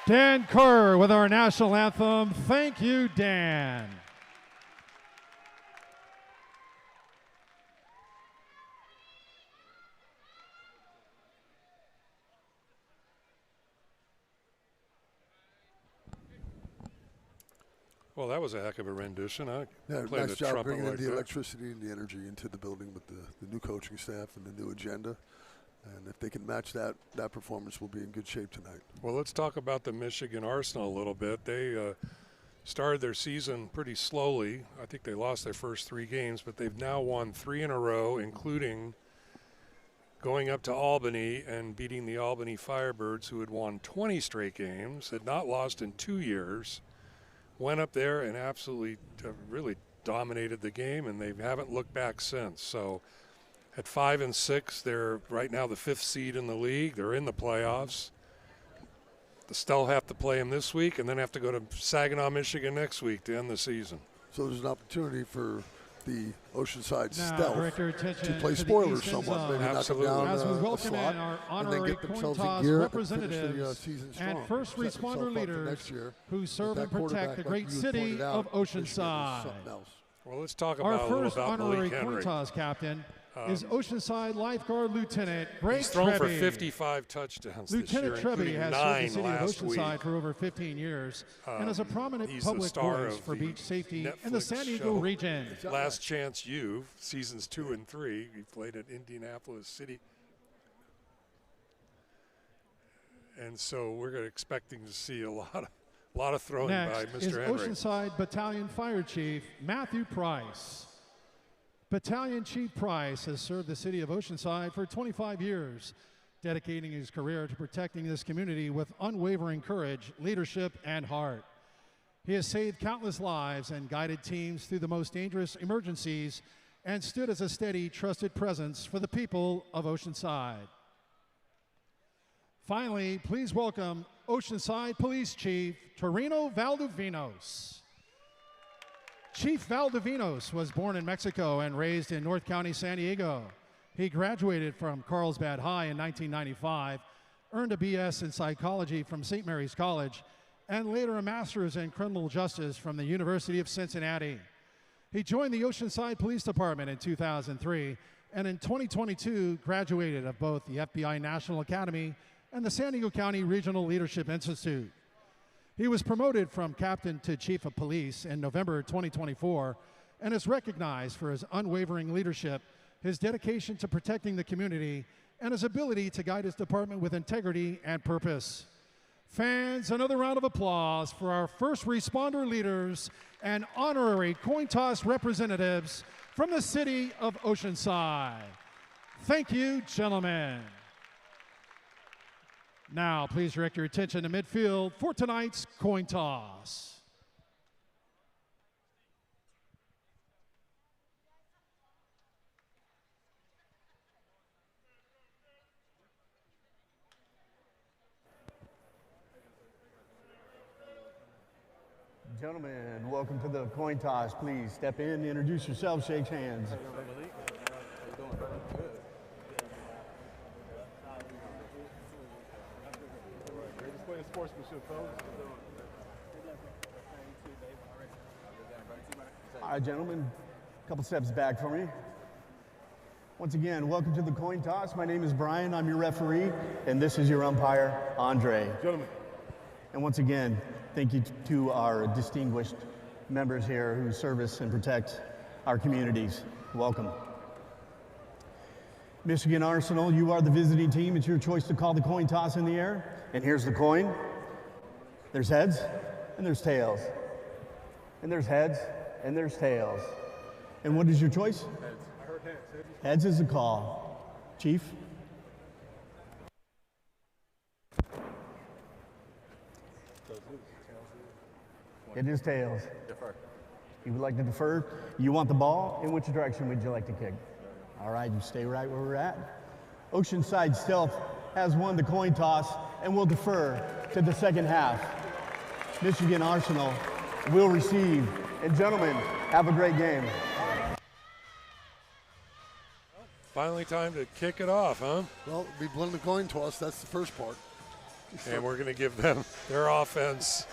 Dan Kerr with our national anthem. Thank you, Dan. Well, that was a heck of a rendition. I Yeah, played nice the job trumpet bringing like in the that. electricity and the energy into the building with the new coaching staff and the new agenda. And if they can match that performance, we'll be in good shape tonight. Well, let's talk about the Michigan Arsenal a little bit. They started their season pretty slowly. I think they lost their first 3 games, but they've now won 3 in a row, including going up to Albany and beating the Albany Firebirds, who had won 20 straight games, had not lost in 2 years, went up there and absolutely really dominated the game, and they haven't looked back since. So at 5-6, they're right now the 5th seed in the league. They're in the playoffs. They still have to play them this week and then have to go to Saginaw, Michigan next week to end the season. So there's an opportunity for the Oceanside Now, stealth to play spoilers somewhat. Maybe knock them down as we a welcome slot in our and then honorary get coin themselves toss in gear representatives season strong. and first Set themselves responder up for leaders next year who serve with and that protect quarterback, the like great you had city pointed out, of Michigan is Oceanside. something else. Well, let's talk Our about a little first about honorary Malik coin Henry. toss captain is Oceanside lifeguard Lieutenant Greg He's thrown for Trebby. 55 touchdowns Lieutenant this year, Trebby including has 9 served the city of last Oceanside week. for over 15 years and is a prominent he's the public star voice of for the beach safety in the Netflix San Diego show region. Last Chance U, seasons 2 and 3. He played at Indianapolis City. And so we're expecting to see a lot of throwing Next by Mr. is Henry. Oceanside Battalion Fire Chief Matthew Price. Battalion Chief Price has served the city of Oceanside for 25 years, dedicating his career to protecting this community with unwavering courage, leadership, and heart. He has saved countless lives and guided teams through the most dangerous emergencies and stood as a steady, trusted presence for the people of Oceanside. Finally, please welcome Oceanside Police Chief Torino Valdovinos. Chief Valdovinos was born in Mexico and raised in North County, San Diego. He graduated from Carlsbad High in 1995, earned a BS in psychology from St. Mary's College, and later a master's in criminal justice from the University of Cincinnati. He joined the Oceanside Police Department in 2003, and in 2022 graduated of both the FBI National Academy and the San Diego County Regional Leadership Institute. He was promoted from captain to chief of police in November 2024 and is recognized for his unwavering leadership, his dedication to protecting the community, and his ability to guide his department with integrity and purpose. Fans, another round of applause for our first responder leaders and honorary coin toss representatives from the city of Oceanside. Thank you, gentlemen. Now, please direct your attention to midfield for tonight's coin toss. Gentlemen, welcome to the coin toss. Please step in, introduce yourself, shake hands. All right, gentlemen, Couple steps back for me. Once again, welcome to the coin toss. My name is Brian, I'm your referee, and this is your umpire, Andre. Gentlemen. And once again, thank you to our distinguished members here who service and protect our communities. Welcome. Michigan Arsenal, you are the visiting team. It's your choice to call the coin toss in the air. And here's the coin. There's heads, and there's tails. And there's heads, and there's tails. And what is your choice? Heads. I heard heads. Heads is the call. Chief? It is tails. Defer. You would like to defer? You want the ball? In which direction would you like to kick? All right, you stay right where we're at. Oceanside Stealth has won the coin toss and will defer to the second half. Michigan Arsenal will receive. And gentlemen, have a great game. Finally time to kick it off, huh? Well, we won the coin toss. That's the first part. And we're going to give them their offense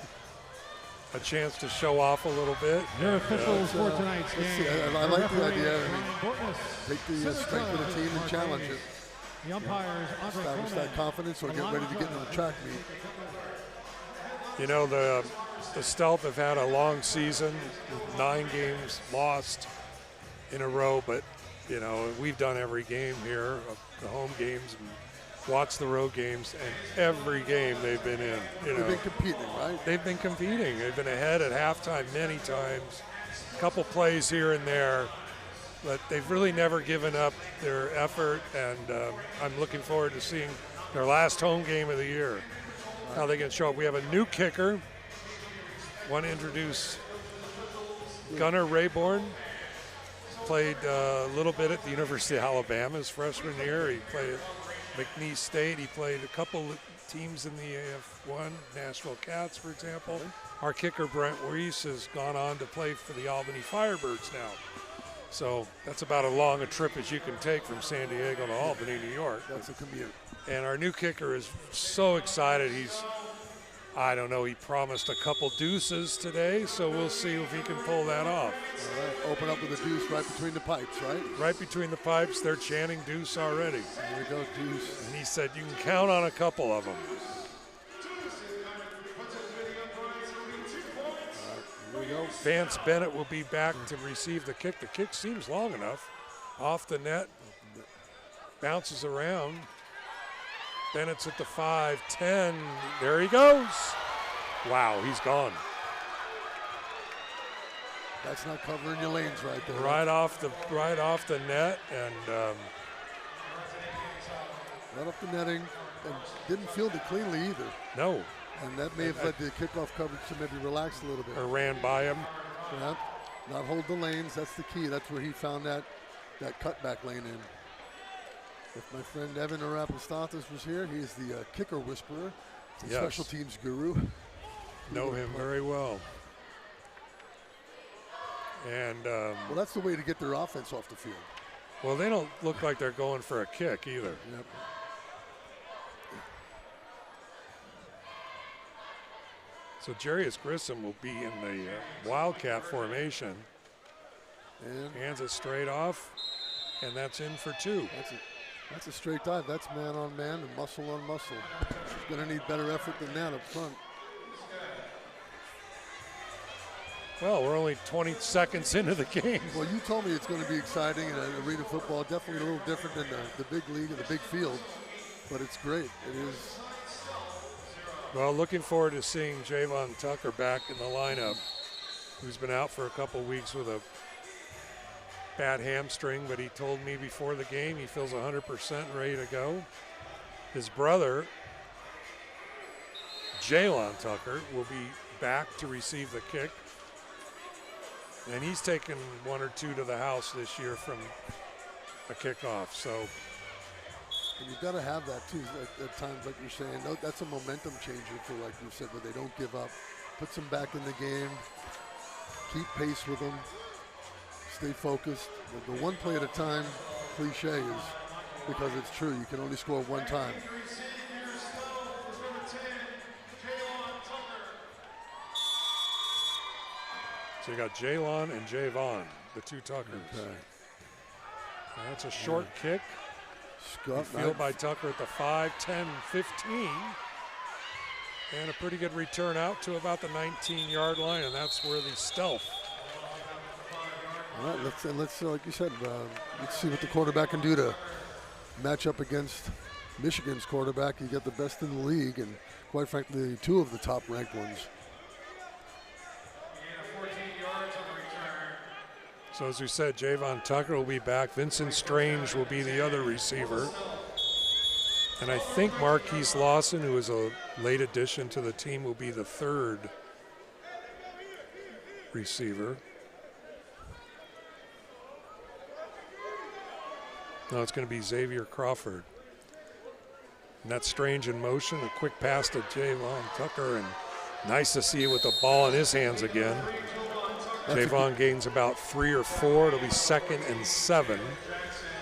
a chance to show off a little bit. Your officials for tonight's let's see, game. I like the Referee idea. Ryan Bortness, Take the strength of the team and challenge it. the umpires, Andre Establish Coleman, that confidence or get ready to get in the track meet. You know, the Stealth have had a long season, with 9 games lost in a row, but, you know, we've done every game here, the home games, and watched the road games, and every game they've been in. You know, They've been competing, right? they've been competing. They've been ahead at halftime many times, a couple plays here and there, but they've really never given up their effort, and I'm looking forward to seeing their last home game of the year, how they can show up. We have a new kicker. Want to introduce Gunnar Rayborn. Played a little bit at the University of Alabama his freshman year. He played at McNeese State. He played a couple of teams in the AF1, Nashville Cats, for example. Our kicker, Brent Weiss, has gone on to play for the Albany Firebirds now. So that's about as long a trip as you can take from San Diego to Albany, New York. That's a commute. And our new kicker is so excited. I don't know, he promised a couple deuces today, so we'll see if he can pull that off. All right, open up with a deuce right between the pipes, right? Right between the pipes, they're chanting deuce already. There we go, deuce. And he said you can count on a couple of them. Here we go. Vance Bennett will be back to receive the kick. The kick seems long enough. Off the net, bounces around. Bennett's at the 5-10. There he goes. Wow, he's gone. That's not covering your lanes right there. Right off the net, and right up the netting, and didn't field it cleanly either. no, And that may have led the kickoff coverage to maybe relax a little bit. or ran by him. Yeah, not hold the lanes. That's the key. That's where he found that cutback lane in. If my friend Evan Arapastathis was here, he is the kicker whisperer, the Yes. special teams guru. Know him very well. And Well, that's the way to get their offense off the field. well, they don't look like they're going for a kick either. Yep. So Jarius Grissom will be in the Wildcat formation. And Hands it straight off, and that's in for 2. that's a straight dive. That's man on man and muscle on muscle. He's going to need better effort than that up front. Well, we're only 20 seconds into the game. Well, you told me it's going to be exciting and arena football, definitely a little different than the big league and the big field, but it's great. It is. Well, looking forward to seeing Javon Tucker back in the lineup, who's been out for a couple weeks with a bad hamstring, but he told me before the game he feels 100% ready to go. His brother, Jalon Tucker, will be back to receive the kick. And he's taken 1 or 2 to the house this year from a kickoff. So And you've got to have that too at times, like you're saying. That's a momentum changer for, like you said, where they don't give up. Puts them back in the game. Keep pace with them. Stay focused. The one play at a time cliche is because it's true. You can only score one time. you got Jalon and Javon. the two Tuckers. Okay. That's a short kick. Scott, Field by Tucker at the 5, 10, 15. And a pretty good return out to about the 19-yard line, and that's where the stealth. All right, let's like you said, let's see what the quarterback can do to match up against Michigan's quarterback. You got the best in the league, and quite frankly, two of the top-ranked ones. So as we said, Javon Tucker will be back. Vincent Strange will be the other receiver. And I think Marquise Lawson, who is a late addition to the team, will be the third receiver. No, it's going to be Xavier Crawford. And that's Strange in motion. A quick pass to Javon Tucker, and nice to see it with the ball in his hands again. Javon gains about 3 or 4. It'll be 2nd and 7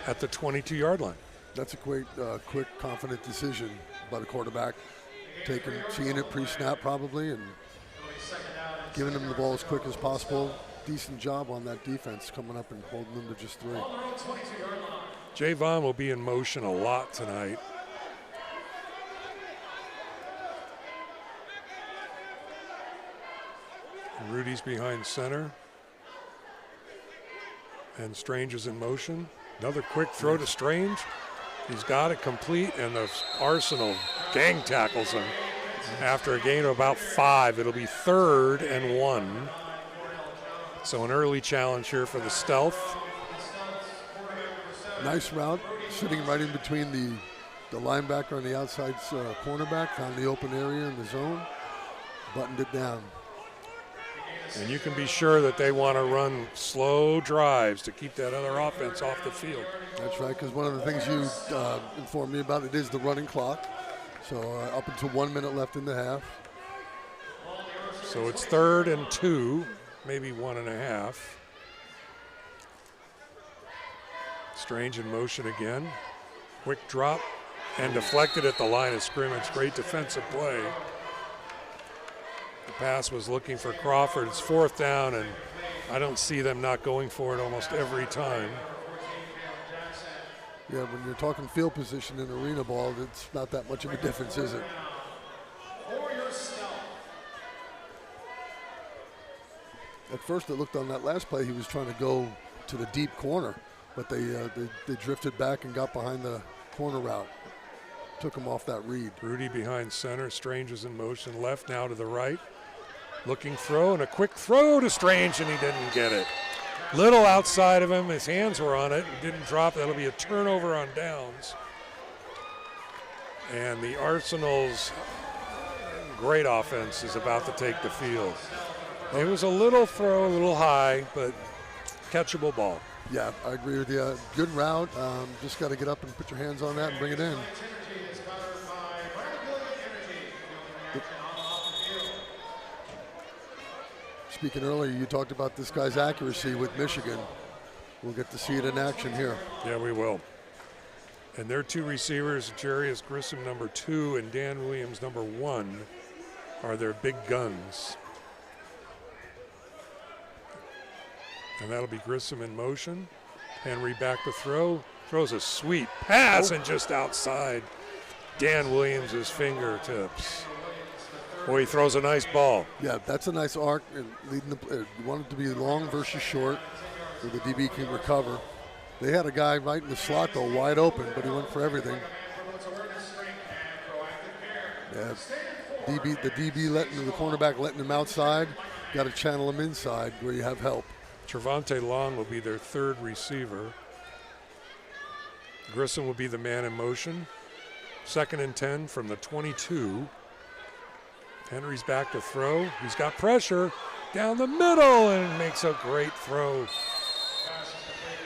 at the 22-yard line. That's a quick, confident decision by the quarterback. Seeing it pre-snap probably, and giving them the ball as quick as possible. Decent job on that defense coming up and holding them to just 3. Javon will be in motion a lot tonight. Rudy's behind center. And Strange is in motion. Another quick throw to Strange. He's got it complete, and the Arsenal gang tackles him. After a gain of about 5, it'll be 3rd and 1. So an early challenge here for the stealth. Nice route, sitting right in between the linebacker and the outside cornerback. Found the open area in the zone, buttoned it down. And you can be sure that they want to run slow drives to keep that other offense off the field. That's right, because one of the things you informed me about, it is the running clock. So up until 1 minute left in the half. So it's 3rd and 2, maybe 1.5. Strange in motion again. Quick drop and deflected at the line of scrimmage. Great defensive play. The pass was looking for Crawford. It's 4th down, and I don't see them not going for it almost every time. Yeah, when you're talking field position in arena ball, it's not that much of a difference, is it? At first, it looked on that last play he was trying to go to the deep corner, but they drifted back and got behind the corner route. Took him off that read. Rudy behind center. Strange is in motion. Left now to the right. Looking throw, and a quick throw to Strange, and he didn't get it. Little outside of him. His hands were on it. Didn't drop. That'll be a turnover on downs. And the Arsenal's great offense is about to take the field. It was a little throw, a little high, but catchable ball. Yeah, I agree with you. Good route. Just got to get up and put your hands on that and bring it in. Speaking earlier, you talked about this guy's accuracy with Michigan. We'll get to see it in action here. Yeah, we will. And their 2 receivers, Jarius Grissom, number 2, and Dan Williams, number 1, are their big guns. And that'll be Grissom in motion. Henry back to throw. Throws a sweet pass and just outside Dan Williams' fingertips. Boy, he throws a nice ball. Yeah, that's a nice arc. And leading you want it to be long versus short, where the DB can recover. They had a guy right in the slot, though, wide open, but he went for everything. Yeah, the DB the cornerback letting him outside. Got to channel him inside where you have help. Trevante Long will be their 3rd receiver. Grissom will be the man in motion. 2nd and 10 from the 22. Henry's back to throw. He's got pressure down the middle and makes a great throw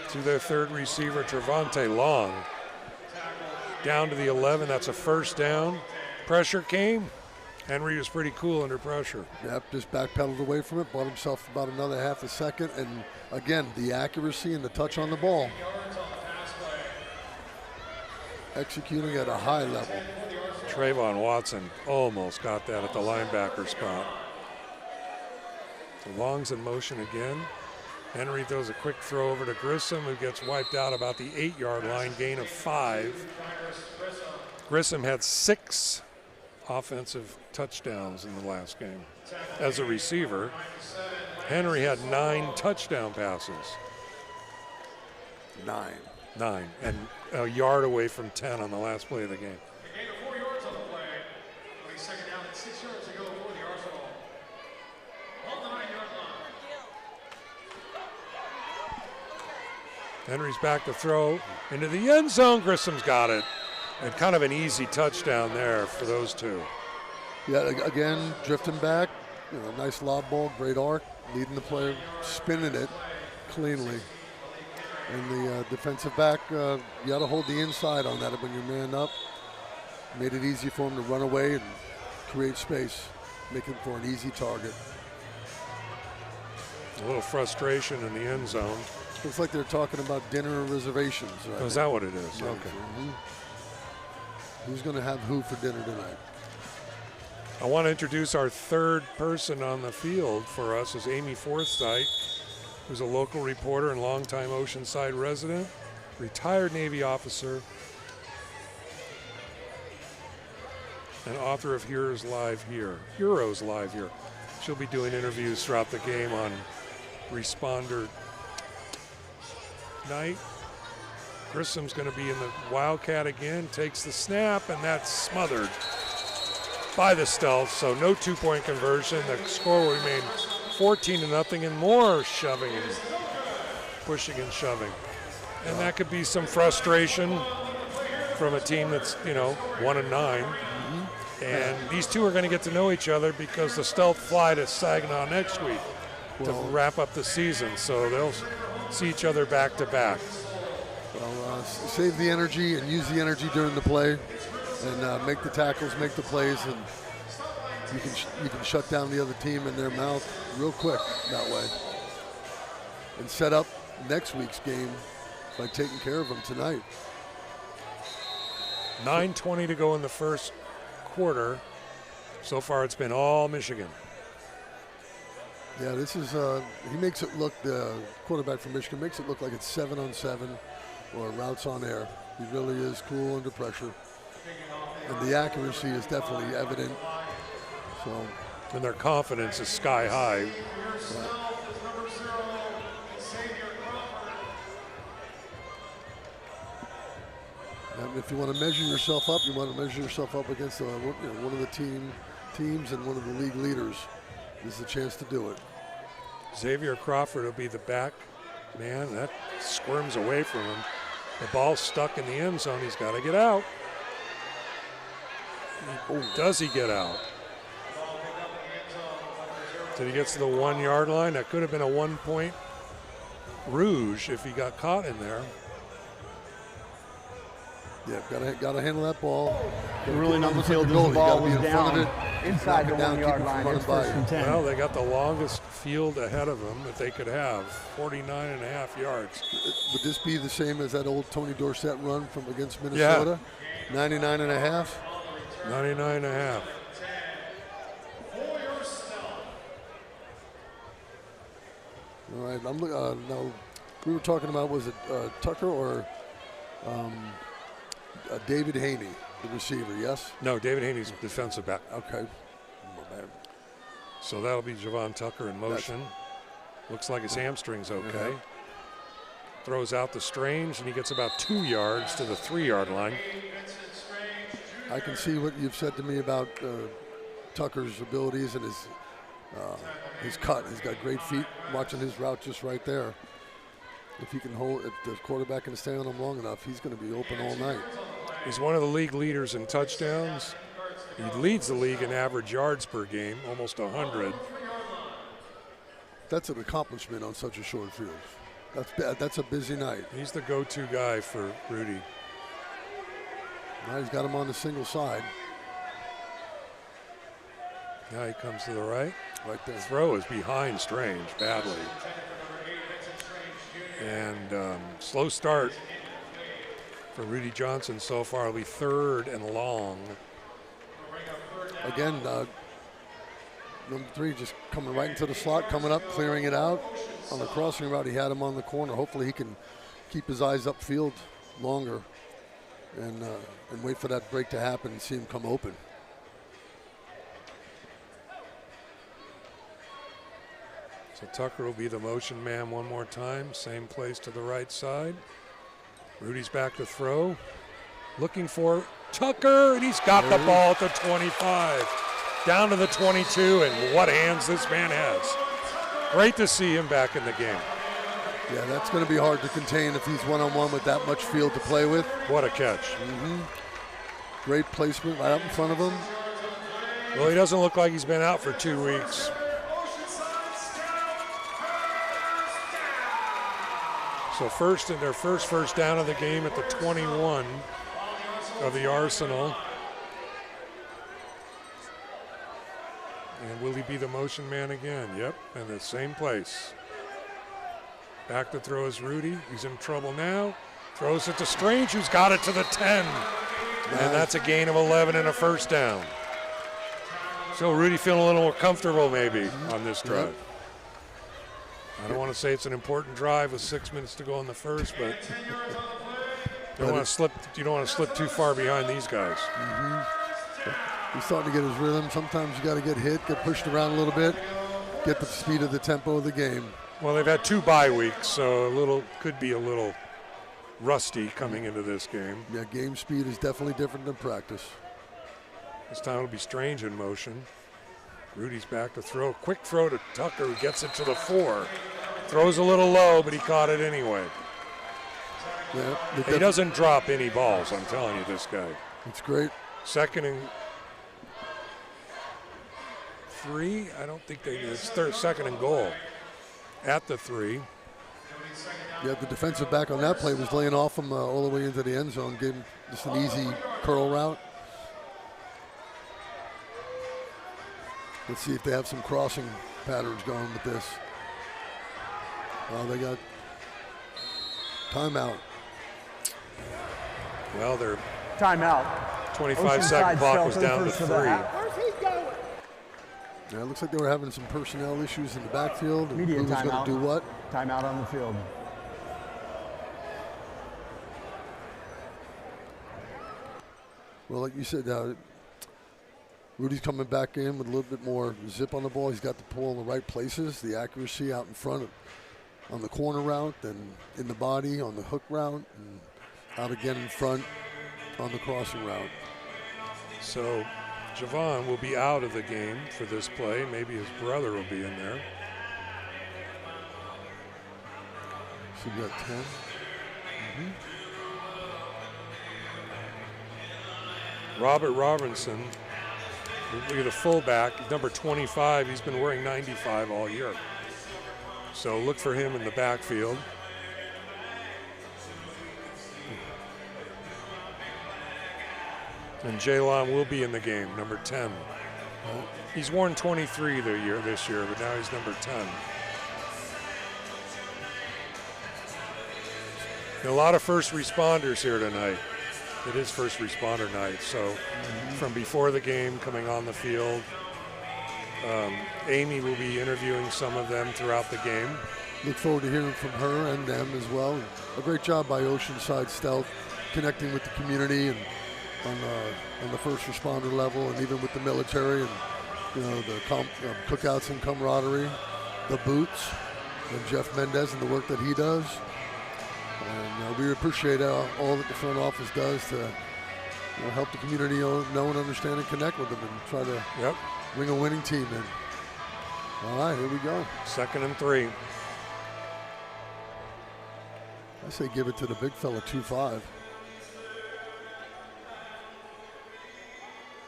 to their 3rd receiver, Trevante Long. Down to the 11, that's a 1st down. Pressure came. Henry was pretty cool under pressure. Yep, just backpedaled away from it, bought himself about another half a second, and again, the accuracy and the touch on the ball. Executing at a high level. Trayvon Watson almost got that at the linebacker spot. So Long's in motion again. Henry throws a quick throw over to Grissom, who gets wiped out about the 8-yard line, gain of 5. Grissom had 6 offensive touchdowns in the last game as a receiver. Henry had 9 touchdown passes. 9. 9, and a yard away from 10 on the last play of the game. Gain of 4 yards on the play. Second down and 6 yards to go for the Arsenal. On the 9-yard line. Henry's back to throw into the end zone. Grissom's got it. And kind of an easy touchdown there for those two. Yeah, again, drifting back. Nice lob ball, great arc, leading the play, spinning it cleanly. And the defensive back, you got to hold the inside on that when you're man up. Made it easy for him to run away and create space, making for an easy target. A little frustration in the end zone. Looks like they're talking about dinner reservations. Right? Oh, is that what it is? Yeah. Okay. Mm-hmm. Who's going to have who for dinner tonight? I want to introduce our third person on the field for us is Amy Forsythe, who's a local reporter and longtime Oceanside resident, retired Navy officer, and author of Heroes Live Here. She'll be doing interviews throughout the game on Responder night. Grissom's going to be in the Wildcat again, takes the snap, and that's smothered by the Stealth, so no 2-point conversion. The score will remain 14-0 and more shoving and pushing and shoving. And that could be some frustration from a team that's, 1-9. And these two are going to get to know each other because the Stealth fly to Saginaw next week to wrap up the season, so they'll see each other back to back. Well, save the energy and use the energy during the play, and make the tackles, make the plays, and you can shut down the other team in their mouth real quick that way, and set up next week's game by taking care of them tonight. 9:20 to go in the first quarter. So far, it's been all Michigan. Yeah, this is, he makes it look, the quarterback from Michigan makes it look like it's 7-on-7 or routes on air. He really is cool under pressure. And the accuracy is definitely evident. So, and their confidence is sky high. And if you want to measure yourself up, you want to measure yourself up against one of the teams and one of the league leaders. This is a chance to do it. Xavier Crawford will be the back man. That squirms away from him. The ball's stuck in the end zone. He's got to get out. Does he get out? Till he gets to the 1-yard line. That could have been a 1-point rouge if he got caught in there. Yeah, gotta handle that ball. Really not the field. The ball was down inside the 1-yard line. It's 1st and 10. Well, they got the longest field ahead of them that they could have, 49.5 yards. Would this be the same as that old Tony Dorsett run from against Minnesota? Yeah. 99.5? 99.5. All right, I'm now we were talking about, was it Tucker or David Haney, the receiver, yes? No, David Haney's defensive back. Okay. So that'll be Javon Tucker in motion. Looks like his hamstring's okay. Throws out to Strange, and he gets about 2 yards to the 3-yard line. I can see what you've said to me about Tucker's abilities and his cut. He's got great feet. Watching his route just right there. If the quarterback can stay on him long enough, he's going to be open all night. He's one of the league leaders in touchdowns. He leads the league in average yards per game, almost 100. That's an accomplishment on such a short field. That's a busy night. He's the go-to guy for Rudy. Now he's got him on the single side. Now he comes to the right. Right there. The throw is behind Strange badly. And slow start for Rudy Johnson so far. It'll be 3rd and long. Again, number 3 just coming right into the slot, coming up, clearing it out. On the crossing route, he had him on the corner. Hopefully he can keep his eyes upfield longer and wait for that break to happen and see him come open. So Tucker will be the motion man one more time. Same place to the right side. Rudy's back to throw. Looking for Tucker, and he's got the ball at the 25. Down to the 22, and what hands this man has. Great to see him back in the game. Yeah, that's going to be hard to contain if he's one-on-one with that much field to play with. What a catch. Great placement right up in front of him. Well, he doesn't look like he's been out for 2 weeks. So first in their first down of the game at the 21 of the Arsenal. And will he be the motion man again? Yep, in the same place. Back to throw is Rudy. He's in trouble now. Throws it to Strange, who's got it to the 10. And that's a gain of 11 and a first down. So Rudy feeling a little more comfortable maybe on this drive. Yep. I don't want to say it's an important drive with 6 minutes to go in the first, but you don't want to slip too far behind these guys. He's starting to get his rhythm. Sometimes you got to get hit, get pushed around a little bit, get the speed of the tempo of the game. Well, they've had 2 bye weeks, so could be a little rusty coming into this game. Yeah, game speed is definitely different than practice. This time it'll be Strange in motion. Rudy's back to throw. Quick throw to Tucker, who gets it to the 4. Throws a little low, but he caught it anyway. Yeah, he doesn't drop any balls, I'm telling you, this guy. It's great. Second and 3. I don't think they do. It's second and goal at the 3. Yeah, the defensive back on that play was laying off him all the way into the end zone, gave him just an easy curl route. Let's see if they have some crossing patterns going with this. Oh, they got timeout. Well, their timeout. 25-second clock was down to 3. Yeah, it looks like they were having some personnel issues in the backfield. Media who was timeout. going to do what? Timeout on the field. Well, like you said, Rudy's coming back in with a little bit more zip on the ball. He's got the pull in the right places, the accuracy out in front on the corner route, and in the body on the hook route, and out again in front on the crossing route. So Javon will be out of the game for this play. Maybe his brother will be in there. So we got 10. Robert Robinson, look at the fullback, number 25. He's been wearing 95 all year. So look for him in the backfield. And Jaylon will be in the game, number 10. He's worn 23 this year, but now he's number 10. A lot of first responders here tonight. It is first responder night, so from before the game, coming on the field. Amy will be interviewing some of them throughout the game. Look forward to hearing from her and them as well. A great job by Oceanside Stealth, connecting with the community and on the first responder level, and even with the military, and the cookouts and camaraderie, the boots, and Jeff Mendez and the work that he does. And we appreciate all that the front office does to help the community know and understand and connect with them and try to bring a winning team in. All right, here we go. 2nd and 3. I say give it to the big fella, 2-5.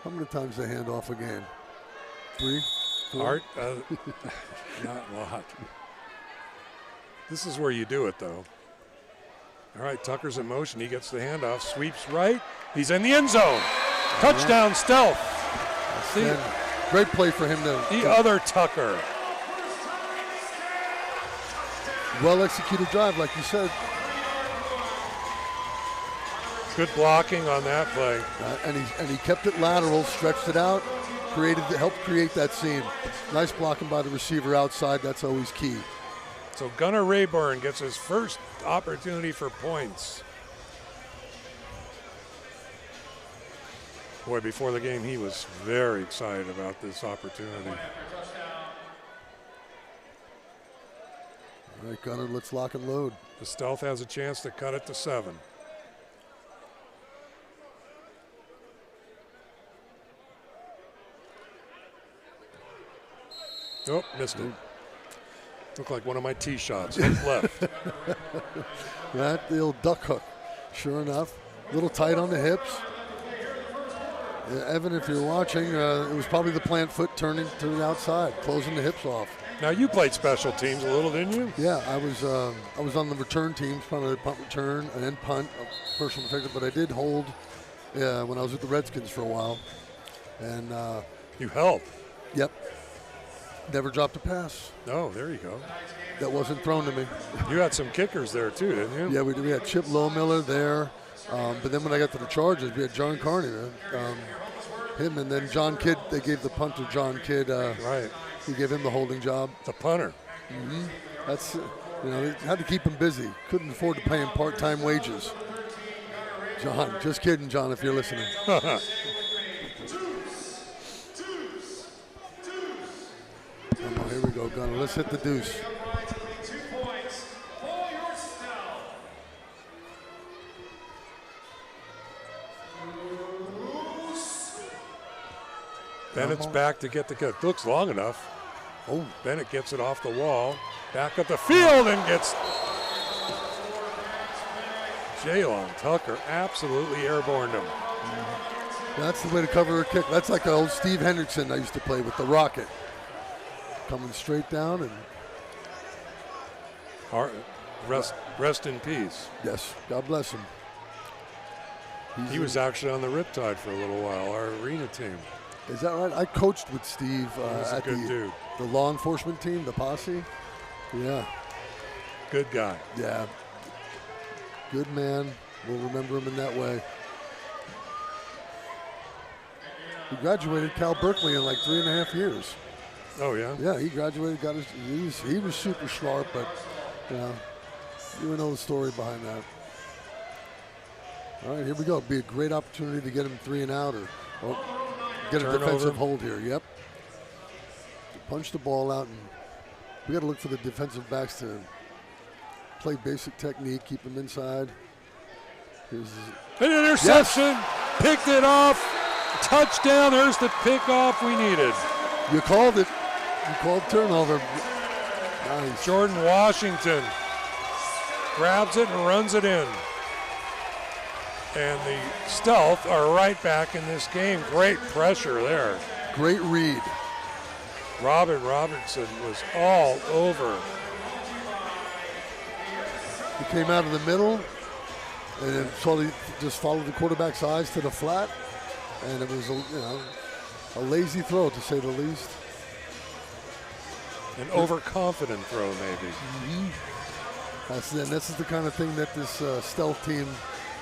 How many times they hand off a game? 3, 4? Art, not a lot. This is where you do it, though. All right, Tucker's in motion. He gets the handoff, sweeps right. He's in the end zone. Touchdown, Stealth. Great play for him to. The other Tucker. Well-executed drive, like you said. Good blocking on that play. And he kept it lateral, stretched it out, helped create that seam. Nice blocking by the receiver outside. That's always key. So Gunnar Rayburn gets his first opportunity for points. Boy, before the game, he was very excited about this opportunity. All right, Gunnar, let's lock and load. The Stealth has a chance to cut it to 7. Oh, missed it. Looked like one of my tee shots. Hook left. That the old duck hook. Sure enough, a little tight on the hips. Evan, if you're watching, it was probably the plant foot turning to the outside, closing the hips off. Now you played special teams a little, didn't you? Yeah, I was on the return teams, primarily punt return and then punt, personal favorite. But I did hold when I was with the Redskins for a while, and you held. Yep. Never dropped a pass. Oh, there you go. That wasn't thrown to me. You had some kickers there too, didn't you? Yeah, we had Chip Lowmiller there. But then when I got to the Chargers, we had John Carney, him, and then John Kidd. They gave the punt to John Kidd. Right. He gave him the holding job. The punter. Mm-hmm. That's had to keep him busy. Couldn't afford to pay him part-time wages. John, just kidding, John, if you're listening. Come on, here we go, Gunnar. Let's hit the deuce. Bennett's back to get the cut. Looks long enough. Oh, Bennett gets it off the wall. Back up the field and gets Jaylon Tucker absolutely airborned him. That's the way to cover a kick. That's like the old Steve Hendrickson I used to play with, the Rocket. Coming straight down and rest in peace. Yes, God bless him. He was actually on the Riptide for a little while, our arena team. Is that right? I coached with Steve at the law enforcement team, the posse. Yeah. Good guy. Yeah. Good man. We'll remember him in that way. He graduated Cal Berkeley in like 3.5 years. Oh, yeah? Yeah, he graduated, he was super sharp, but, you know the story behind that. All right, here we go. It'd be a great opportunity to get him 3 and out or get a defensive hold here. Yep. Punch the ball out, and we got to look for the defensive backs to play basic technique, keep them inside. Here's an interception. Yes. Picked it off. Touchdown. There's the pickoff we needed. You called it. You called turnover. Nice. Jordan Washington grabs it and runs it in. And the Stealth are right back in this game. Great pressure there. Great read. Robin Robertson was all over. He came out of the middle and then just followed the quarterback's eyes to the flat. And it was a lazy throw, to say the least. An overconfident throw, maybe. Mm-hmm. This is the kind of thing that this Stealth team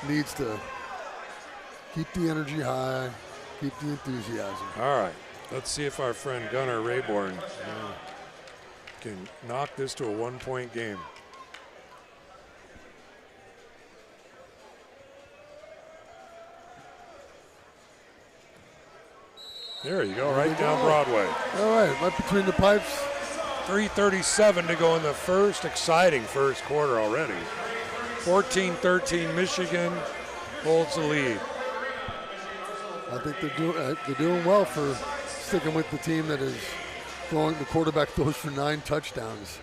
needs to keep the energy high, keep the enthusiasm. All right, let's see if our friend Gunnar Rayburn can knock this to a 1-point game. There you go, right down Broadway. All right, right between the pipes. 3:37 to go in the first. Exciting first quarter already. 14-13, Michigan holds the lead. I think they're doing well for sticking with the team that is throwing. The quarterback throws for 9 touchdowns.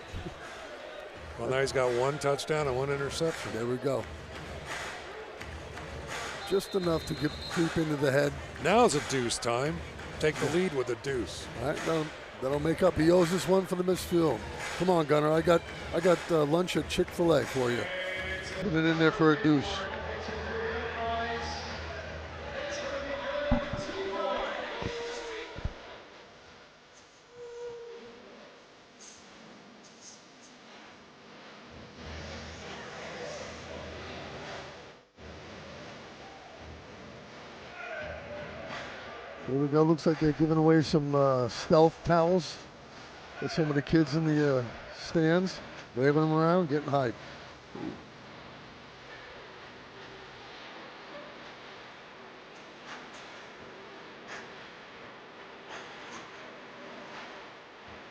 Well, now he's got 1 touchdown and 1 interception. There we go. Just enough to creep into the head. Now's a deuce time. Take the lead with a deuce. All right, that'll make up. He owes us one for the missed field. Come on, Gunnar. I got lunch at Chick-fil-A for you. Put it in there for a deuce. There we go. Looks like they're giving away some stealth towels to some of the kids in the stands. Waving them around, getting hyped.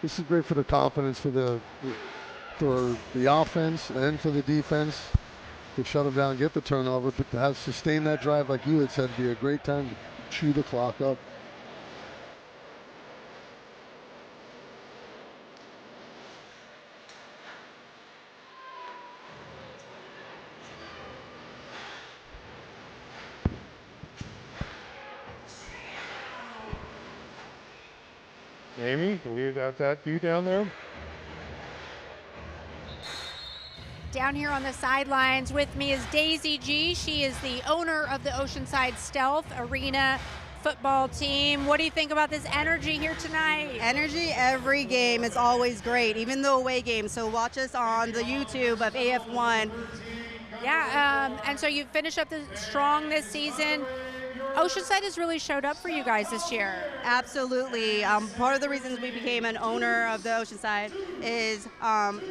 This is great for the confidence for the offense and for the defense to shut them down, get the turnover, but to have sustain that drive like you had said would be a great time to chew the clock up. Amy, can you got that view down there? Down here on the sidelines with me is Daisy G. She is the owner of the Oceanside Stealth Arena football team. What do you think about this energy here tonight? Energy every game is always great, even the away games. So watch us on the YouTube of AF1. Yeah, and so you finish up strong this season. Oceanside has really showed up for you guys this year. Absolutely. Part of the reasons we became an owner of the Oceanside is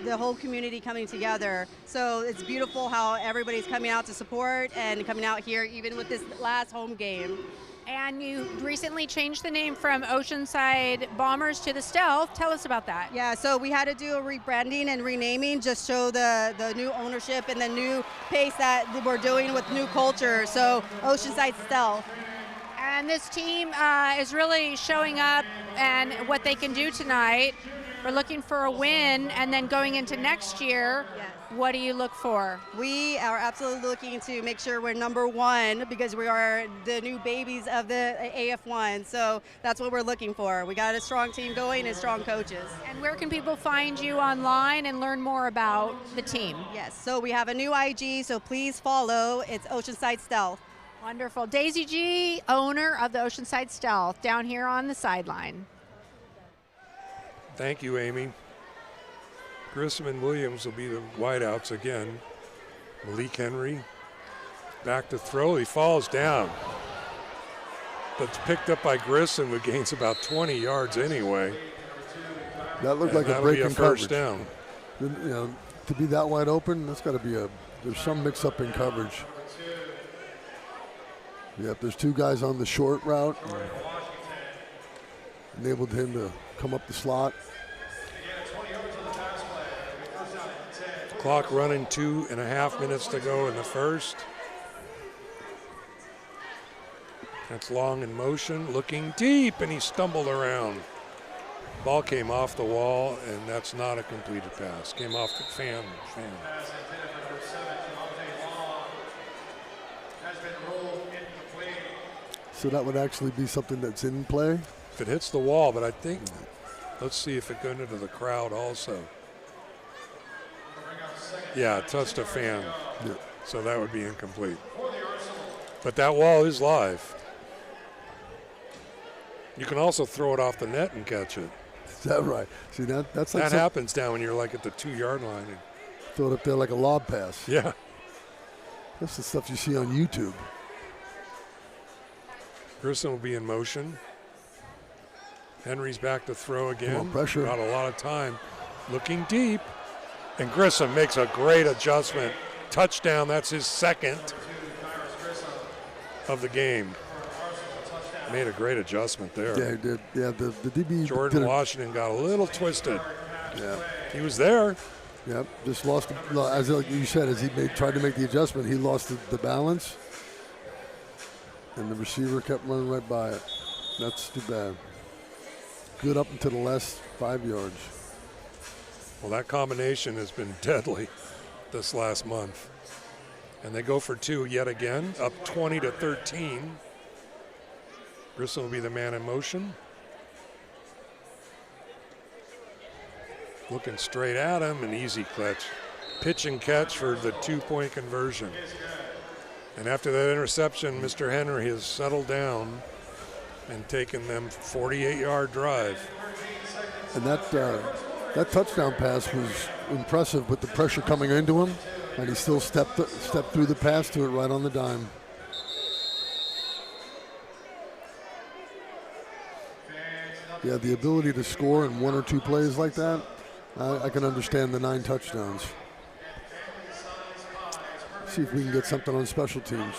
the whole community coming together. So it's beautiful how everybody's coming out to support and coming out here even with this last home game. And you recently changed the name from Oceanside Bombers to the Stealth. Tell us about that. Yeah, so we had to do a rebranding and renaming, just show the new ownership and the new pace that we're doing with new culture. So Oceanside Stealth. And this team is really showing up and what they can do tonight. We're looking for a win, and then going into next year, yes. What do you look for? We are absolutely looking to make sure we're number one because we are the new babies of the AF1. So that's what we're looking for. We got a strong team going and strong coaches. And where can people find you online and learn more about the team? Yes, so we have a new IG, so please follow. It's Oceanside Stealth. Wonderful. Daisy G, owner of the Oceanside Stealth, down here on the sideline. Thank you, Amy. Grissom and Williams will be the wideouts again. Malik Henry back to throw. He falls down. But it's picked up by Grissom, who gains about 20 yards anyway. That looked like a break in first coverage. Down. You know, to be that wide open, that's got to be there's some mix up in coverage. Yep, there's two guys on the short route. Enabled him to come up the slot. Clock running 2.5 minutes to go in the first. That's Long in motion, looking deep, and he stumbled around. Ball came off the wall, and that's not a completed pass. Came off the fan. So that would actually be something that's in play? If it hits the wall, but I think, let's see if it goes into the crowd also. Yeah, it touched a fan, Yeah. so that would be incomplete. But that wall is live. You can also throw it off the net and catch it. Is that right? See, that's like that happens down when you're like at the 2-yard line. Throw it up there like a lob pass. Yeah. That's the stuff you see on YouTube. Grissom will be in motion. Henry's back to throw again. Come on, pressure. Not a lot of time. Looking deep. And Grissom makes a great adjustment. Touchdown, that's his second of the game. Made a great adjustment there. Yeah, he did. Yeah, the DB. Jordan Washington got a little twisted. Yeah. He was there. Yep, just lost, as you said, as he tried to make the adjustment, he lost the balance. And the receiver kept running right by it. That's too bad. Good up into the last 5 yards. Well, that combination has been deadly this last month. And they go for two yet again, up 20-13. Grissom will be the man in motion. Looking straight at him, an easy catch. Pitch and catch for the 2-point conversion. And after that interception, Mr. Henry has settled down and taken them 48-yard drive. And that touchdown pass was impressive with the pressure coming into him, and he still stepped through the pass to it right on the dime. Yeah, the ability to score in 1 or 2 plays like that, I can understand the 9 touchdowns. See if we can get something on special teams.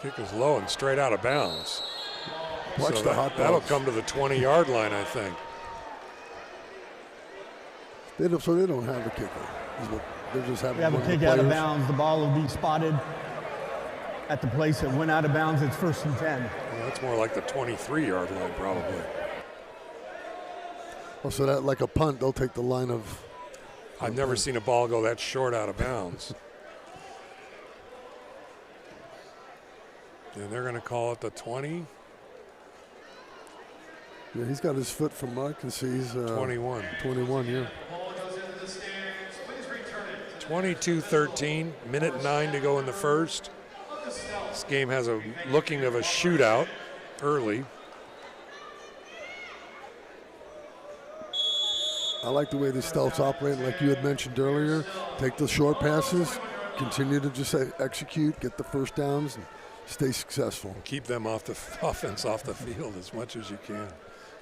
Kick is low and straight out of bounds. Watch So the hot that'll dogs. come to the 20-yard line, I think. So they don't have a kicker. They're just having We have a one of the kick out of players. bounds. The ball will be spotted at the place that went out of bounds. It's 1st and 10. Well, that's more like the 23-yard line, probably. Oh, so that like a punt, they'll take the line of. I've never seen a ball go that short out of bounds. And they're going to call it the 20. Yeah, he's got his foot from I can see he's 21. 21, yeah. 22-13, minute 9 to go in the first. This game has a looking of a shootout early. I like the way the Stealths operate, like you had mentioned earlier. Take the short passes, continue to just execute, get the first downs, and stay successful. Keep them off the offense off the field as much as you can.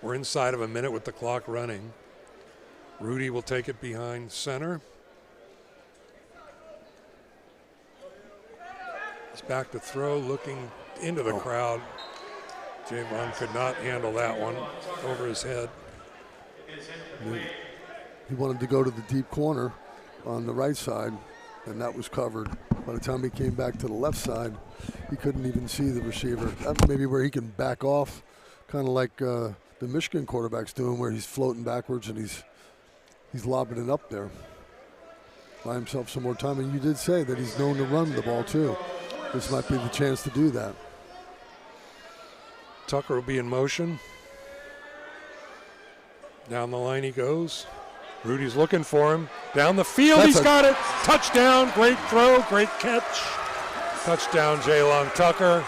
We're inside of a minute with the clock running. Rudy will take it behind center. He's back to throw, looking into the crowd. Javon could not handle that one over his head. He wanted to go to the deep corner on the right side, and that was covered. By the time he came back to the left side, he couldn't even see the receiver. That's maybe where he can back off, kind of like the Michigan quarterback's doing, where he's floating backwards and he's lobbing it up there. Buy himself some more time. And you did say that he's known to run the ball too. This might be the chance to do that. Tucker will be in motion. Down the line he goes. Rudy's looking for him. Down the field, he's got it. Touchdown, great throw, great catch. Touchdown, Jaylon Tucker.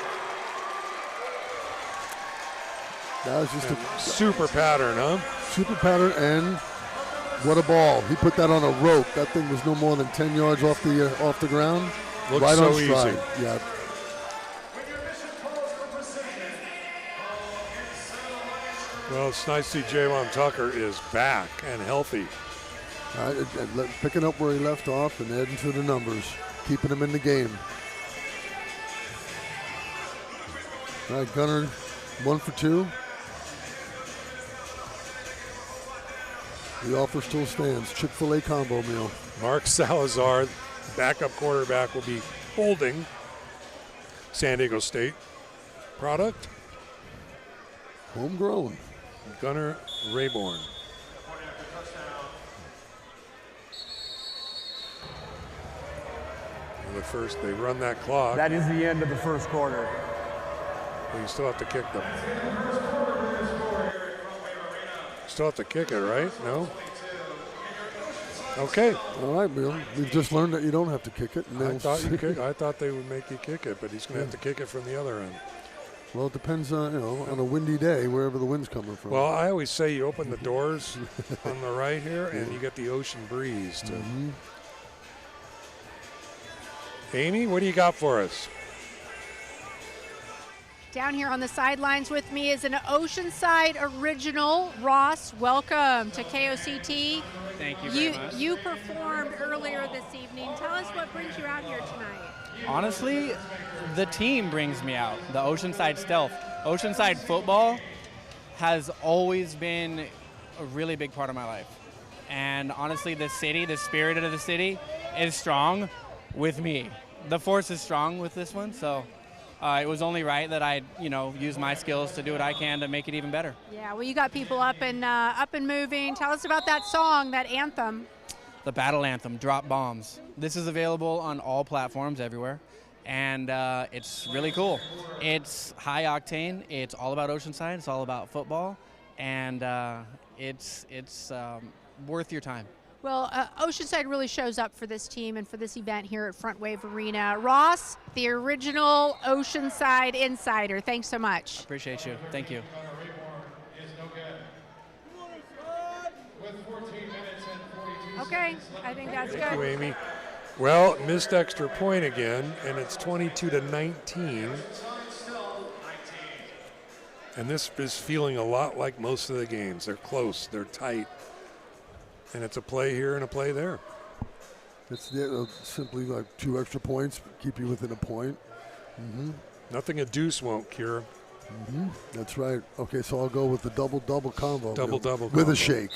That was just a Super pattern, huh? super pattern, and what a ball. He put that on a rope. That thing was no more than 10 yards off the ground. Looks right so on stride. easy. Yeah. Well, it's nice to see Jaylon Tucker is back and healthy. All right, picking up where he left off and adding to the numbers, keeping him in the game. All right, Gunner, 1 for 2. The offer still stands. Chick-fil-A combo meal. Mark Salazar, backup quarterback, will be holding San Diego State product. Homegrown. Gunnar Rayborn. And the first, they run that clock. That is the end of the first quarter. But you still have to kick them. Still have to kick it, right? No? Okay. All right, Bill. We've just learned that you don't have to kick it. And I thought they would make you kick it, but he's going to have to kick it from the other end. Well, it depends on, on a windy day, wherever the wind's coming from. Well, I always say you open the doors on the right here, and you get the ocean breeze. Amy, what do you got for us? Down here on the sidelines with me is an Oceanside original. Ross, welcome to KOCT. Thank you very much. You performed earlier this evening. Tell us what brings you out here tonight. Honestly, the team brings me out, the Oceanside Stealth. Oceanside football has always been a really big part of my life. And honestly, the city, the spirit of the city is strong with me. The force is strong with this one, so it was only right that I, use my skills to do what I can to make it even better. Yeah, well, you got people up and moving. Tell us about that song, that anthem. The battle anthem, Drop Bombs. This is available on all platforms everywhere. and it's really cool. It's high octane. It's all about Oceanside. It's all about football, and it's worth your time. Well, Oceanside really shows up for this team and for this event here at Front Wave Arena. Ross, the original Oceanside insider, thanks so much. Appreciate you. Thank you. Okay, I think that's Thank you, good. Amy. Well, missed extra point again, and it's 22-19. And this is feeling a lot like most of the games. They're close, they're tight, and it's a play here and a play there. It's simply like 2 extra points, keep you within a point. Nothing a deuce won't cure. That's right. Okay, so I'll go with the double-double combo. Double-double with combo. a shake.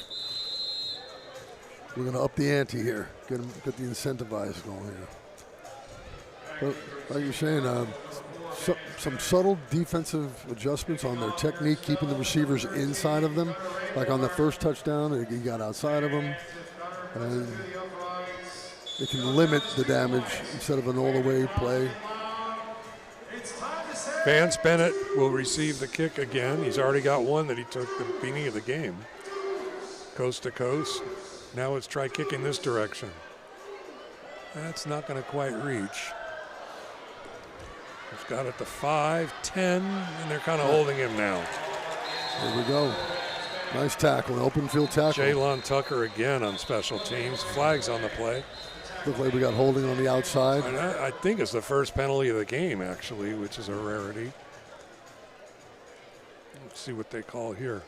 We're going to up the ante here, get the incentivize going here. But like you're saying, some subtle defensive adjustments on their technique, keeping the receivers inside of them. Like on the first touchdown, he got outside of them. And it can limit the damage instead of an all-the-way play. Vance Bennett will receive the kick again. He's already got one that he took the beginning of the game. Coast to coast. Now let's try kicking this direction. That's not going to quite reach. He's got it to 5, 10, and they're kind of holding him now. There we go. Nice tackle, an open field tackle. Jaylon Tucker again on special teams. Flags on the play. Looks like we got holding on the outside. And I think it's the first penalty of the game, actually, which is a rarity. Let's see what they call here.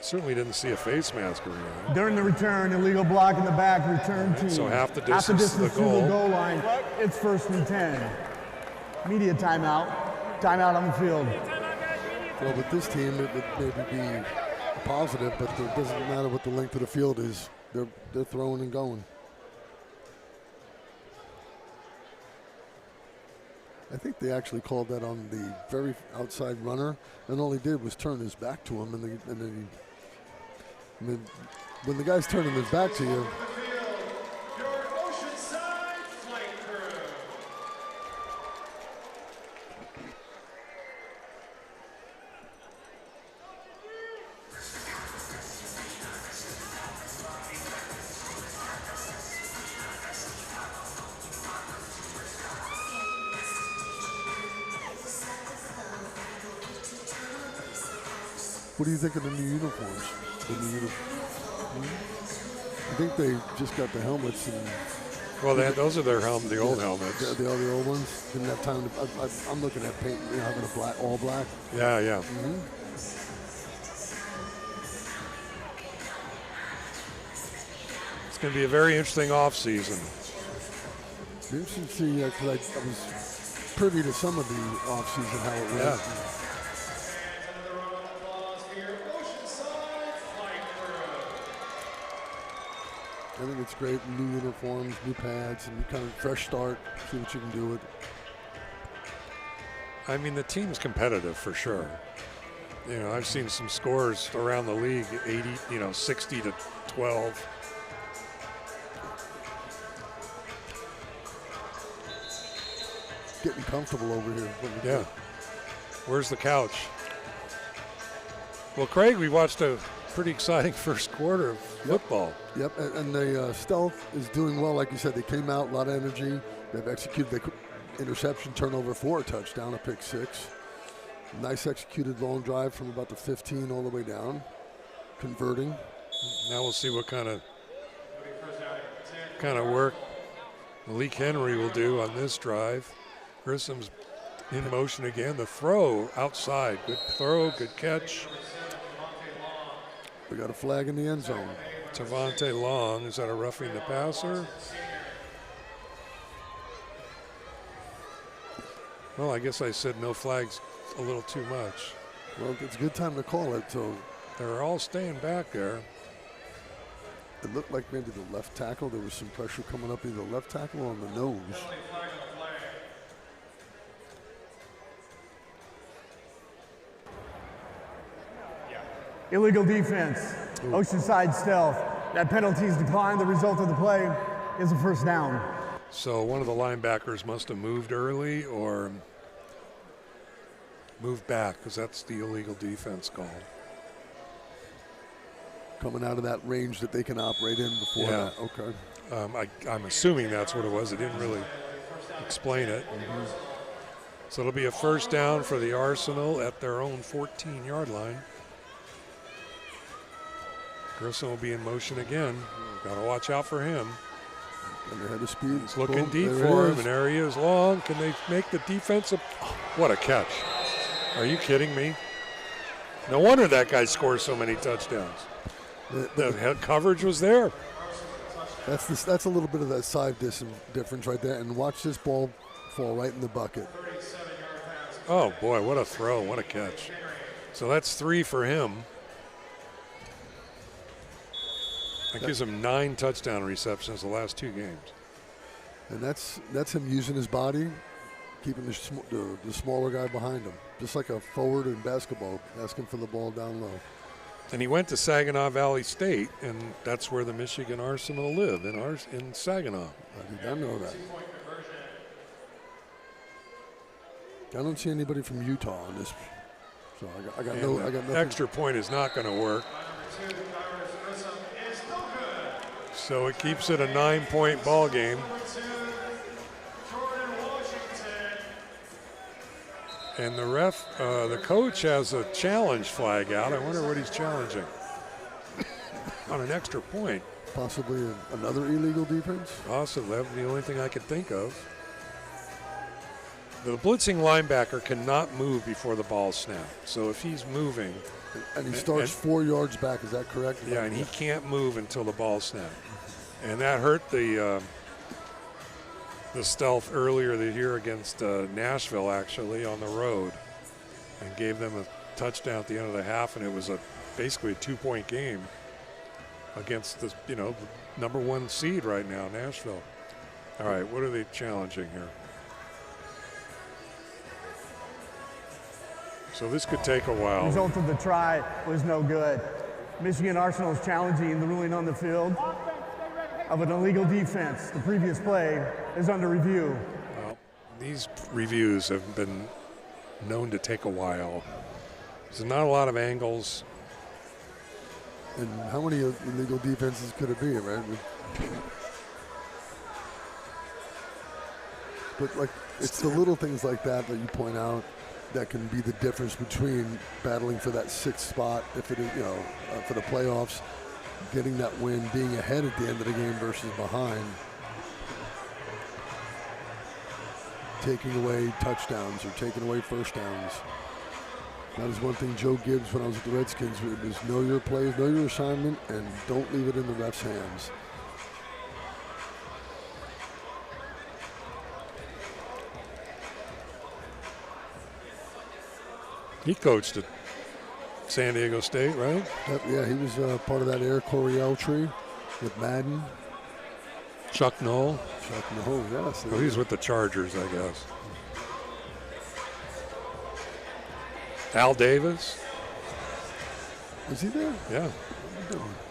Certainly didn't see a face mask around. During the return, illegal block in the back, return team. So half the distance to the to the goal line. It's 1st and 10. Media timeout. Timeout on the field. Well, with this team, it would maybe be positive, but it doesn't matter what the length of the field is. They're throwing and going. I think they actually called that on the very outside runner, and all he did was turn his back to him, and then when the guy's turning his back to you. What do you think of the new uniforms? I think they just got the helmets. And well, those are their the old helmets. The old ones. Didn't have time to. I'm looking at paint, having a all black. Yeah, yeah. It's going to be a very interesting off season. Interesting to see, because I was privy to some of the off season how it went. Yeah. I think it's great. New uniforms, new pads, and kind of fresh start. See what you can do with it. I mean, the team's competitive for sure. You know, I've seen some scores around the league, 60-12. Getting comfortable over here. Yeah. Where's the couch? Well, Craig, we watched a pretty exciting first quarter of football. Yep, and the Stealth is doing well. Like you said, they came out, a lot of energy. They've executed the interception, turnover for a touchdown, a pick 6. Nice executed long drive from about the 15 all the way down, converting. Now we'll see what kind of work Malik Henry will do on this drive. Grissom's in motion again. The throw outside. Good throw, good catch. We got a flag in the end zone. Tavante Long, is that a roughing the passer? Well, I guess I said no flags a little too much. Well, it's a good time to call it, so. They're all staying back there. It looked like maybe the left tackle, there was some pressure coming up either left tackle or on the nose. Illegal defense. Oceanside Stealth. That penalty is declined. The result of the play is a 1st down. So one of the linebackers must have moved early or moved back, because that's the illegal defense call. Coming out of that range that they can operate in before Yeah. that. Okay. I'm assuming that's what it was. It didn't really explain it. So it'll be a first down for the Arsenal at their own 14-yard line. Grissom will be in motion again. Got to watch out for him. And ahead of speed. He's looking Boom, deep there for it him, is. and there he is long. Can they make the defensive? What a catch. Are you kidding me? No wonder that guy scores so many touchdowns. The head coverage was there. That's a little bit of that side difference right there. And watch this ball fall right in the bucket. Oh, boy, what a throw. What a catch. So that's 3 for him. That gives him 9 touchdown receptions the last 2 games. And that's him using his body, keeping the smaller guy behind him. Just like a forward in basketball, asking for the ball down low. And he went to Saginaw Valley State, and that's where the Michigan Arsenal live, in Saginaw. I did not know that. I don't see anybody from Utah on this. So I got nothing. Extra point is not going to work. So it keeps it a 9-point ball game. And the ref, the coach has a challenge flag out. I wonder what he's challenging. On an extra point. Possibly another illegal defense? Possibly. That's the only thing I could think of. The blitzing linebacker cannot move before the ball snapped. So if he's moving. And he starts 4 yards back, is that correct? Yeah, and he can't move until the ball snapped. And that hurt the Stealth earlier this year against Nashville, actually, on the road, and gave them a touchdown at the end of the half, and it was basically a 2-point game against the number 1 seed right now, Nashville. All right, what are they challenging here? So this could take a while. Result of the try was no good. Michigan Arsenal is challenging the ruling on the field of an illegal defense. The previous play is under review. Well, these reviews have been known to take a while. There's not a lot of angles. And how many illegal defenses could it be, right? But like, it's the little things like that you point out that can be the difference between battling for that 6th spot, if it is, for the playoffs, getting that win, being ahead at the end of the game versus behind, taking away touchdowns or taking away first downs. That was one thing Joe Gibbs, when I was at the Redskins, it was know your plays, know your assignment, and don't leave it in the ref's hands. He coached at San Diego State, right? Yeah, he was part of that Air Coryell tree with Madden. Chuck Noll. Chuck Noll, yes. Oh, he's with the Chargers, I guess. Al Davis. Was he there? Yeah.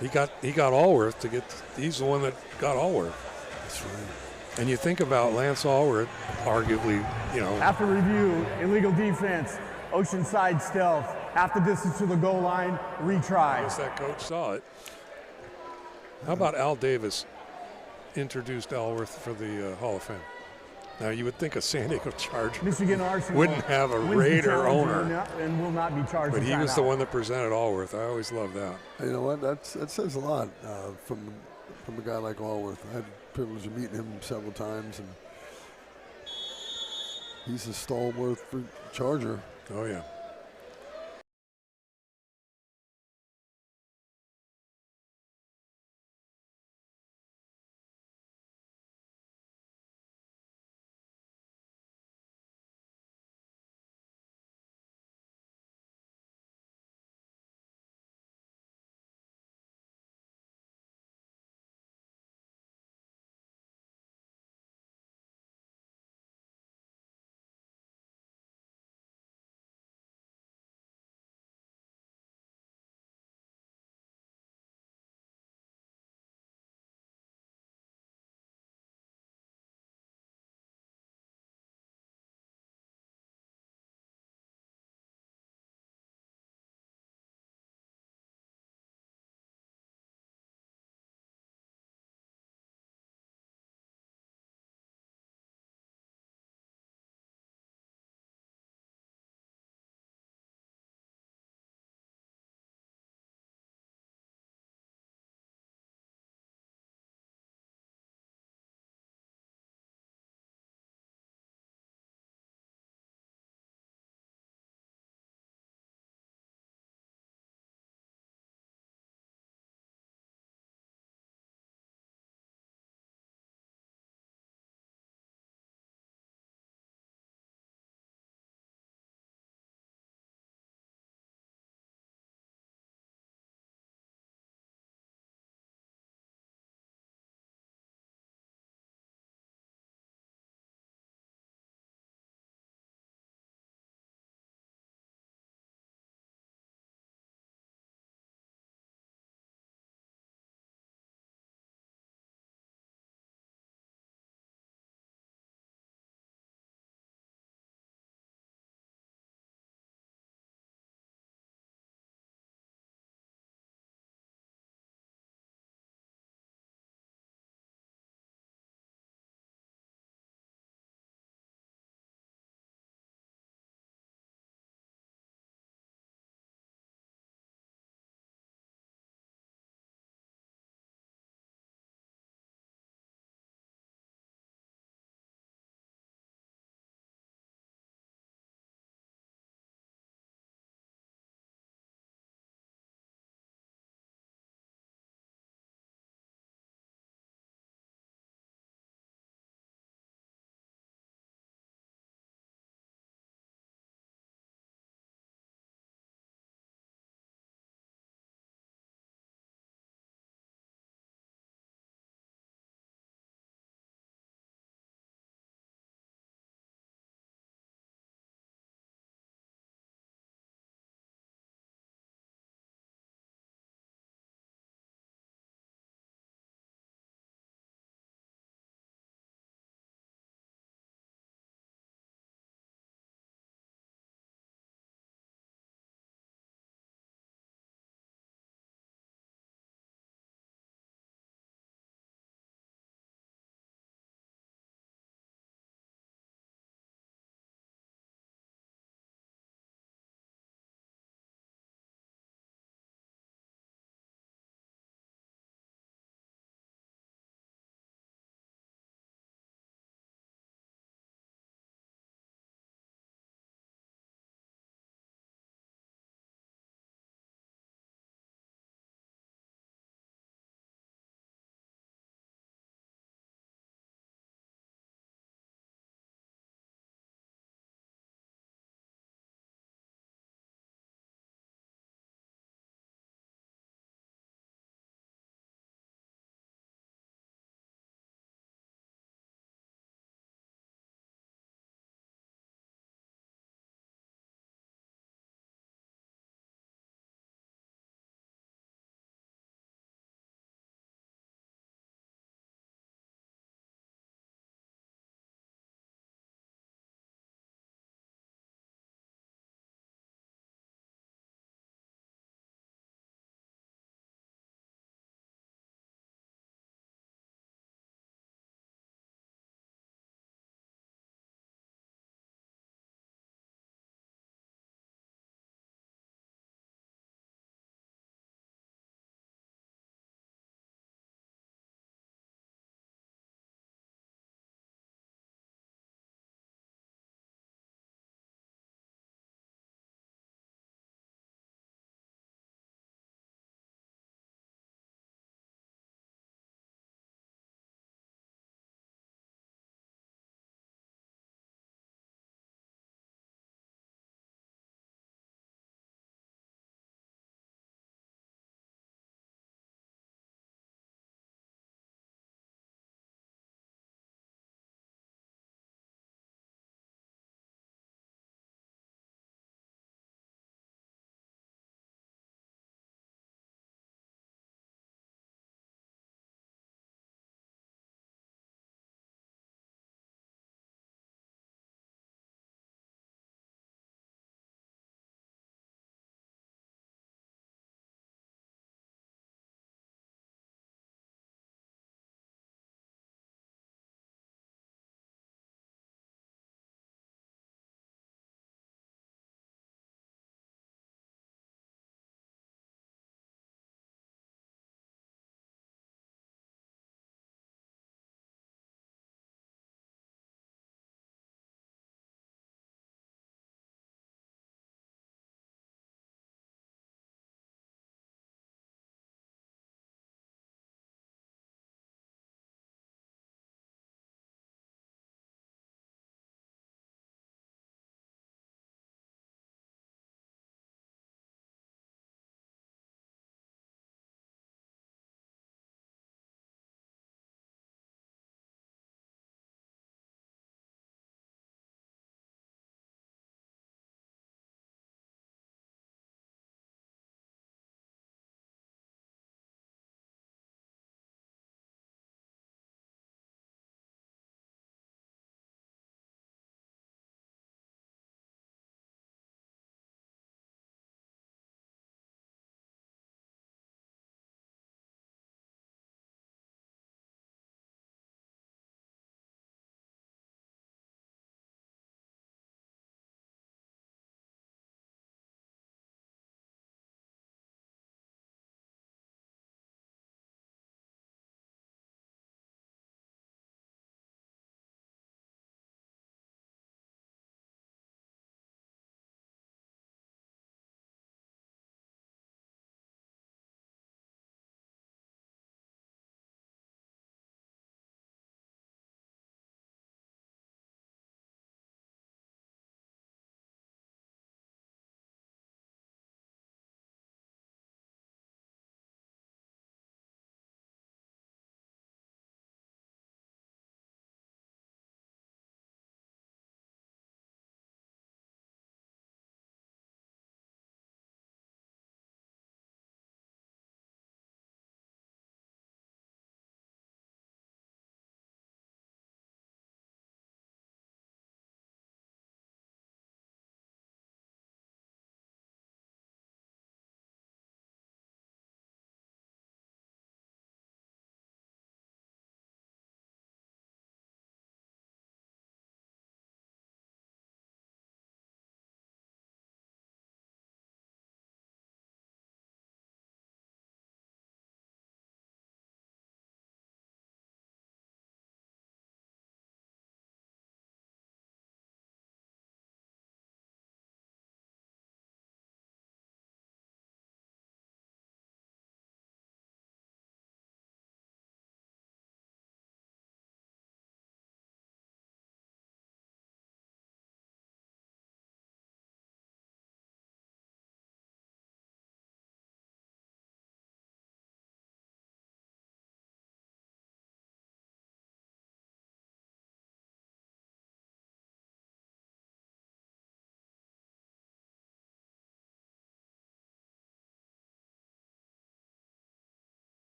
He got Allworth to get. He's the one that got Allworth. That's right. And you think about Lance Allworth, arguably, After review, illegal defense, Oceanside Stealth, half the distance to the goal line, retry. I guess that coach saw it. How about Al Davis introduced Allworth for the Hall of Fame? Now, you would think a San Diego Charger Michigan Arsenal wouldn't have a wins the Raider challenge owner, and will not be charged. but with he was the timeout. one that presented Allworth. I always love that. You know what? That says a lot from a guy like Allworth. I had the privilege of meeting him several times, and he's a stalwart for Charger. Oh, yeah.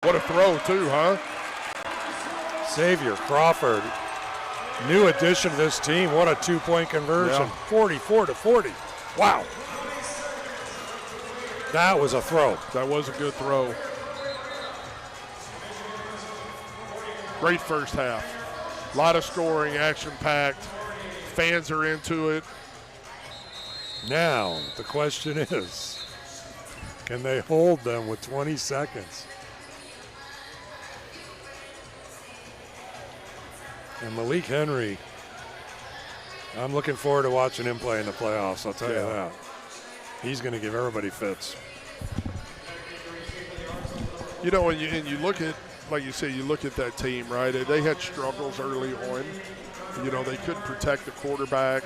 What a throw, too, huh? Xavier Crawford, new addition to this team. What a two-point conversion. Yeah. 44-40. Wow. That was a throw. That was a good throw. Great first half. A lot of scoring, action-packed. Fans are into it. Now, the question is, can they hold them with 20 seconds? And Malik Henry, I'm looking forward to watching him play in the playoffs, I'll tell you that. He's going to give everybody fits. You know, and you look at, like you say, you look at that team, right? They had struggles early on. You know, they couldn't protect the quarterback,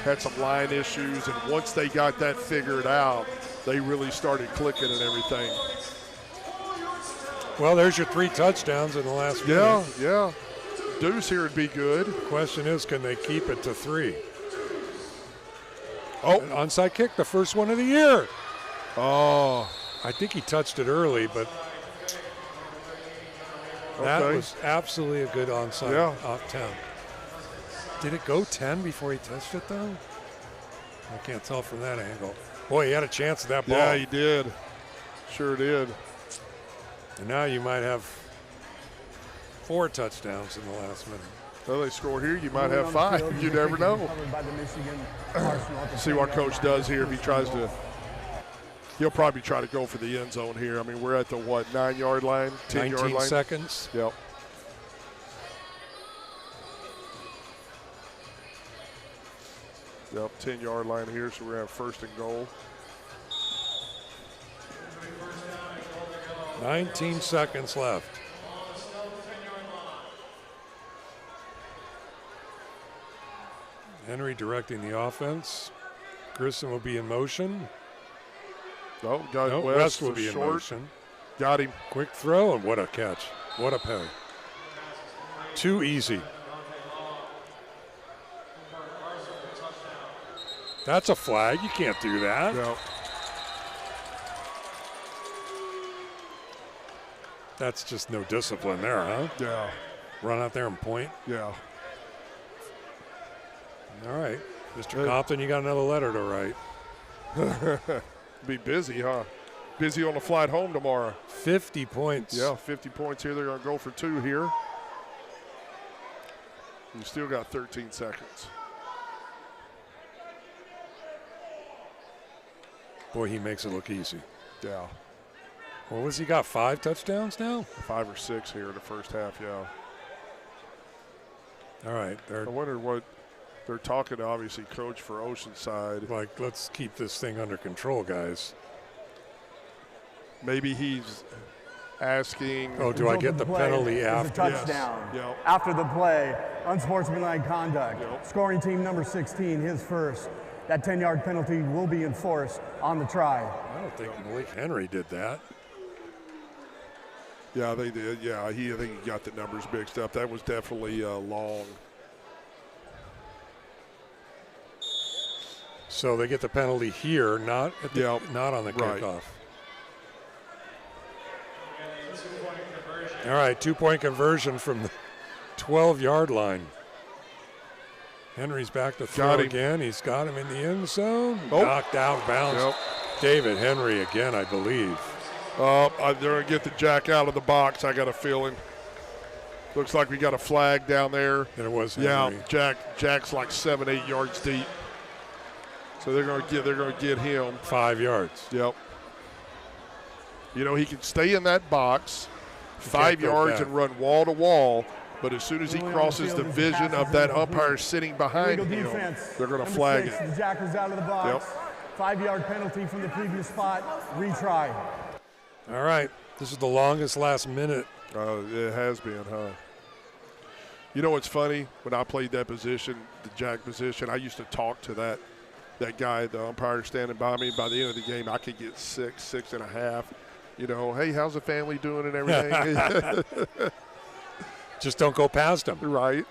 had some line issues, and once they got that figured out, they really started clicking and everything. Well, there's your 3 touchdowns in the last minute. Yeah. Deuce here would be good. The question is, can they keep it to 3? Oh. An onside kick, the first one of the year. Oh. I think he touched it early, but that was absolutely a good onside off 10. Did it go 10 before he touched it, though? I can't tell from that angle. Boy, he had a chance at that ball. Yeah, he did. Sure did. And now you might have 4 touchdowns in the last minute. Well, they score here, you might have 5. You never know. See what coach does here if he tries to. He'll probably try to go for the end zone here. I mean, we're at the, 9-yard line, 10-yard line? 19 seconds. Yep. Yep, 10-yard line here, so we're going to have first and goal. 19 seconds left. Henry directing the offense. Grissom will be in motion. West will be in motion. Got him. Quick throw, and what a catch. What a play. Too easy. That's a flag. You can't do that. No. That's just no discipline there, huh? Yeah. Run out there and point. Yeah. All right. Mr. Compton, you got another letter to write. Be busy, huh? Busy on the flight home tomorrow. 50 points. Yeah, 50 points here. They're going to go for 2 here. You still got 13 seconds. Boy, he makes it look easy. Yeah. What was he got, 5 touchdowns now? 5 or 6 here in the first half, yeah. All right. I wonder what they're talking to, obviously, coach for Oceanside. Like, let's keep this thing under control, guys. Maybe he's asking. Oh, do I get the penalty after? Touchdown. Yes. Yep. After the play, unsportsmanlike conduct. Yep. Scoring team number 16, his first. That 10-yard penalty will be enforced on the try. I don't think Malik Henry did that. Yeah, they did. Yeah, I think he got the numbers mixed up. That was definitely long. So they get the penalty here, not at the, not on the kickoff. All right, 2-point conversion from the 12-yard line. Henry's back to throw again. He's got him in the end zone. Knocked out of bounds. David Henry again, I believe. They're going to get the jack out of the box, I got a feeling. Looks like we got a flag down there. There was Henry. Yeah, Jack's like 7-8 yards deep. So they're going to get him 5 yards. Yep. You know, he can stay in that box 5 yards and run wall to wall, but as soon as he crosses the vision of that umpire sitting behind him, they're going to flag it. The jack was out of the box. 5-yard penalty from the previous spot. Retry. All right. This is the longest last minute. It has been, huh? You know what's funny? When I played that position, the jack position, I used to talk to that guy, the umpire standing by me. By the end of the game, I could get 6.5. You know, hey, how's the family doing and everything? Just don't go past him. Right.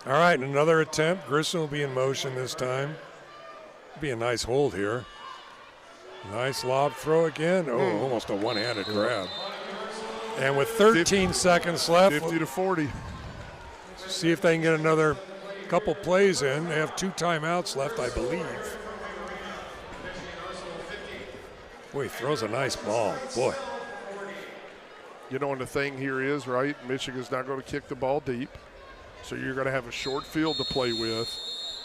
All right, another attempt. Grissom will be in motion this time. Be a nice hold here. Nice lob throw again. Oh, almost a one-handed grab. And with 13 seconds left, 50 to 40. see if they can get another couple plays in. They have 2 timeouts left, I believe. Boy, he throws a nice ball. Boy. You know, and the thing here is, right, Michigan's not going to kick the ball deep, so you're going to have a short field to play with.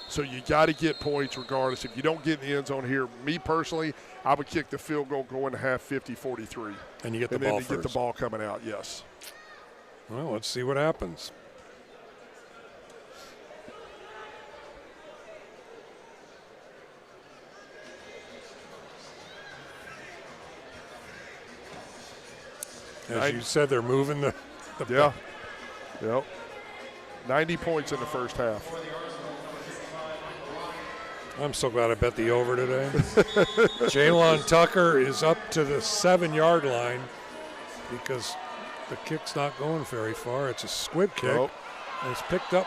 So you got to get points regardless. If you don't get in the end zone here, me personally, I would kick the field goal going to half 50-43. And you get the ball And then first. you get the ball coming out, yes. Well, let's see what happens. As you said, they're moving the yeah. Yep. 90 points in the first half. I'm so glad I bet the over today. Jalen Tucker is up to the 7-yard line because the kick's not going very far. It's a squib kick. Nope. And it's picked up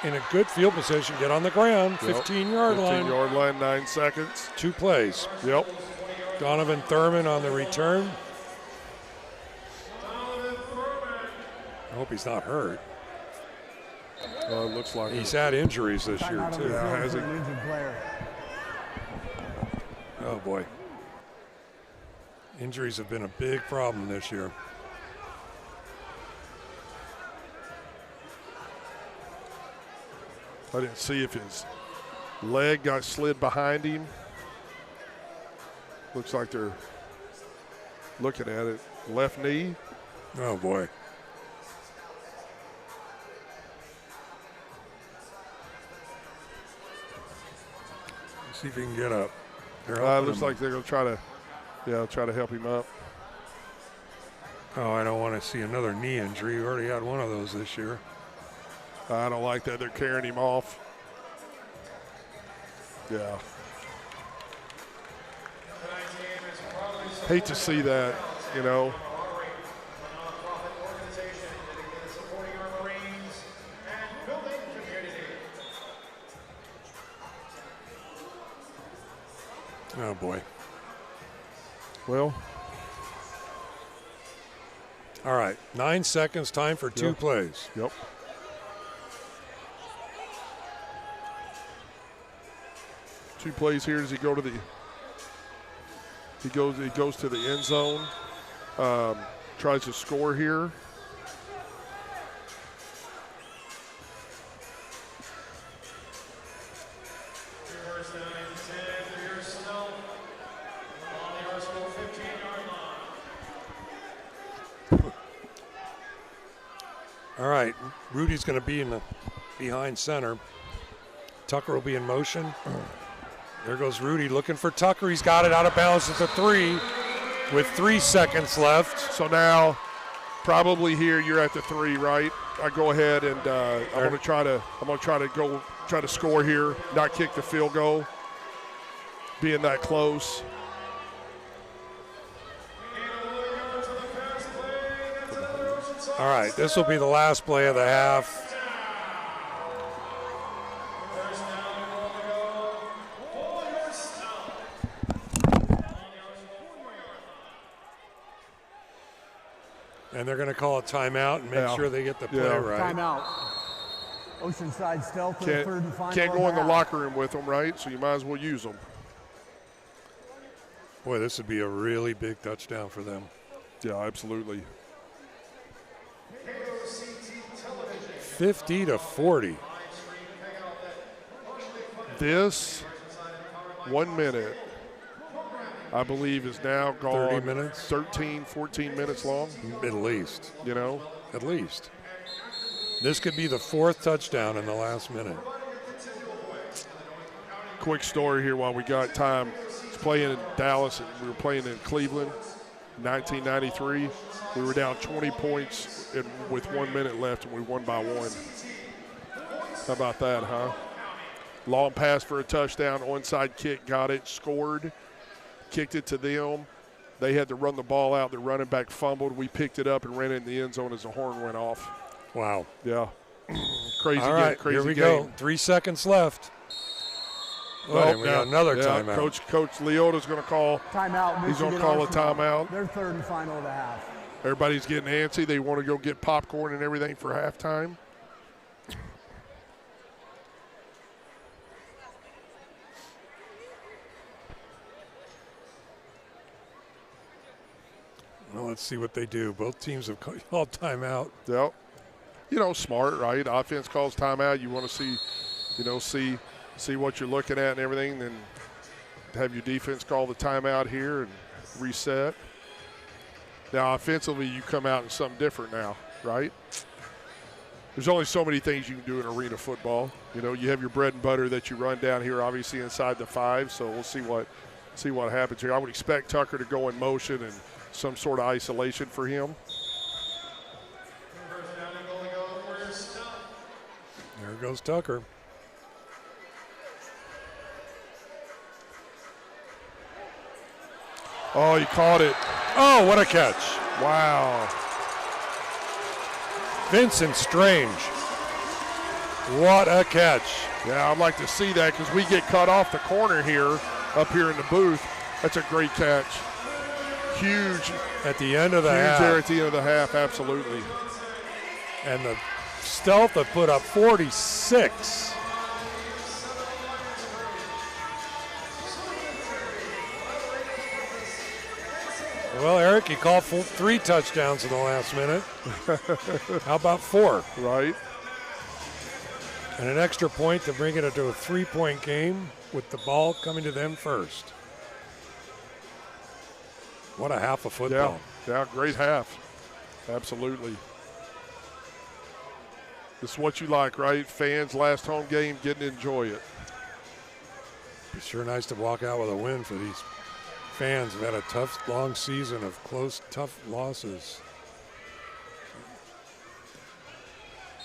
in a good field position. Get on the ground, 15-yard line. 15-yard line, 9 seconds. 2 plays. Yep. Donovan Thurman on the return. I hope he's not hurt. It looks like He's had injuries this year, too. Yeah, has he? Oh, boy. Injuries have been a big problem this year. I didn't see if his leg got slid behind him. Looks like they're looking at it. Left knee. Oh, boy. See if he can get up. Looks like they're going to try to help him up. Oh, I don't want to see another knee injury. We already had one of those this year. I don't like that. They're carrying him off. Yeah. Hate to see that, you know. Oh, boy. Well. All right, 9 seconds, time for 2 plays. Yep. Two plays here. Does he go to the? He goes to the end zone. Tries to score here. All right, Rudy's going to be in the behind center. Tucker will be in motion. There goes Rudy looking for Tucker. He's got it out of bounds at the 3 with 3 seconds left. So now, probably here you're at the 3, right? I go ahead and I'm going to try to score here, not kick the field goal, being that close. All right, this will be the last play of the half. And they're going to call a timeout and make sure they get the play right. Timeout. Oceanside Stealth for the third and final. Can't go in the locker room with them, right? So you might as well use them. Boy, this would be a really big touchdown for them. Yeah, absolutely. 50-40. This 1 minute, I believe, is now gone 30 minutes? 13, 14 minutes long. At least. You know? At least. This could be the 4th touchdown in the last minute. Quick story here while we got time. It's playing in Dallas, and we were playing in Cleveland, 1993. We were down 20 points with 1 minute left, and we won by 1. How about that, huh? Long pass for a touchdown, onside kick, got it, scored, kicked it to them. They had to run the ball out. The running back fumbled. We picked it up and ran it in the end zone as the horn went off. Wow. Yeah. Crazy All right, game, crazy here we game. go. 3 seconds left. Oh, we got another timeout. Coach Leota's going to call. Timeout. He's going to call a timeout. Their third and final of the half. Everybody's getting antsy. They want to go get popcorn and everything for halftime. Well, let's see what they do. Both teams have called timeout. Yep. You know, smart, right? Offense calls timeout. You want to see, see what you're looking at and everything, then have your defense call the timeout here and reset. Now, offensively, you come out in something different now, right? There's only so many things you can do in arena football. You know, you have your bread and butter that you run down here, obviously inside the 5. So we'll see what happens here. I would expect Tucker to go in motion and some sort of isolation for him. There goes Tucker. Oh, he caught it. Oh, what a catch. Wow. Vincent Strange. What a catch. Yeah, I'd like to see that because we get cut off the corner here, up here in the booth. That's a great catch. Huge. At the end of the huge half. There at the end of the half, absolutely. And the Stealth have put up 46. Well, Eric, you called 3 touchdowns in the last minute. How about 4? Right. And an extra point to bring it into a 3-point game with the ball coming to them first. What a half of football. Yeah, great half. Absolutely. This is what you like, right? Fans, last home game, getting to enjoy it. It's sure nice to walk out with a win for these fans who've had a tough, long season of close, tough losses.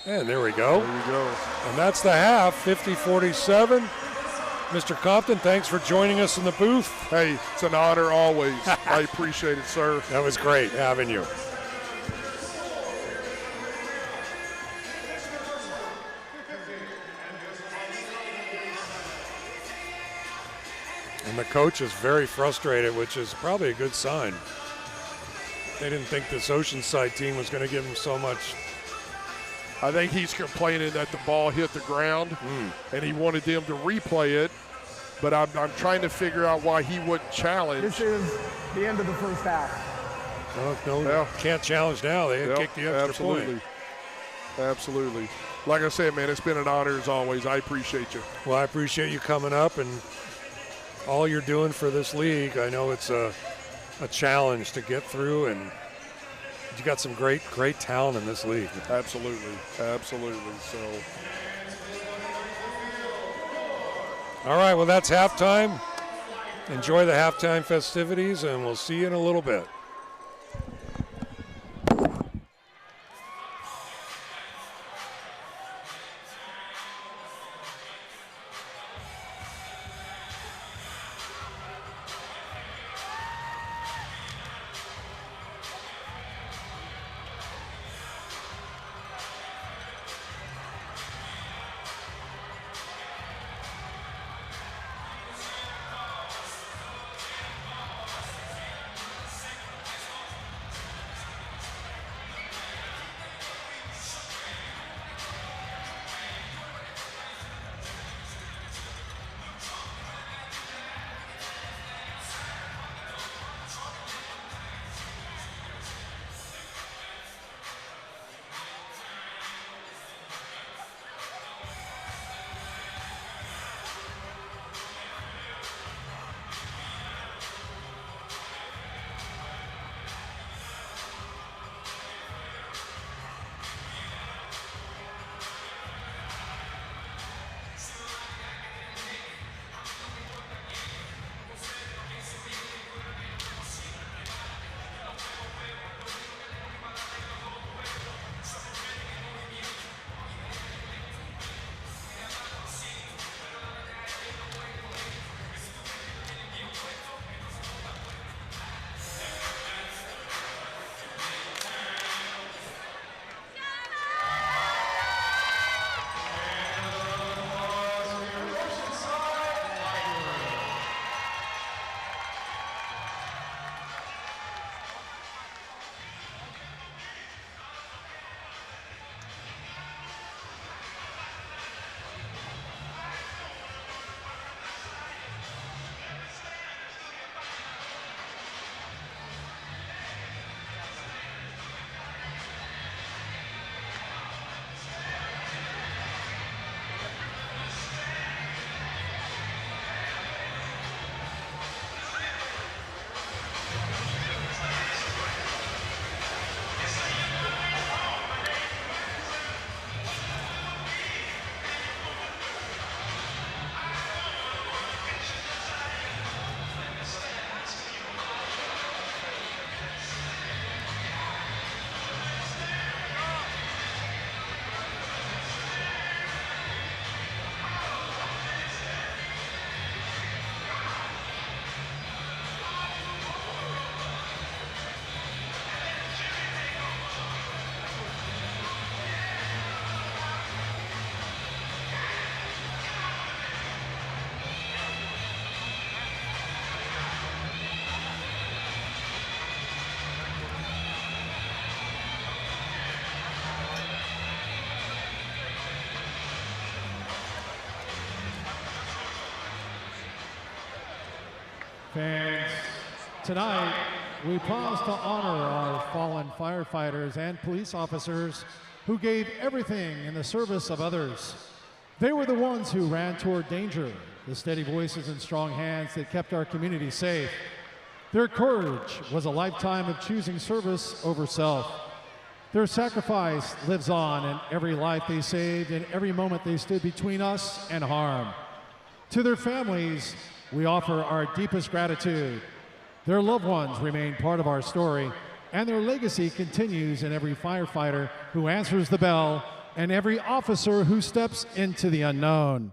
And there we go. There you go. And that's the half, 50-47. Mr. Compton, thanks for joining us in the booth. Hey, it's an honor always. I appreciate it, sir. That was great having you. And the coach is very frustrated, which is probably a good sign. They didn't think this Oceanside team was going to give him so much. I think he's complaining that the ball hit the ground, and he wanted them to replay it. But I'm trying to figure out why he wouldn't challenge. This is the end of the first half. No, can't challenge now. They kicked the extra absolutely. point. Absolutely. Like I said, man, it's been an honor as always. I appreciate you. Well, I appreciate you coming up and all you're doing for this league. I know it's a challenge to get through, and you got some great talent in this league. Absolutely. So. All right, well, that's halftime. Enjoy the halftime festivities, and we'll see you in a little bit. Fans, tonight we pause to honor our fallen firefighters and police officers who gave everything in the service of others. They were the ones who ran toward danger, the steady voices and strong hands that kept our community safe. Their courage was a lifetime of choosing service over self. Their sacrifice lives on in every life they saved and every moment they stood between us and harm. To their families, we offer our deepest gratitude. Their loved ones remain part of our story, and their legacy continues in every firefighter who answers the bell and every officer who steps into the unknown.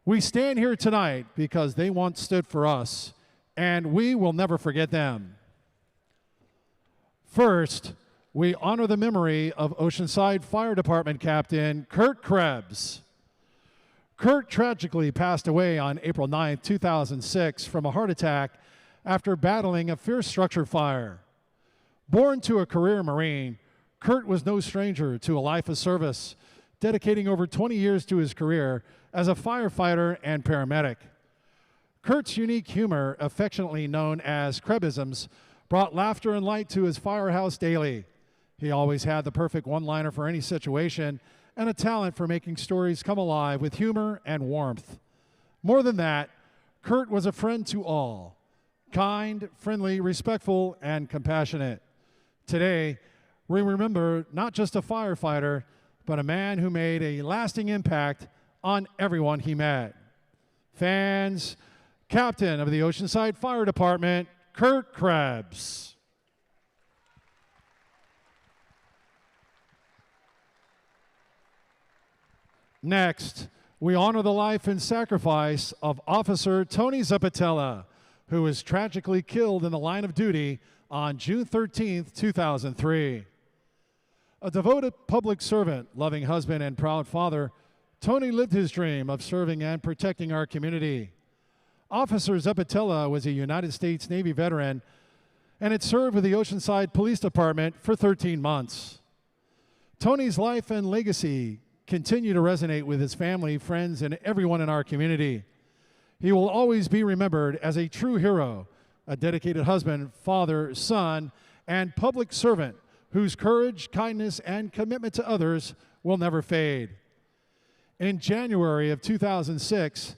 We stand here tonight because they once stood for us, and we will never forget them. First, we honor the memory of Oceanside Fire Department Captain Kurt Krebs. Kurt tragically passed away on April 9, 2006 from a heart attack after battling a fierce structure fire. Born to a career Marine, Kurt was no stranger to a life of service, dedicating over 20 years to his career as a firefighter and paramedic. Kurt's unique humor, affectionately known as Krebisms, brought laughter and light to his firehouse daily. He always had the perfect one-liner for any situation and a talent for making stories come alive with humor and warmth. More than that, Kurt was a friend to all, kind, friendly, respectful, and compassionate. Today, we remember not just a firefighter, but a man who made a lasting impact on everyone he met. Fans, Captain of the Oceanside Fire Department, Kurt Krebs. Next, we honor the life and sacrifice of Officer Tony Zapatella, who was tragically killed in the line of duty on June 13, 2003. A devoted public servant, loving husband, and proud father, Tony lived his dream of serving and protecting our community. Officer Zapatella was a United States Navy veteran and had served with the Oceanside Police Department for 13 months. Tony's life and legacy continue to resonate with his family, friends, and everyone in our community. He will always be remembered as a true hero, a dedicated husband, father, son, and public servant whose courage, kindness, and commitment to others will never fade. In January of 2006,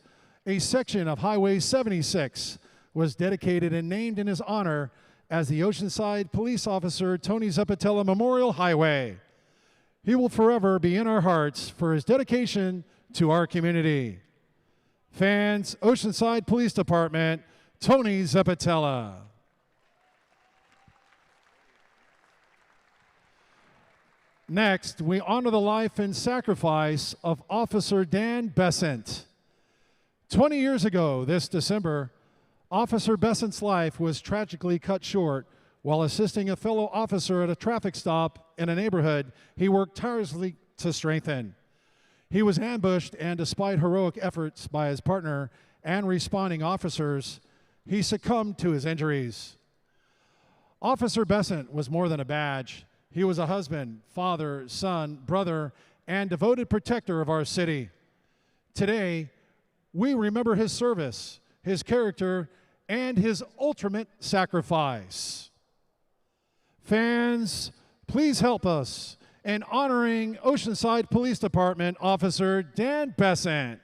a section of Highway 76 was dedicated and named in his honor as the Oceanside Police Officer Tony Zapatella Memorial Highway. He will forever be in our hearts for his dedication to our community. Fans, Oceanside Police Department, Tony Zapatella. Next, we honor the life and sacrifice of Officer Dan Besant. 20 years ago this December, Officer Besant's life was tragically cut short while assisting a fellow officer at a traffic stop in a neighborhood he worked tirelessly to strengthen. He was ambushed, and despite heroic efforts by his partner and responding officers, he succumbed to his injuries. Officer Besant was more than a badge. He was a husband, father, son, brother, and devoted protector of our city. Today, we remember his service, his character, and his ultimate sacrifice. Fans, please help us in honoring Oceanside Police Department Officer Dan Besant.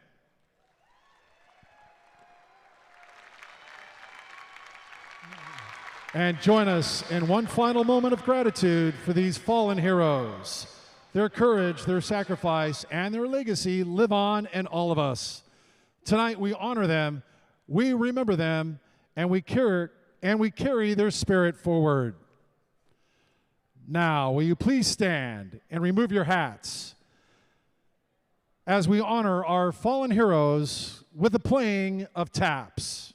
And join us in one final moment of gratitude for these fallen heroes. Their courage, their sacrifice, and their legacy live on in all of us. Tonight we honor them, we remember them, and we carry their spirit forward. Now, will you please stand and remove your hats as we honor our fallen heroes with the playing of taps.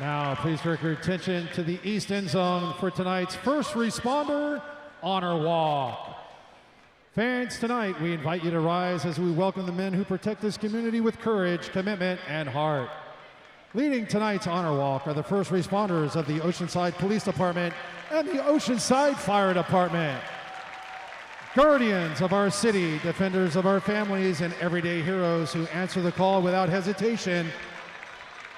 Now, please direct your attention to the east end zone for tonight's First Responder Honor Walk. Fans, tonight we invite you to rise as we welcome the men who protect this community with courage, commitment, and heart. Leading tonight's honor walk are the first responders of the Oceanside Police Department and the Oceanside Fire Department. Guardians of our city, defenders of our families, and everyday heroes who answer the call without hesitation.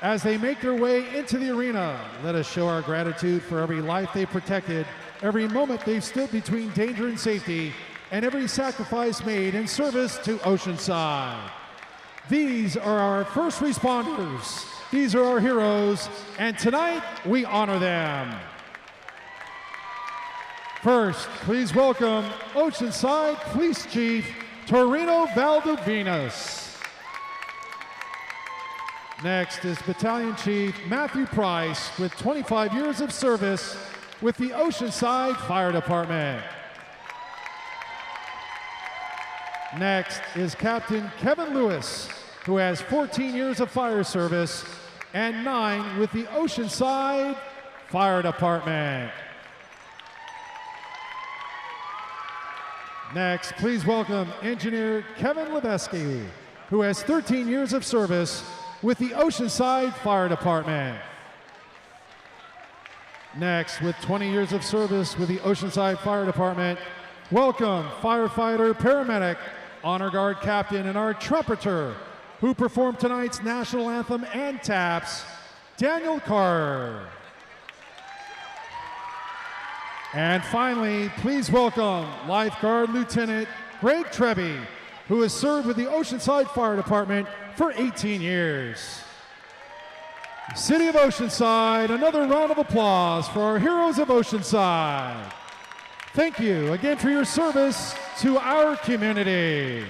As they make their way into the arena, let us show our gratitude for every life they protected, every moment they've stood between danger and safety, and every sacrifice made in service to Oceanside. These are our first responders. These are our heroes, and tonight we honor them. First, please welcome Oceanside Police Chief Torino Valdovinos. Next is Battalion Chief Matthew Price with 25 years of service with the Oceanside Fire Department. Next is Captain Kevin Lewis, who has 14 years of fire service and 9 with the Oceanside Fire Department. Next, please welcome Engineer Kevin Levesky, who has 13 years of service with the Oceanside Fire Department. Next, with 20 years of service with the Oceanside Fire Department, welcome firefighter, paramedic, honor guard captain, and our trumpeter, who performed tonight's national anthem and taps, Daniel Carr. And finally, please welcome lifeguard Lieutenant Greg Trebby, who has served with the Oceanside Fire Department for 18 years. City of Oceanside, another round of applause for our heroes of Oceanside. Thank you again for your service to our community.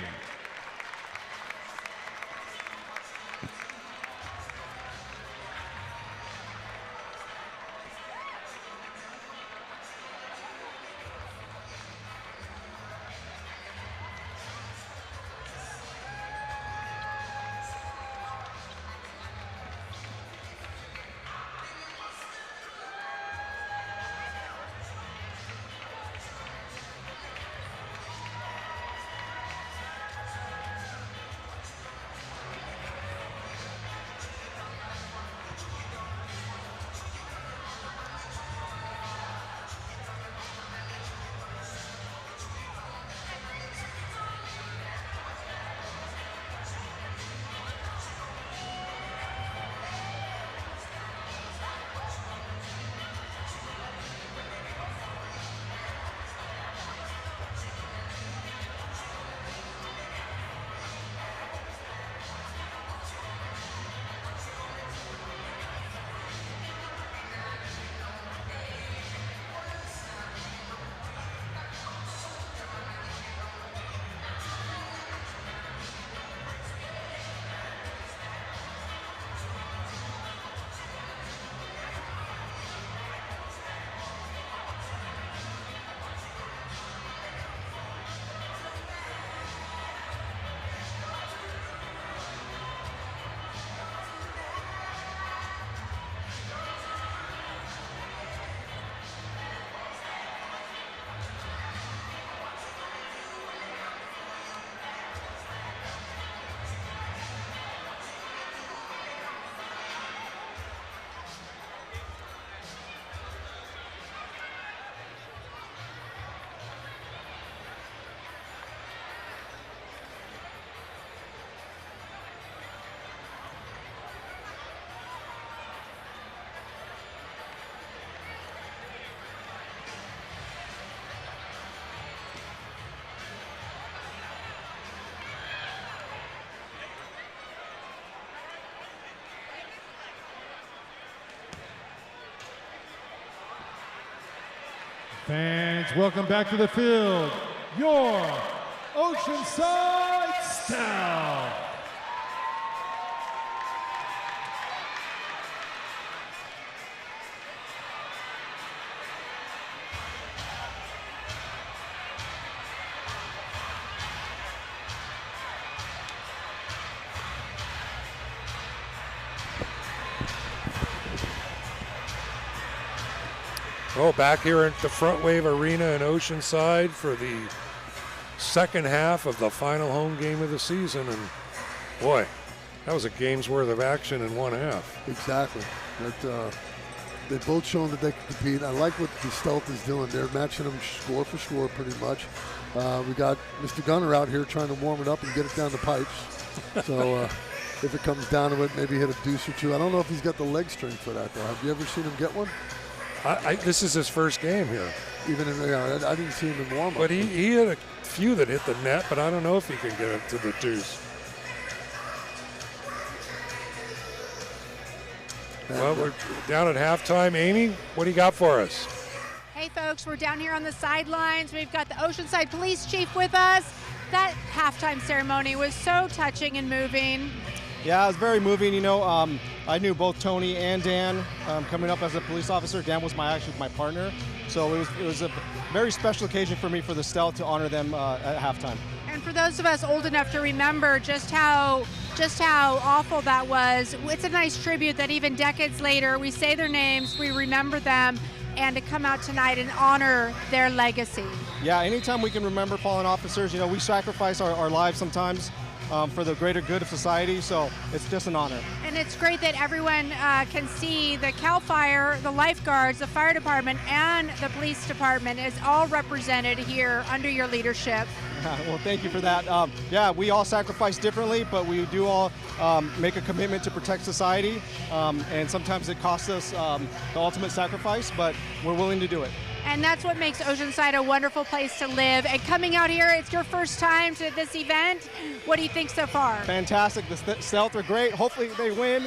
Fans, welcome back to the field, your Oceanside Stealth. Oh, back here at the Front Wave Arena in Oceanside for the second half of the final home game of the season. And boy, that was a game's worth of action in one half. Exactly. They've both shown that they can compete. I like what the Stealth is doing. They're matching them score for score pretty much. We got Mr. Gunner out here trying to warm it up and get it down the pipes. So if it comes down to it, maybe hit a deuce or two. I don't know if he's got the leg strength for that, though. Have you ever seen him get one? This is his first game here. Even in I didn't see him in warm-up. But he had a few that hit the net, but I don't know if he can get it to the deuce. Well, we're down at halftime. Amy, what do you got for us? Hey, folks, we're down here on the sidelines. We've got the Oceanside Police Chief with us. That halftime ceremony was so touching and moving. Yeah, it was very moving. I knew both Tony and Dan coming up as a police officer. Dan was actually my partner. So it was a very special occasion for me for the Stealth to honor them at halftime. And for those of us old enough to remember just how awful that was, it's a nice tribute that even decades later we say their names, we remember them, and to come out tonight and honor their legacy. Yeah, anytime we can remember fallen officers, we sacrifice our lives sometimes for the greater good of society, so it's just an honor. And it's great that everyone can see the CAL FIRE, the lifeguards, the fire department, and the police department is all represented here under your leadership. Well, thank you for that. We all sacrifice differently, but we do all make a commitment to protect society, and sometimes it costs us the ultimate sacrifice, but we're willing to do it. And that's what makes Oceanside a wonderful place to live. And coming out here, it's your first time to this event. What do you think so far? Fantastic. The Stealth are great. Hopefully they win.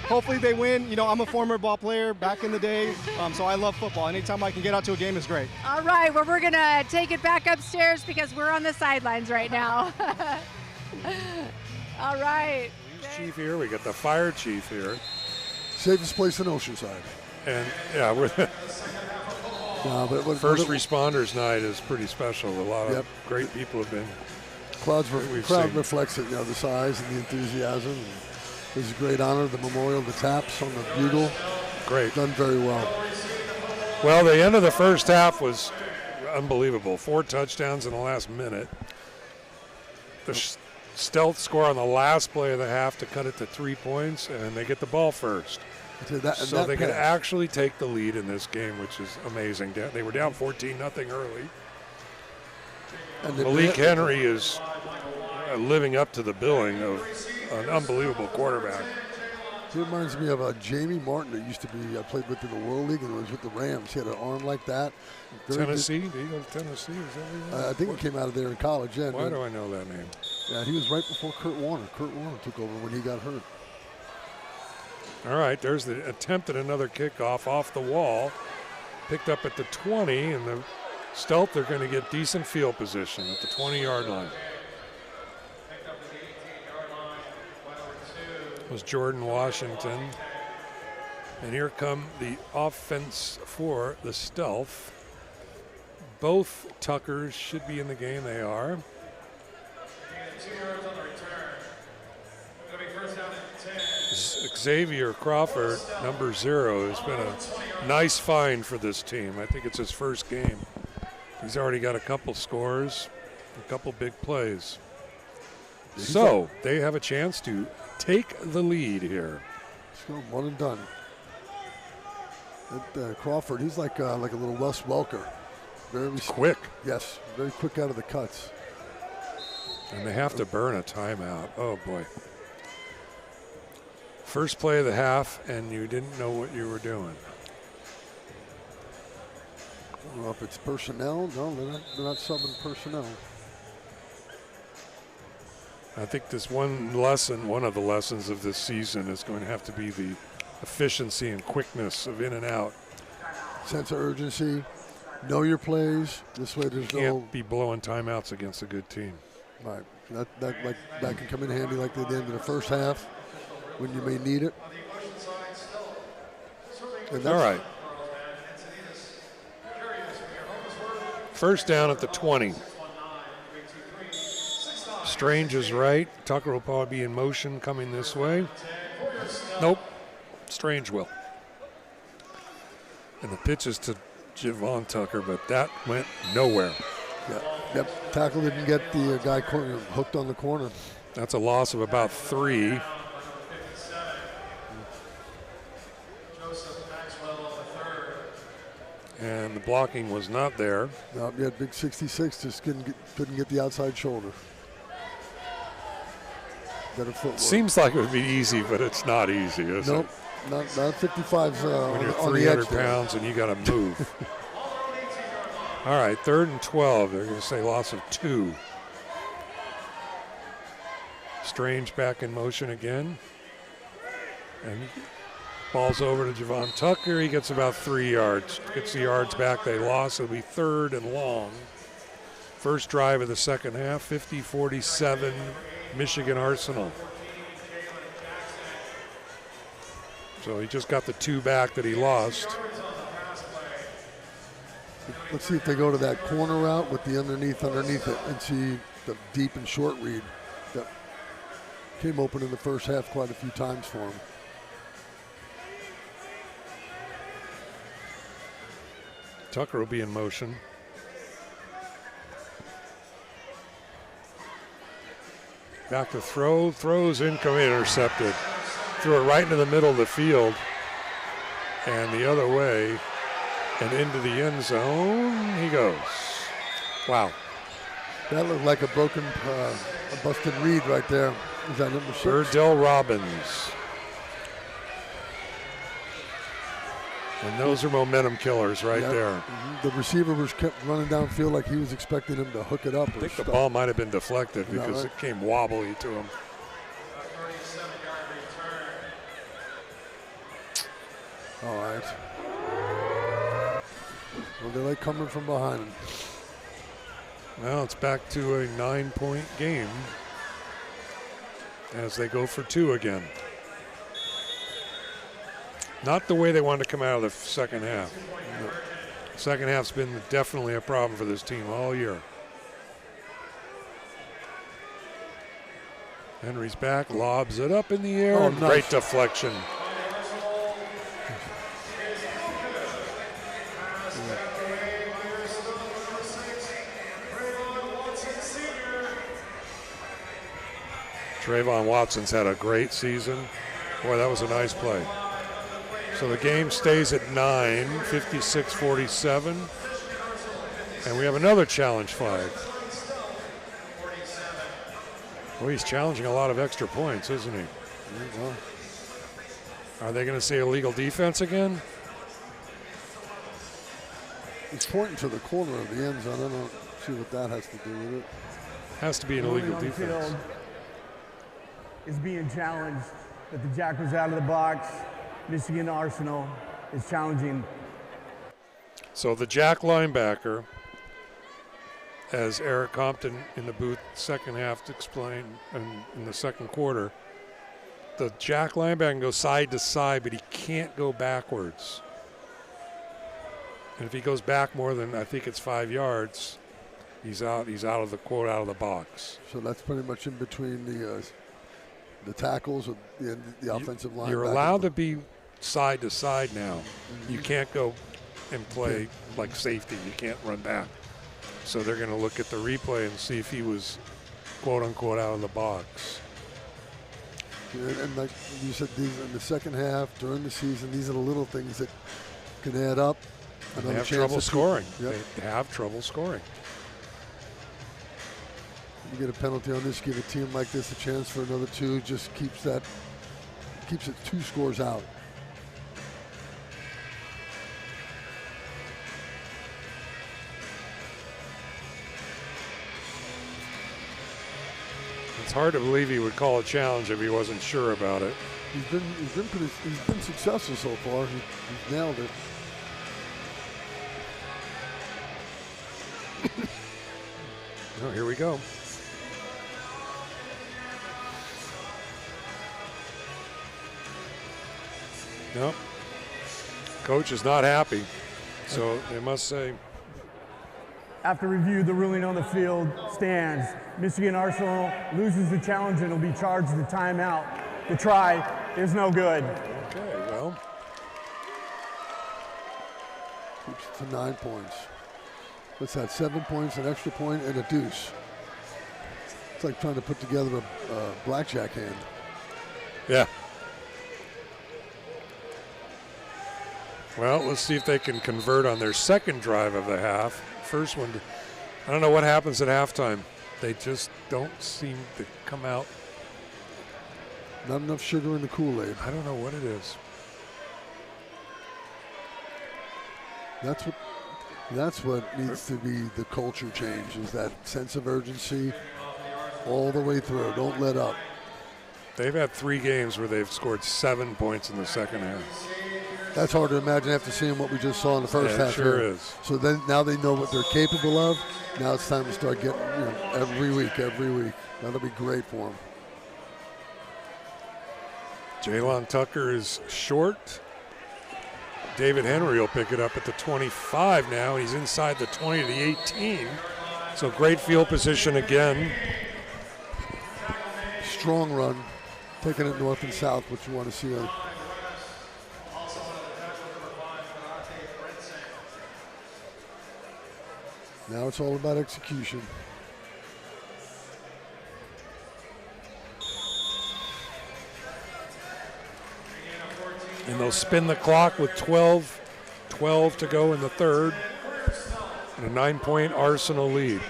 Hopefully they win. I'm a former ball player back in the day, so I love football. Anytime I can get out to a game is great. All right, well, we're going to take it back upstairs because we're on the sidelines right now. All right. Chief here. We got the fire chief here. Safest place in Oceanside. And, yeah, we're but First Responders Night is pretty special. A lot of great people have been. Crowd reflects it, the size and the enthusiasm. And it was a great honor. The memorial, the taps on the bugle. Great. Done very well. Well, the end of the first half was unbelievable. 4 touchdowns in the last minute. The Stealth score on the last play of the half to cut it to 3 points, and they get the ball first. So they can actually take the lead in this game, which is amazing. They were down 14-0 early. And Malik Henry is living up to the billing of an unbelievable quarterback. He reminds me of Jamie Martin that used to be played with in the World League and was with the Rams. He had an arm like that. Tennessee? Did he go to Tennessee? Is that I think he came out of there in college. Yeah. Why do I know that name? Yeah, he was right before Kurt Warner. Kurt Warner took over when he got hurt. All right, there's the attempt at another kickoff off the wall. Picked up at the 20, and the Stealth are going to get decent field position at the 20-yard line. It was Jordan Washington. And here come the offense for the Stealth. Both Tuckers should be in the game. They are. Xavier Crawford, number 0, has been a nice find for this team. I think it's his first game. He's already got a couple scores, a couple big plays. So they have a chance to take the lead here. So one and done. Crawford, he's like a little Wes Welker. Very quick. Yes, very quick out of the cuts. And they have to burn a timeout. Oh, boy. First play of the half, and you didn't know what you were doing. I don't know if it's personnel. No, they're not subbing personnel. I think this one of the lessons of this season is going to have to be the efficiency and quickness of in and out. Sense of urgency. Know your plays. This way there's Can't be blowing timeouts against a good team. Right. That can come in handy like they did in the first half when you may need it. All right. First down at the 20. Strange is right. Tucker will probably be in motion coming this way. Nope. Strange will. And the pitch is to Javon Tucker, but that went nowhere. Yep. Tackle didn't get the guy hooked on the corner. That's a loss of about 3. And the blocking was not there. No, yeah, big 66 just couldn't get the outside shoulder. Better footwork. Seems like it would be easy, but it's not easy, is it? Nope, not 55's when you're on 300 the edge pounds and you got to move. All right, 3rd and 12. They're going to say loss of 2. Strange back in motion again. And ball's over to Javon Tucker. He gets about 3 yards. Gets the yards back they lost. It'll be 3rd and long. First drive of the second half, 50-47, Michigan Arsenal. So he just got the 2 back that he lost. Let's see if they go to that corner route with the underneath it and see the deep and short read that came open in the first half quite a few times for him. Tucker will be in motion. Back to throw. Throws incoming, intercepted. Threw it right into the middle of the field. And the other way. And into the end zone he goes. Wow. That looked like a broken, a busted read right there. Is that number 6? Verdell Robbins. And those are momentum killers right there. Mm-hmm. The receiver was kept running downfield like he was expecting him to hook it up. I think the ball might have been deflected because it came wobbly to him. All right. Well, they like coming from behind him. Well, it's back to a 9-point game as they go for 2 again. Not the way they wanted to come out of the second half. The second half's been definitely a problem for this team all year. Henry's back, lobs it up in the air. Oh, nice. Great deflection. Trayvon Watson's had a great season. Boy, that was a nice play. So the game stays at 9, 56-47. And we have another challenge flag. Well, he's challenging a lot of extra points, isn't he? Well, are they going to say illegal defense again? he's pointing to the corner of the end zone. I don't see what that has to do with it. Has to be an illegal defense. Is being challenged that the jack was out of the box. Michigan Arsenal is challenging. So the jack linebacker, as Eric Compton in the booth second half explained in the second quarter, the jack linebacker can go side to side, but he can't go backwards. And if he goes back more than, I think it's 5 yards, he's out of the quote, out of the box. So that's pretty much in between the tackles with the offensive line. You're allowed to be side to side now. Mm-hmm. You can't go and play like safety. You can't run back. So they're going to look at the replay and see if he was quote unquote out of the box. And like you said, these in the second half during the season, these are the little things that can add up. And they have trouble scoring. Yep. They have trouble scoring. You get a penalty on this, give a team like this a chance for another 2, just keeps it 2 scores out. It's hard to believe he would call a challenge if he wasn't sure about it. He's been successful so far. He's nailed it. Oh, here we go. Nope. Coach is not happy, so they must say. After review, the ruling on the field stands. Michigan Arsenal loses the challenge and will be charged the timeout. The try is no good. Okay, well. Keeps it to 9 points. What's that, 7 points, an extra point, and a deuce. It's like trying to put together a blackjack hand. Yeah. Well, let's see if they can convert on their second drive of the half. First one, I don't know what happens at halftime. They just don't seem to come out. Not enough sugar in the Kool-Aid. I don't know what it is. That's what needs to be the culture change, is that sense of urgency all the way through. Don't let up. They've had 3 games where they've scored 7 points in the second half. That's hard to imagine after seeing what we just saw in the first half. It sure here. is. So then now they know what they're capable of. Now it's time to start getting every week. That'll be great for them. Jaylon Tucker is short. David Henry will pick it up at the 25 now. He's inside the 20 to the 18. So great field position again. Strong run, taking it north and south, which you want to see. Now it's all about execution. And they'll spin the clock with 12 to go in the third. And a 9-point Arsenal lead.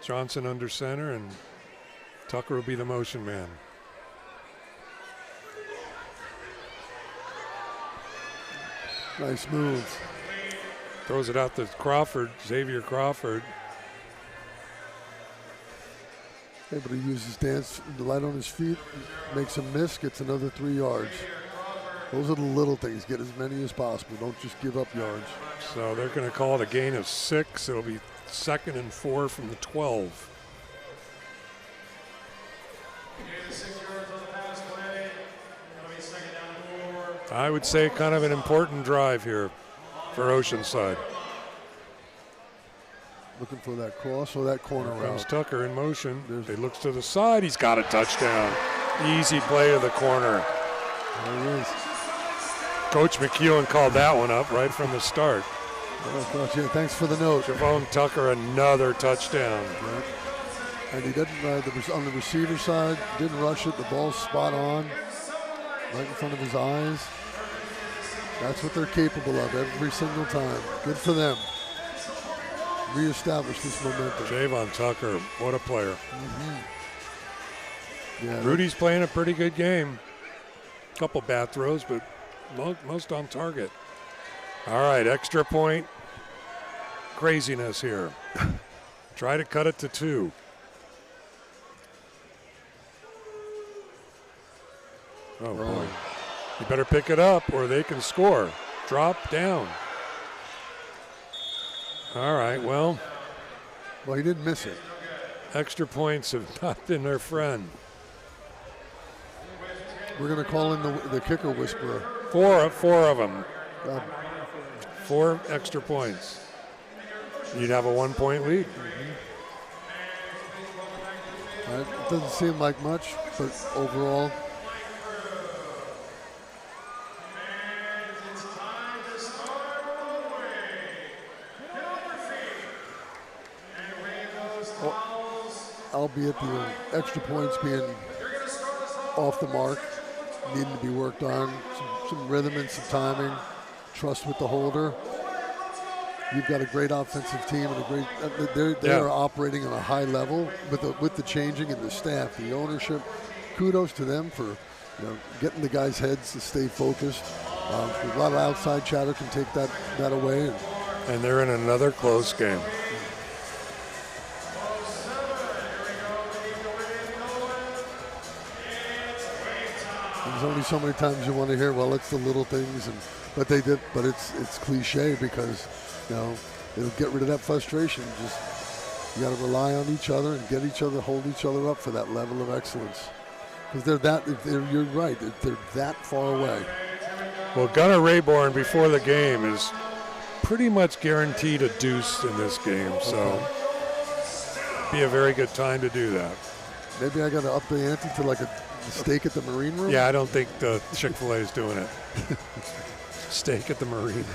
Johnson under center, and Tucker will be the motion man. Nice move. Throws it out to Crawford, Xavier Crawford. Able to use his dance, the light on his feet, makes him miss, gets another 3 yards. Those are the little things. Get as many as possible. Don't just give up yards. So they're going to call it a gain of 6. It'll be 2nd and 4 from the 12. I would say kind of an important drive here for Oceanside. Looking for that cross or that corner Comes route. Tucker in motion. He looks to the side. He's got a touchdown. Easy play to the corner. There he is. Coach McEwen called that one up right from the start. Oh, Coach, yeah, thanks for the note. Javon Tucker, another touchdown. Right. And he didn't, on the receiver side, didn't rush it. The ball's spot on, right in front of his eyes. That's what they're capable of every single time. Good for them. Reestablish this momentum. Javon Tucker, what a player. Yeah, Rudy's playing a pretty good game. Couple bad throws, but most on target. All right, extra point. Craziness here. Try to cut it to 2. Oh, boy. You better pick it up or they can score. Drop down. All right, well, he didn't miss it. Extra points have not been their friend. We're going to call in the kicker whisperer. Four of them. 4 extra points. You'd have a 1-point lead. It doesn't seem like much, but overall. Albeit the extra points being off the mark, needing to be worked on, some rhythm and some timing, trust with the holder. You've got a great offensive team and a great. They are operating on a high level with the changing and the staff, the ownership. Kudos to them for getting the guys' heads to stay focused. A lot of outside chatter can take that away. And they're in another close game. There's only so many times you want to hear, well, it's the little things, but it's cliche because it'll get rid of that frustration. Just you got to rely on each other and hold each other up for that level of excellence. Because you're right, they're that far away. Well, Gunnar Rayborn before the game is pretty much guaranteed a deuce in this game, so be a very good time to do that. Maybe I got to up the ante to like a The steak at the Marine Room? Yeah, I don't think the Chick-fil-A is doing it. Steak at the Marine.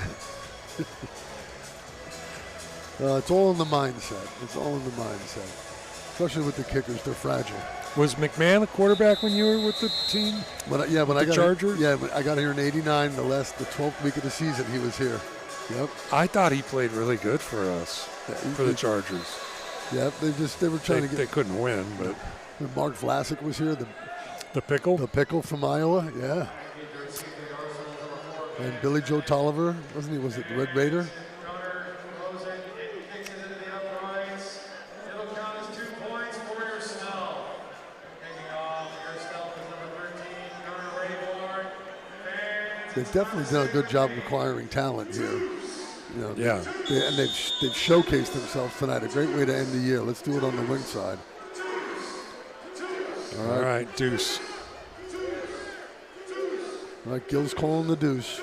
It's all in the mindset. It's all in the mindset. Especially with the kickers, they're fragile. Was McMahon a quarterback when you were with the team? When I got Chargers? Here, I got here in '89. The 12th week of the season, he was here. Yep. I thought he played really good for us, for the Chargers. Yep. They were trying to get. They couldn't win, but Mark Vlasic was here. The pickle. The pickle from Iowa. Yeah. And Billy Joe Tolliver, wasn't he? Was it the Red Raider? They've definitely done a good job acquiring talent here. You know, yeah. And they've showcased themselves tonight. A great way to end the year. Let's do it on the wing side. All right, deuce. All right, Gil's calling the deuce.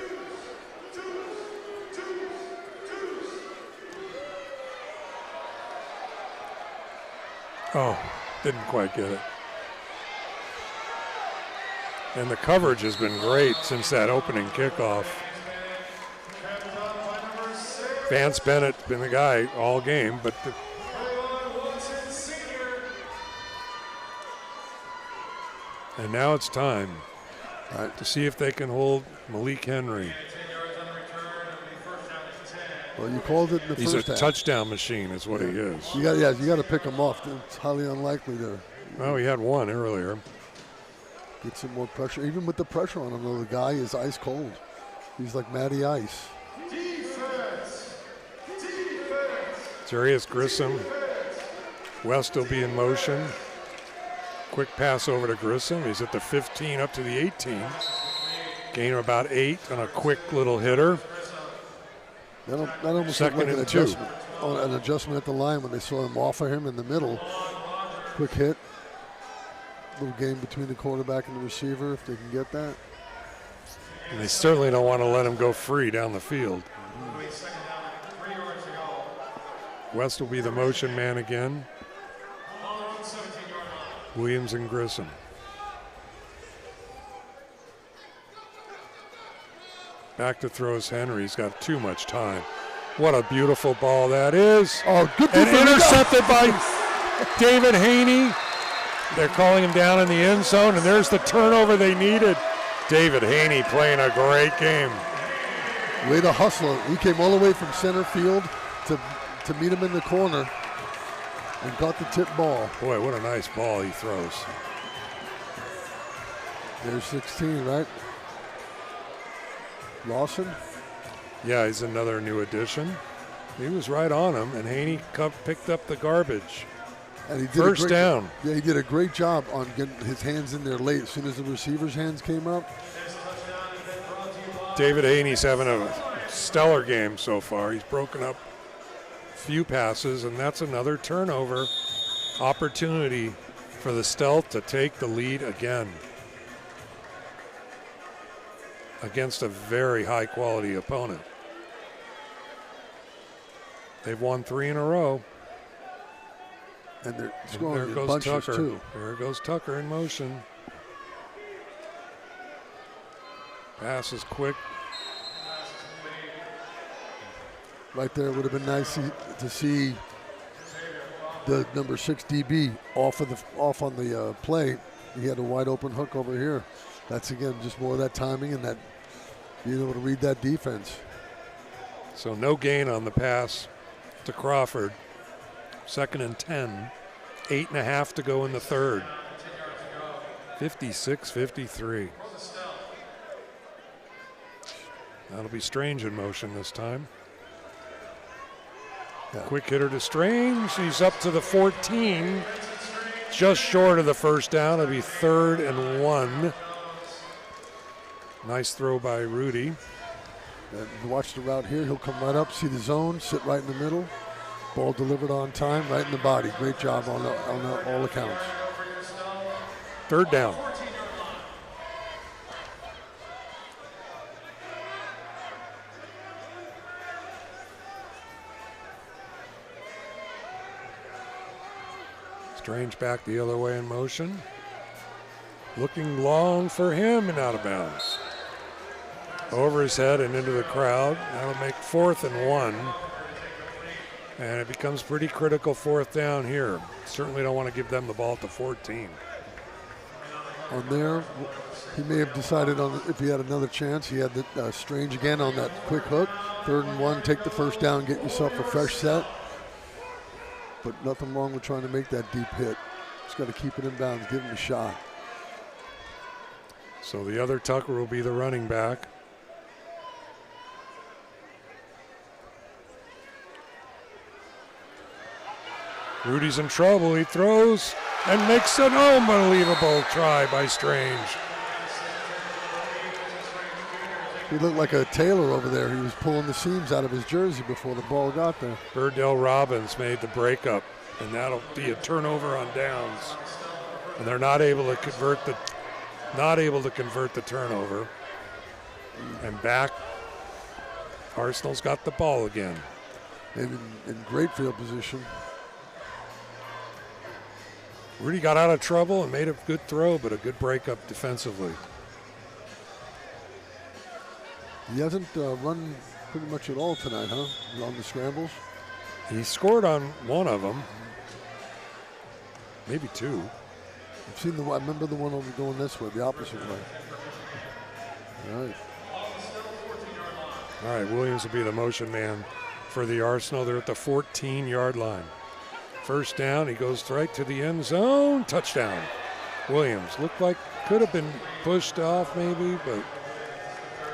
Oh, didn't quite get it. And the coverage has been great since that opening kickoff. Vance Bennett's been the guy all game, but and now it's time to see if they can hold Malik Henry. Well, you called it in the He's first half. He's a touchdown machine is what he is. You got to pick him off. It's highly unlikely to. Oh, he had one earlier. Get some more pressure. Even with the pressure on him, though, the guy is ice cold. He's like Matty Ice. Jarius Grissom. West will be in motion. Quick pass over to Grissom. He's at the 15 up to the 18. Gain of about 8 on a quick little hitter. That almost looked like an adjustment at the line when they saw him offer him in the middle. Quick hit. Little game between the quarterback and the receiver if they can get that. And they certainly don't want to let him go free down the field. West will be the motion man again. Williams and Grissom. Back to throws Henry. He's got too much time. What a beautiful ball that is. Oh, good. And intercepted by David Haney. They're calling him down in the end zone, and there's the turnover they needed. David Haney playing a great game. Way to hustle. He came all the way from center field to meet him in the corner and got the tip ball. Boy, what a nice ball he throws. There's 16, right? Lawson? Yeah, he's another new addition. He was right on him, and Haney picked up the garbage. And he did First down. Yeah, he did a great job on getting his hands in there late. As soon as the receiver's hands came up. David Haney's having a stellar game so far. He's broken up a few passes, and that's another turnover opportunity for the Stealth to take the lead again against a very high-quality opponent. They've won 3 in a row. And they're scoring there in goes bunches Tucker. too. There goes Tucker in motion. Pass is quick. Right there, it would have been nice to see the number 6 DB off on the play. He had a wide open hook over here. That's again just more of that timing and that being able to read that defense. So no gain on the pass to Crawford. 2nd and 10. 8.5 to go in the third. 56-53. That'll be Strange in motion this time. Yeah. Quick hitter to Strange. He's up to the 14. Just short of the first down. It'll be 3rd and 1. Nice throw by Rudy. And watch the route here. He'll come right up, see the zone, sit right in the middle. Ball delivered on time, right in the body. Great job on all accounts. 3rd down. Strange back the other way in motion. Looking long for him and out of bounds. Over his head and into the crowd. That'll make 4th and 1. And it becomes pretty critical 4th down here. Certainly don't want to give them the ball at the 14. On there, he may have decided on if he had another chance. He had the Strange again on that quick hook. 3rd and 1, take the first down, get yourself a fresh set. But nothing wrong with trying to make that deep hit. Just got to keep it in bounds, give him a shot. So the other Tucker will be the running back. Rudy's in trouble. He throws and makes an unbelievable try by Strange. He looked like a tailor over there. He was pulling the seams out of his jersey before the ball got there. Birdell Robbins made the breakup, and that'll be a turnover on downs. And they're not able to convert the turnover. And back, Arsenal's got the ball again. And in great field position. Rudy got out of trouble and made a good throw, but a good breakup defensively. He hasn't run pretty much at all tonight, huh? On the scrambles. He scored on one of them, maybe 2. I've seen I remember the one over going this way, the opposite way. All right, Williams will be the motion man for the Arsenal. They're at the 14-yard line. First down, he goes right to the end zone. Touchdown. Williams looked like could have been pushed off maybe, but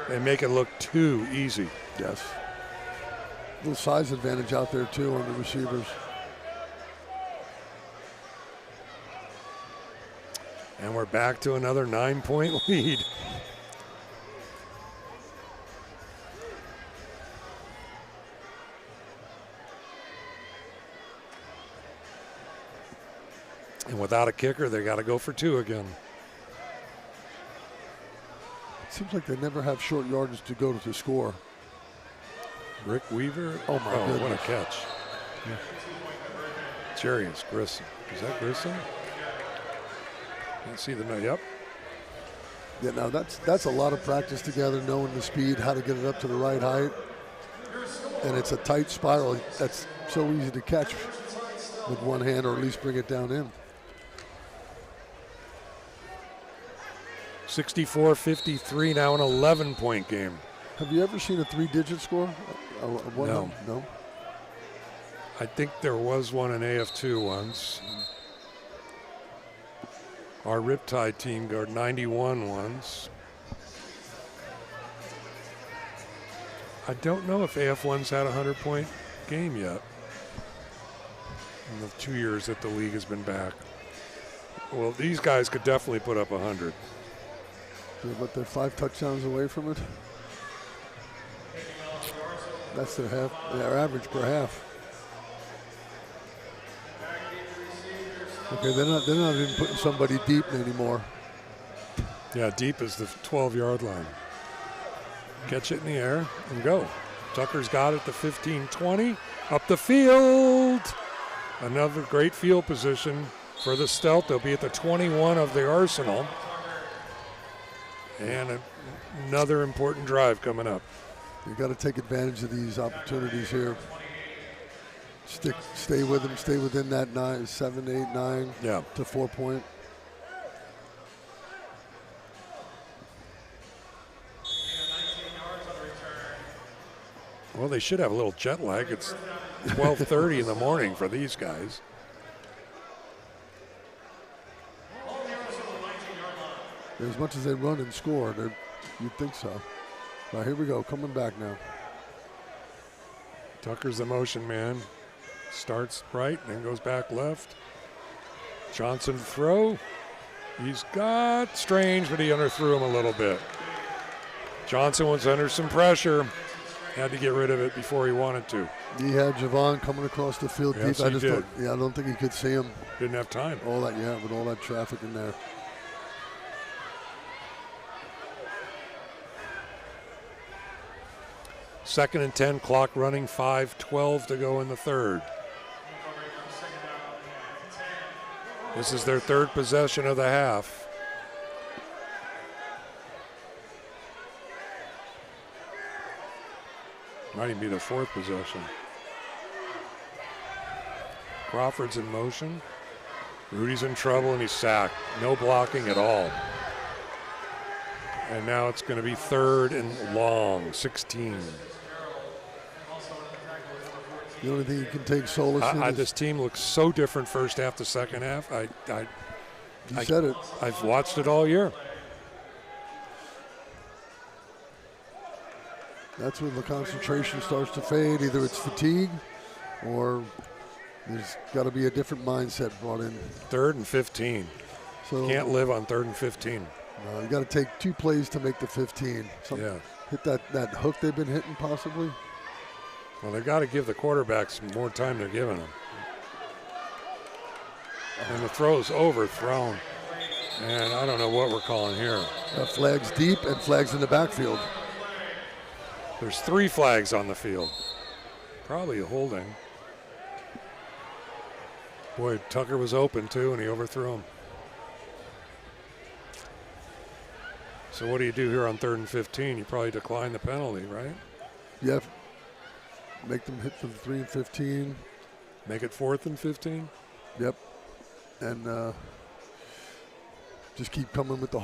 they make it look too easy. Yes. Little size advantage out there too on the receivers. And we're back to another 9-point lead. And without a kicker, they got to go for 2 again. It seems like they never have short yardage to go to score. Rick Weaver. Oh my goodness. What a catch. Yeah. Jarius Grissom. Is that Grissom? Can't see the note. Yep. Yeah, now that's a lot of practice together, knowing the speed, how to get it up to the right height. And it's a tight spiral. That's so easy to catch with one hand, or at least bring it down in. 64-53, now an 11-point game. Have you ever seen a 3-digit score? No. No? I think there was one in AF2 once. Our Riptide team got 91 once. I don't know if AF1's had a 100-point game yet in the 2 years that the league has been back. Well, these guys could definitely put up 100. Yeah, but they're 5 touchdowns away from it. That's their average per half. Okay, they're not even putting somebody deep anymore. Yeah, deep is the 12-yard line. Catch it in the air and go. Tucker's got it, the 15-20, up the field. Another great field position for the Stealth. They'll be at the 21 of the Arsenal. And another important drive coming up. You've got to take advantage of these opportunities here. Stay with them, stay within that 7, 8, 9 to 4 point. Well, they should have a little jet lag. It's 12:30 in the morning for these guys. As much as they run and score, you'd think so. Now here we go, coming back now. Tucker's the motion man. Starts right, then goes back left. Johnson throw. He's got Strange, but he underthrew him a little bit. Johnson was under some pressure. Had to get rid of it before he wanted to. He had Javon coming across the field yes, deep. I don't think he could see him. Didn't have time. With all that traffic in there. Second and 10, clock running, 5:12 to go in the third. This is their third possession of the half. Might even be the 4th possession. Crawford's in motion. Rudy's in trouble and he's sacked. No blocking at all. And now it's going to be 3rd and long, 16. The only thing you can take solace in is this team looks so different first half to second half. you said it. I've watched it all year. That's when the concentration starts to fade. Either it's fatigue or there's got to be a different mindset brought in. 3rd and 15. So Can't live on 3rd and 15. you got to take 2 plays to make the 15. Yeah. Hit that hook they've been hitting possibly. Well, they've got to give the quarterbacks more time they're giving them. And the throw's overthrown. And I don't know what we're calling here. Flags deep and flags in the backfield. There's 3 flags on the field. Probably a holding. Boy, Tucker was open too, and he overthrew him. So what do you do here on 3rd and 15? You probably decline the penalty, right? Yeah. Make them hit for the 3 and 15. Make it 4th and 15? Yep. And just keep coming with the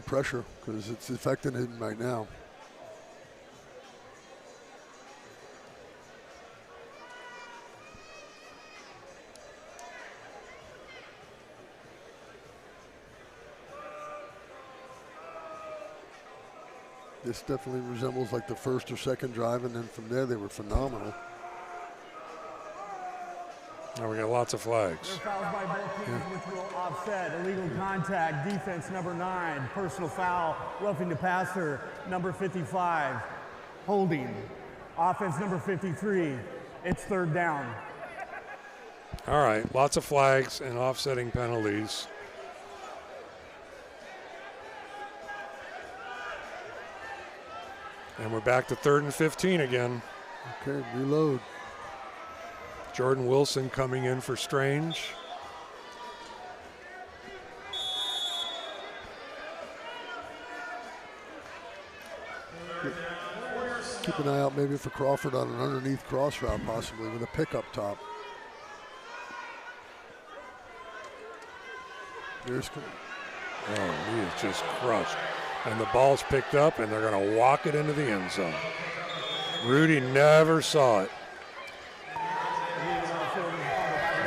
pressure, because it's affecting him right now. This definitely resembles like the first or second drive, and then from there they were phenomenal. Now we got lots of flags. Fouls by both teams, which will offset. Illegal contact, defense number 9. Personal foul, roughing the passer, number 55. Holding, offense number 53. It's 3rd down. All right, lots of flags and offsetting penalties. And we're back to 3rd and 15 again. Okay, reload. Jordan Wilson coming in for Strange. Keep an eye out maybe for Crawford on an underneath cross route, possibly with a pick up top. Here's Oh, he is just crushed. And the ball's picked up, and they're going to walk it into the end zone. Rudy never saw it.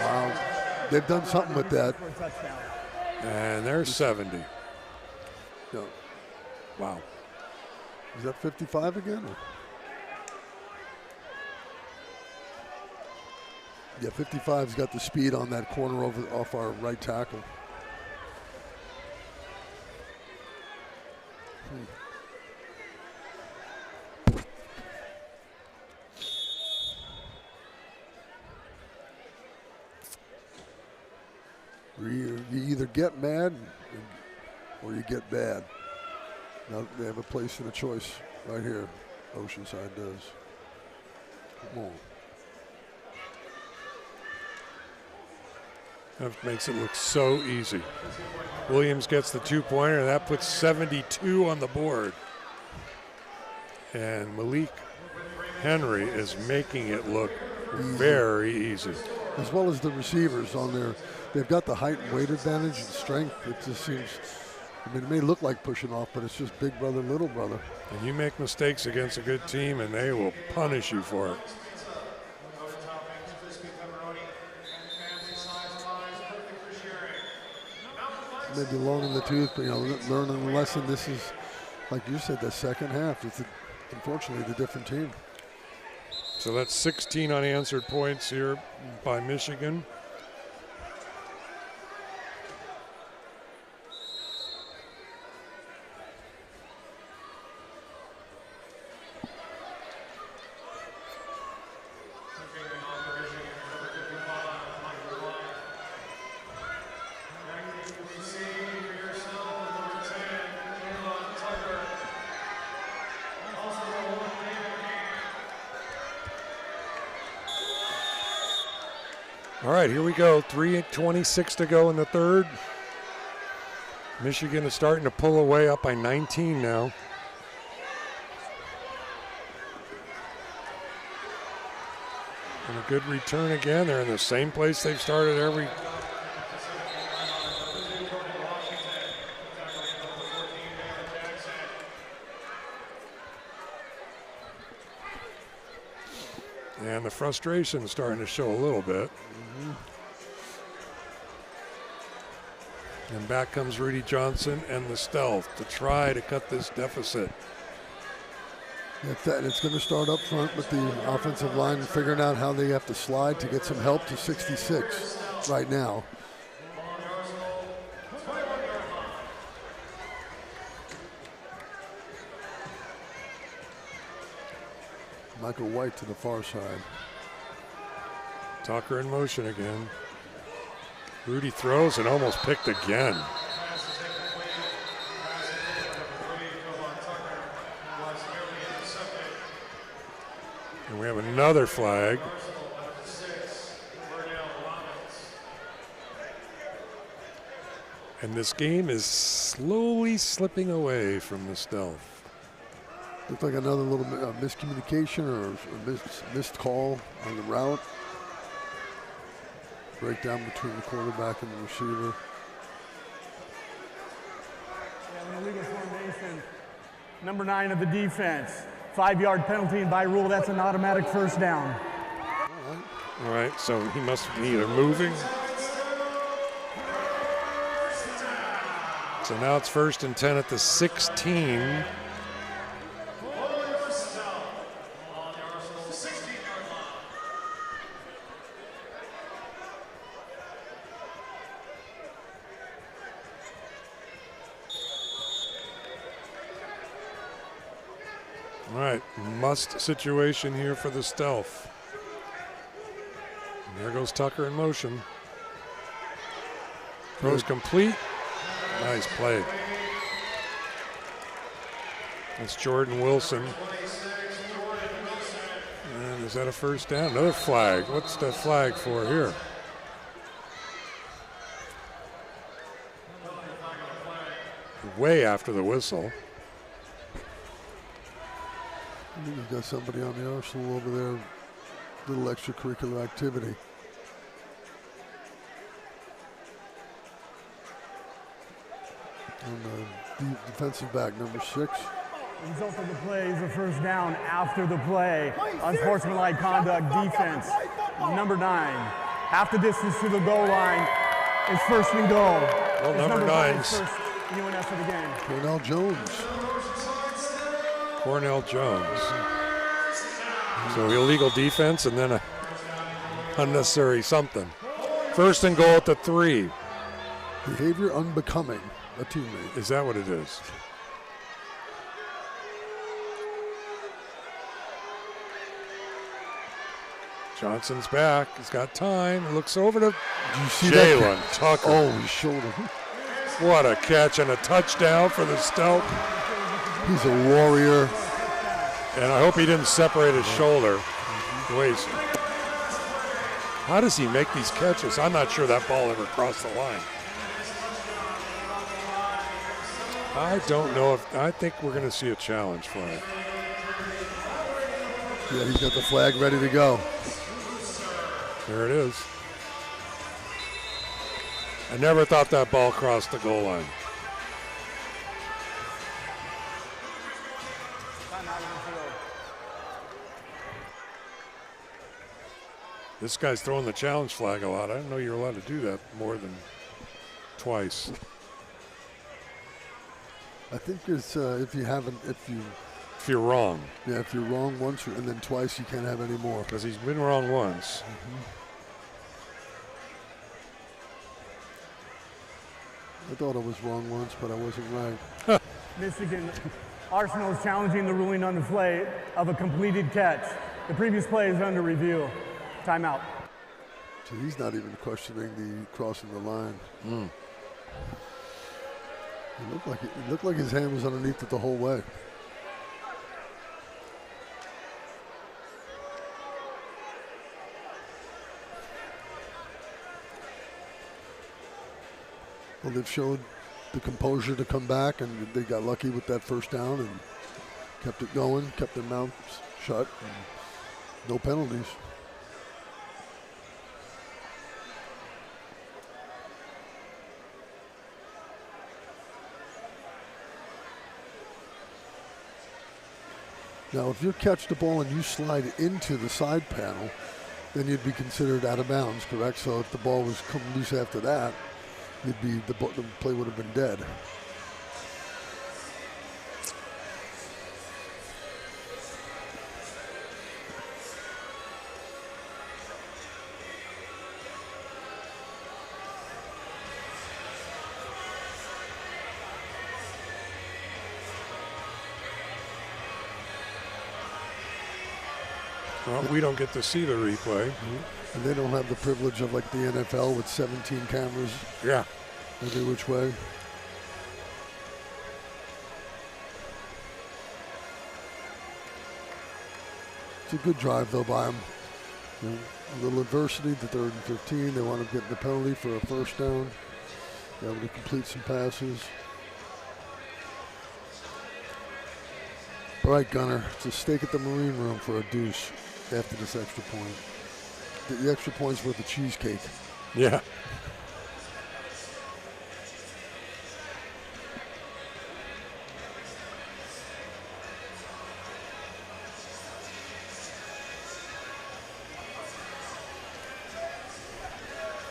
Wow. They've done something with that. And there's 70. No. Wow. Is that 55 again? Or? Yeah, 55's got the speed on that corner off our right tackle. You either get mad or you get bad. Now they have a place and a choice right here. Oceanside does. Come on. That makes it look so easy. Williams gets the 2-pointer, and that puts 72 on the board. And Malik Henry is making it look very easy. As well as the receivers on there. They've got the height and weight advantage and strength. It just seems, I mean, it may look like pushing off, but it's just big brother, little brother. And you make mistakes against a good team, and they will punish you for it. Maybe long in the tooth, but, you know, learning the lesson. This is, like you said, the second half. It's unfortunately the different team. So that's 16 unanswered points here by Michigan. All right, here we go. 3:26 to go in the third. Michigan is starting to pull away, up by 19 now. And a good return again. They're in the same place they've started every. And the frustration starting to show a little bit. And back comes Rudy Johnson and the Stealth to try to cut this deficit. And it's going to start up front with the offensive line figuring out how they have to slide to get some help to 66 right now. Michael White to the far side. Tucker in motion again. Rudy throws and almost picked again. And we have another flag. And this game is slowly slipping away from the Stealth. Looks like another little miscommunication or missed call on the route. Breakdown between the quarterback and the receiver. Yeah, in illegal formation, number 9 of the defense. 5-yard penalty, and by rule, that's an automatic first down. All right, so he must be either moving. So now it's 1st and 10 at the 16. All right, must situation here for the Stealth. And there goes Tucker in motion. Throws complete. Nice play. That's Jordan Wilson. And is that a first down? Another flag. What's the flag for here? Way after the whistle. I think he's got somebody on the Arsenal over there. Little extracurricular activity. On the defensive back, number 6. The result of the play is a first down after the play. Unsportsmanlike conduct, defense. Number 9. Half the distance to the goal line. It's 1st and goal. Well, number 9's first UNS of the game. Cornell Jones. Cornell Jones. So illegal defense and then a unnecessary something. 1st and goal at the 3. Behavior unbecoming a teammate. Is that what it is? Johnson's back. He's got time. Looks over to Jalen Tucker. Oh, his shoulder. What a catch and a touchdown for the Stealth. He's a warrior. And I hope he didn't separate his shoulder. How does he make these catches? I'm not sure that ball ever crossed the line. I don't know if, I think we're going to see a challenge flag. Yeah, he's got the flag ready to go. There it is. I never thought that ball crossed the goal line. This guy's throwing the challenge flag a lot. I didn't know you were allowed to do that more than twice. I think it's if you're wrong. Yeah, if you're wrong once and then twice, you can't have any more. Because he's been wrong once. I thought I was wrong once, but I wasn't right. Michigan, Arsenal is challenging the ruling on the play of a completed catch. The previous play is under review. Timeout. So he's not even questioning the crossing the line. It looked like his hand was underneath it the whole way. Well, they've showed the composure to come back, and they got lucky with that first down and kept it going, kept their mouths shut. No penalties. Now, if you catch the ball and you slide into the side panel, then you'd be considered out of bounds, correct? So if the ball was come loose after that, the play would have been dead. Well, we don't get to see the replay. And they don't have the privilege of like the NFL with 17 cameras. Yeah. Every which way. It's a good drive though by them. A little adversity to 3rd and 15. They want to get the penalty for a first down. Be able to complete some passes. All right, Gunner, it's a stake at the Marine Room for a deuce after this extra point. The extra point's worth a cheesecake. Yeah.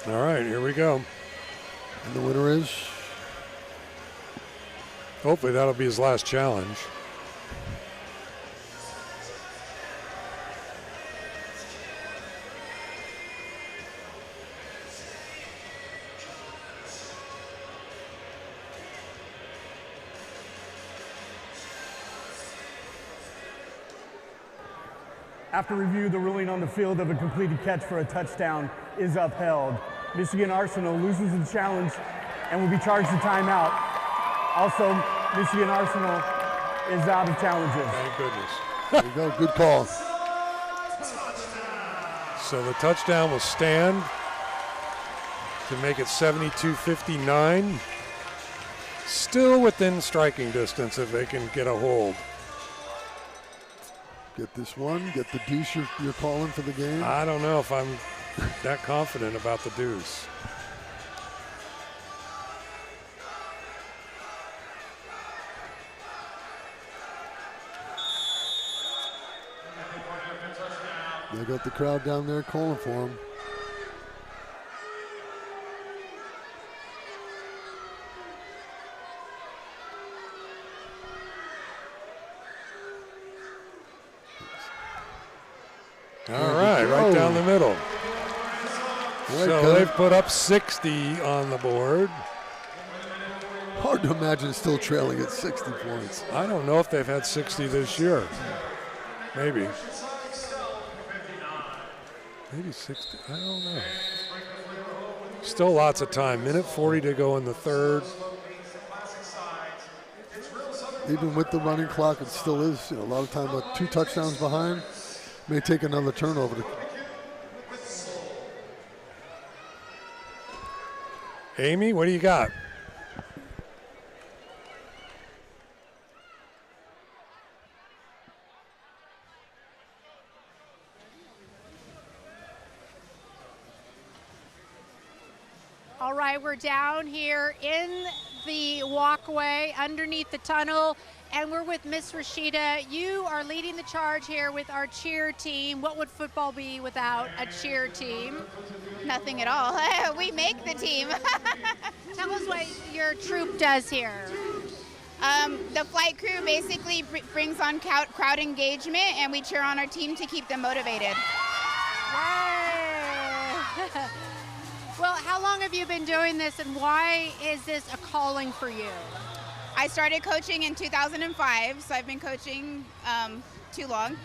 All right, here we go. And the winner is? Hopefully that'll be his last challenge. After review, the ruling on the field of a completed catch for a touchdown is upheld. Michigan Arsenal loses the challenge and will be charged a timeout. Also, Michigan Arsenal is out of challenges. Thank goodness. There you go, good call. So the touchdown will stand to make it 72-59. Still within striking distance if they can get a hold. Get this one, get the deuce you're calling for the game. I don't know if I'm that confident about the deuce. They got the crowd down there calling for him. All right, right down the middle. So they've put up 60 on the board. Hard to imagine still trailing at 60 points. I don't know if they've had 60 this year. Maybe. Maybe 60, I don't know. Still lots of time. Minute 40 to go in the third. Even with the running clock, it still is, a lot of time, 2 touchdowns behind. May take another turnover to. Amy, what do you got? All right, we're down here in the walkway underneath the tunnel, and we're with Miss Rashida. You are leading the charge here with our cheer team. What would football be without a cheer team? Nothing at all. We make the team. Tell us what your troop does here. The flight crew basically brings on crowd engagement, and we cheer on our team to keep them motivated. Yay! Well, how long have you been doing this, and why is this a calling for you? I started coaching in 2005, so I've been coaching too long.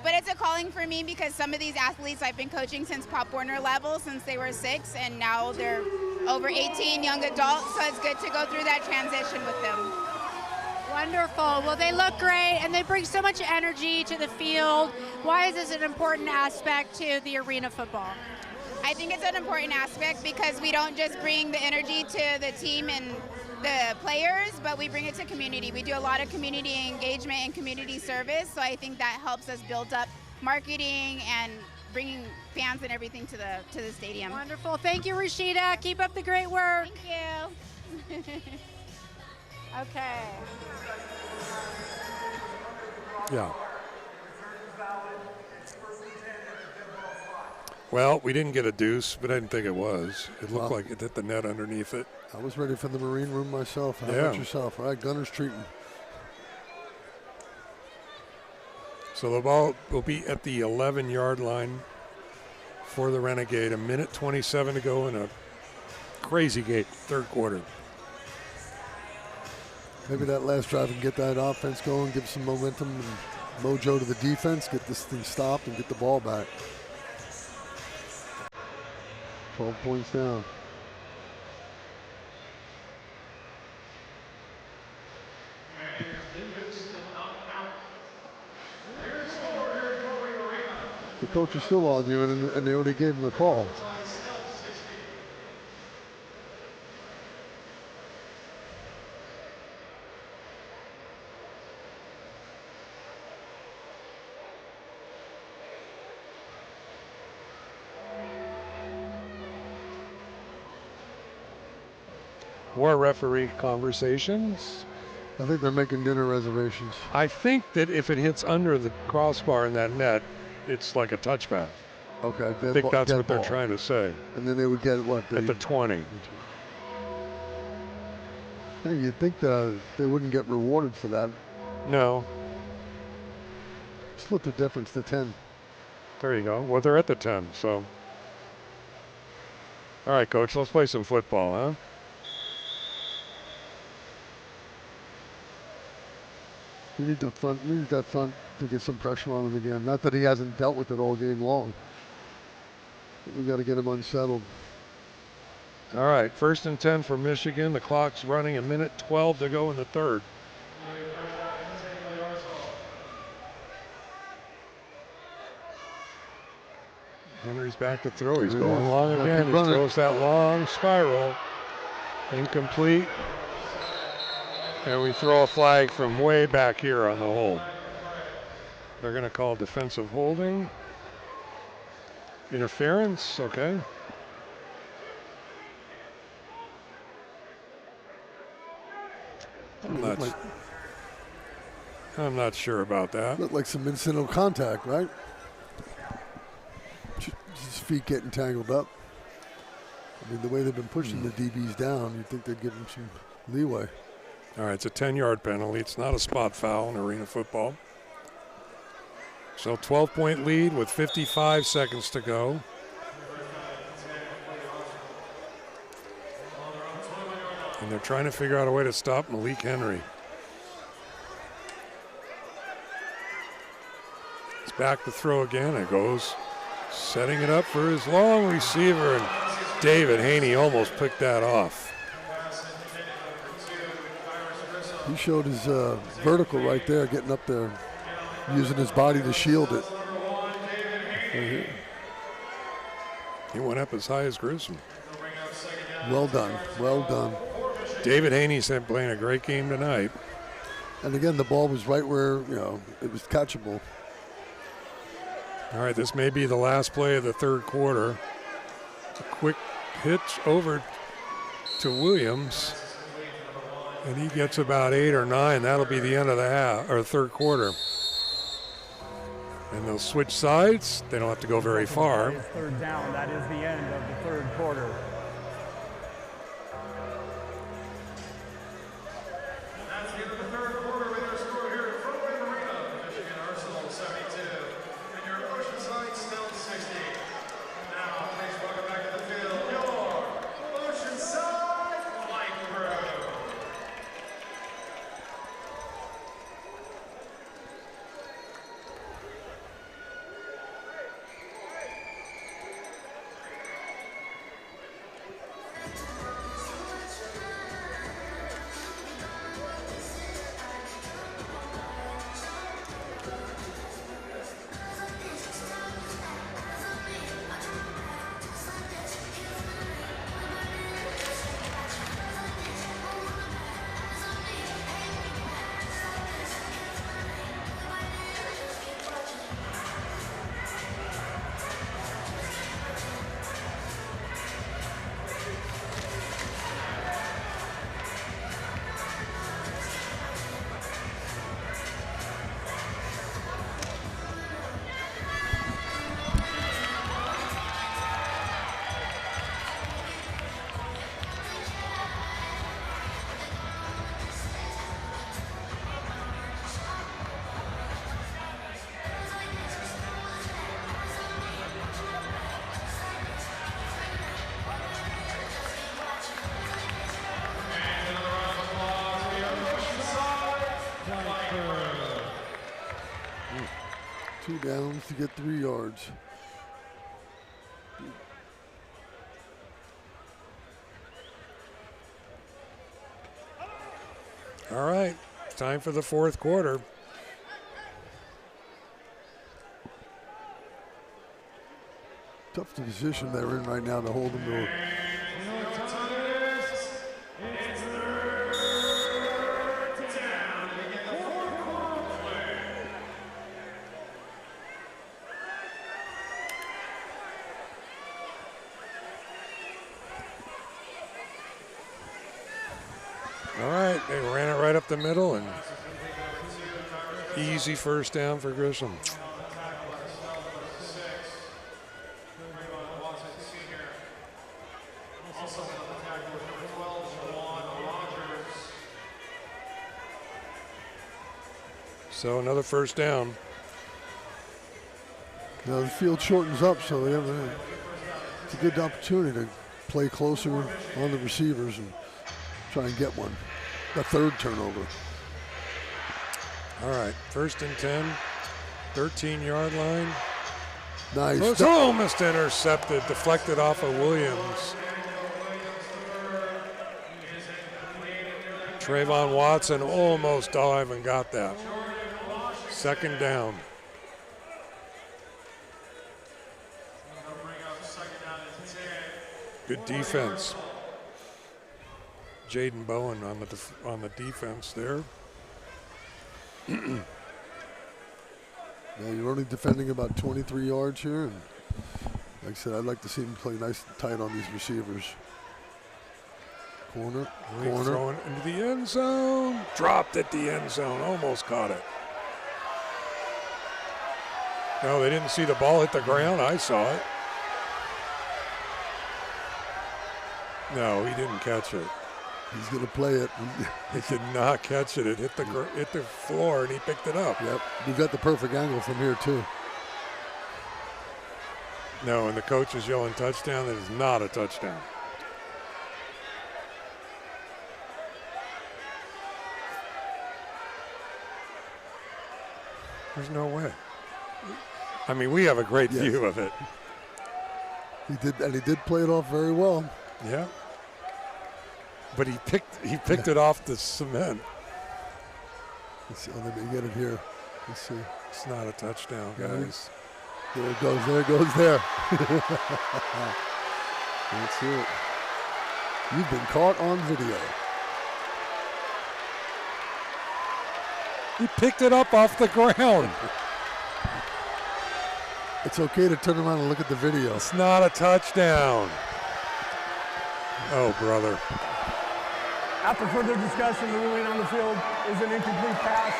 But it's a calling for me because some of these athletes I've been coaching since Pop Warner level, since they were 6, and now they're over 18 young adults, so it's good to go through that transition with them. Wonderful. Well, they look great, and they bring so much energy to the field. Why is this an important aspect to the arena football? I think it's an important aspect because we don't just bring the energy to the team and the players, but we bring it to community. We do a lot of community engagement and community service, so I think that helps us build up marketing and bringing fans and everything to the stadium. Wonderful. Thank you, Rashida. Keep up the great work. Thank you. Okay. Yeah. Well, we didn't get a deuce, but I didn't think it was. It looked like it hit the net underneath it. I was ready for the Marine room myself. How about yourself? All right, gunner's treating. So the ball will be at the 11-yard line for the Renegade. 1:27 to go in a crazy game, third quarter. Maybe that last drive can get that offense going, give some momentum and mojo to the defense, get this thing stopped and get the ball back. 12 points down. The coach is still on you, and they only gave him the call. More referee conversations. I think they're making dinner reservations. I think that if it hits under the crossbar in that net, it's like a touchback. Okay. I think that's what they're trying to say. And then they would get what? At the 20. Hey, you'd think they wouldn't get rewarded for that. No. Split the difference to 10. There you go. Well, they're at the 10, so. All right, Coach, let's play some football, huh? We need that front to get some pressure on him again. Not that he hasn't dealt with it all game long. We got to get him unsettled. All right, 1st and 10 for Michigan. The clock's running, 1:12 to go in the third. Henry's back to throw. He's going long again. He throws that long spiral. Incomplete. And we throw a flag from way back here on the hold. They're going to call defensive holding. Interference, okay. I'm not sure about that. Looked like some incidental contact, right? His feet getting tangled up. I mean, the way they've been pushing the DBs down, you'd think they'd give him some leeway. All right, it's a 10-yard penalty. It's not a spot foul in arena football. So 12-point lead with 55 seconds to go. And they're trying to figure out a way to stop Malik Henry. He's back to throw again. It goes, setting it up for his long receiver, and David Haney almost picked that off. He showed his vertical right there, getting up there, using his body to shield it. He went up as high as Grissom. Well done, well done. David Haney's playing a great game tonight. And again, the ball was right where, it was catchable. All right, this may be the last play of the third quarter. A quick hitch over to Williams. And he gets about 8 or 9. That'll be the end of the half or third quarter. And they'll switch sides. They don't have to go very far. That is third down. That is the end of the third quarter. That's the end of the third quarter with your score here at Frontway Marina. Michigan Arsenal 72 and your Oceanside Stealth 60. Now, please welcome back to the field your Oceanside Flight Crew. 2 downs to get 3 yards. All right, time for the fourth quarter. Tough position they're in right now to hold them to. All right, they ran it right up the middle, and easy first down for Grisham. So another first down. Now the field shortens up, so they have it's a good opportunity to play closer on the receivers and try and get one. A third turnover. All right, 1st and 10, 13-yard line. Nice. It's almost intercepted, deflected off of Williams. Trayvon Watson almost dive and got that. 2nd down. Good defense. Jaden Bowen on the defense there. Now you're only defending about 23 yards here, and like I said, I'd like to see him play nice and tight on these receivers. Corner. Throwing into the end zone. Dropped at the end zone. Almost caught it. No, they didn't see the ball hit the ground. I saw it. No, he didn't catch it. He's going to play it. He did not catch it. It hit the floor, and he picked it up. Yep, you got the perfect angle from here, too. No, and the coach is yelling touchdown. That is not a touchdown. There's no way. I mean, we have a great view of it. He did play it off very well. Yeah. But he picked it off the cement. Let's see, let me get it here. Let's see. It's not a touchdown, guys. There it goes. There it goes. There. That's it. You've been caught on video. He picked it up off the ground. It's okay to turn around and look at the video. It's not a touchdown. Oh, brother. After further discussion, the ruling on the field is an incomplete pass.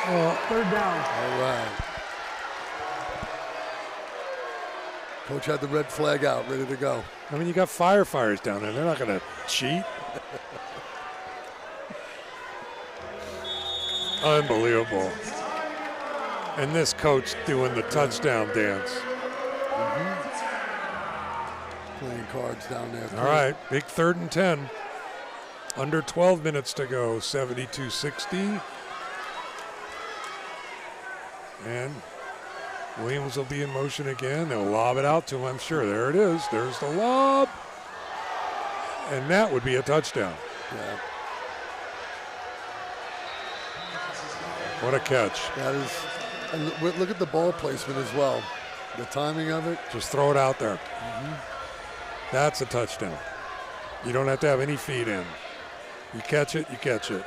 3rd down. All right. Coach had the red flag out, ready to go. I mean, you got firefighters down there. They're not going to cheat. Unbelievable. And this coach doing the touchdown dance. Playing cards down there. All right, big 3rd and 10. Under 12 minutes to go, 72-60. And Williams will be in motion again. They'll lob it out to him, I'm sure. There it is. There's the lob. And that would be a touchdown. Yeah. What a catch. That is, and look at the ball placement as well. The timing of it. Just throw it out there. That's a touchdown. You don't have to have any feet in. You catch it, you catch it.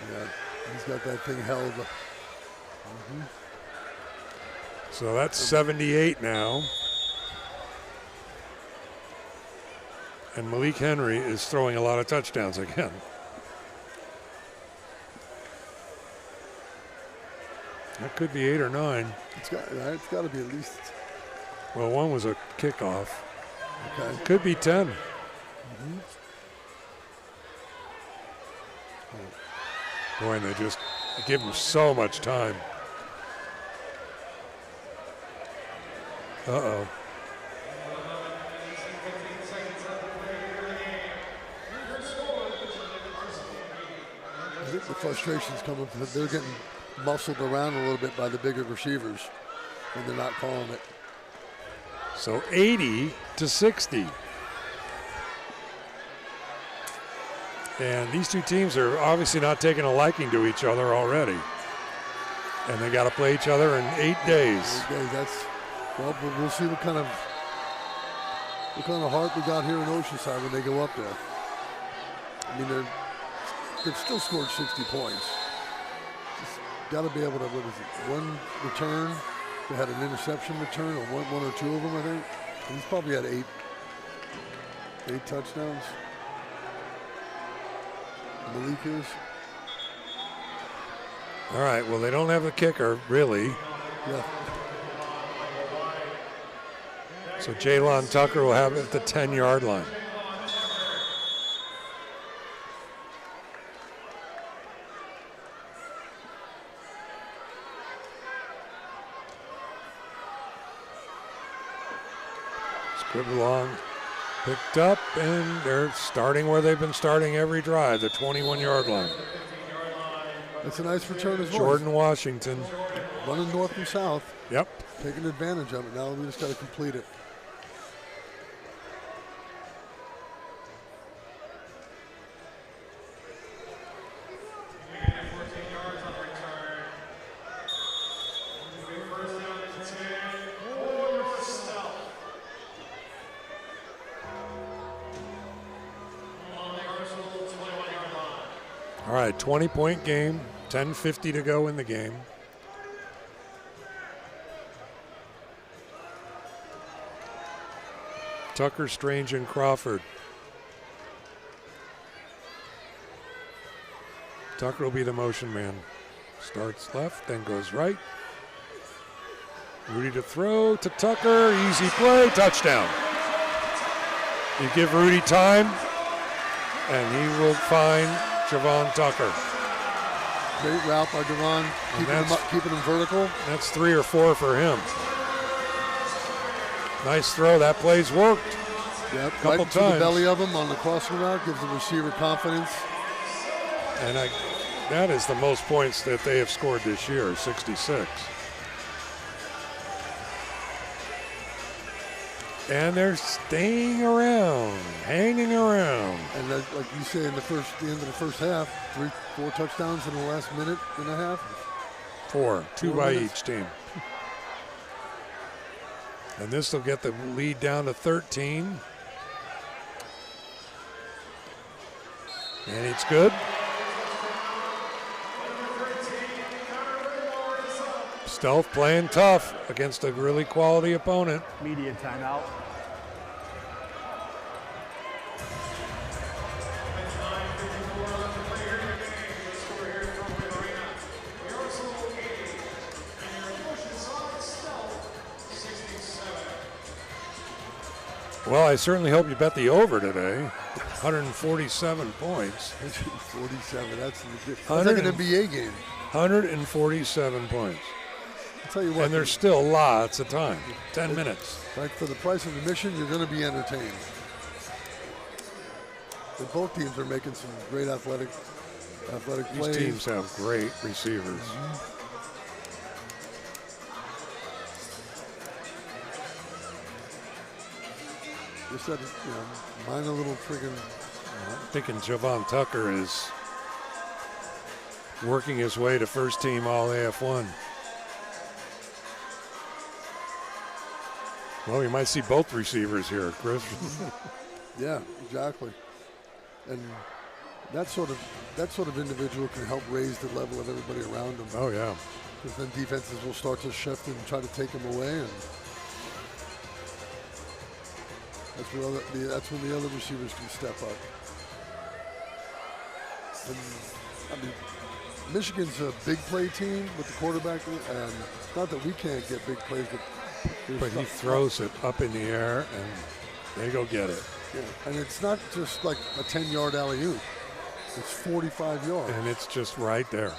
Yeah, he's got that thing held. So that's 78 now. And Malik Henry is throwing a lot of touchdowns again. That could be 8 or 9. It's got to be at least. Well, one was a kickoff. Okay. It could be 10. Boy, and they just give him so much time. Uh-oh. the frustration's coming from, they're getting muscled around a little bit by the bigger receivers, and they're not calling it. So 80-60. And these two teams are obviously not taking a liking to each other already. And they got to play each other in 8 days. 8 days, well, we'll see what kind of heart we got here in Oceanside when they go up there. I mean, they've still scored 60 points. Just got to be able to, one return. They had an interception return, or one or two of them, I think. And he's probably had eight touchdowns. Malik is. All right, well, they don't have a kicker, really. Yeah. So Jaylon Tucker will have it at the 10-yard line. Scribblong picked up, and they're starting where they've been starting every drive, the 21-yard line. That's a nice return as well. Jordan Washington. Running north and south. Yep. Taking advantage of it. Now we just got to complete it. All right, 20-point game, 10:50 to go in the game. Tucker, Strange, and Crawford. Tucker will be the motion man. Starts left, then goes right. Rudy to throw to Tucker. Easy play, touchdown. You give Rudy time, and he will find Javon Tucker. Great route by Javon, keeping him vertical. That's 3 or 4 for him. Nice throw. That play's worked. Yep, couple right into times. the belly of him on the crossing route, gives the receiver confidence. And that is the most points that they have scored this year, 66. And they're staying around, hanging around. And like you say, in the end of the first half, 4 touchdowns in the last minute and a half. 4, 2 by minutes. each team. And this will get the lead down to 13. And it's good. Stealth playing tough against a really quality opponent. Media timeout. Well, I certainly hope you bet the over today. 147 points. 47, that's like an NBA game. 147 points. I'll tell you what. And there's still lots of time. 10 minutes. Like for the price of admission, you're going to be entertained. And both teams are making some great athletic plays. These teams have great receivers. Mm-hmm. Just that, minor little friggin'. I'm thinking Javon Tucker is working his way to first team all AF1. Well, you might see both receivers here, Chris. Yeah, exactly. And that sort of individual can help raise the level of everybody around him. Oh yeah. Because then defenses will start to shift and try to take him away, and that's when the other receivers can step up. And I mean, Michigan's a big play team with the quarterback, and not that we can't get big plays, but he throws it up in the air, and they go get it. Yeah, and it's not just like a 10-yard alley-oop. It's 45 yards. And it's just right there.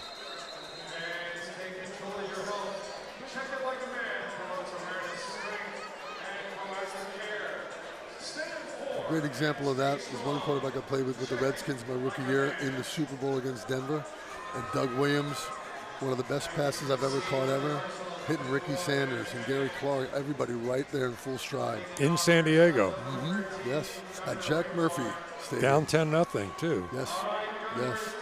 A great example of that was one quarterback I played with the Redskins my rookie year in the Super Bowl against Denver. And Doug Williams, one of the best passes I've ever caught ever, hitting Ricky Sanders and Gary Clark, everybody right there in full stride. In San Diego. Yes, at Jack Murphy Stadium. Down 10-0 too. Yes, yes.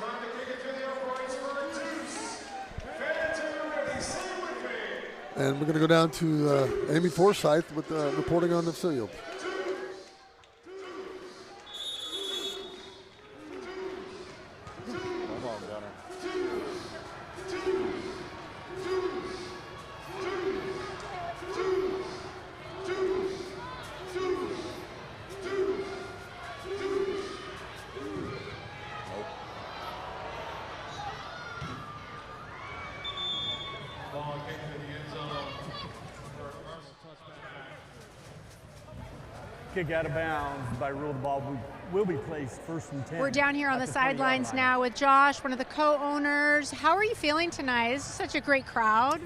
And we're going to go down to Amy Forsyth with reporting on the field. Kick out of bounds. By rule, the ball will be placed first and 10. We're down here on the sidelines now with Josh, one of the co-owners. How are you feeling tonight? This is such a great crowd.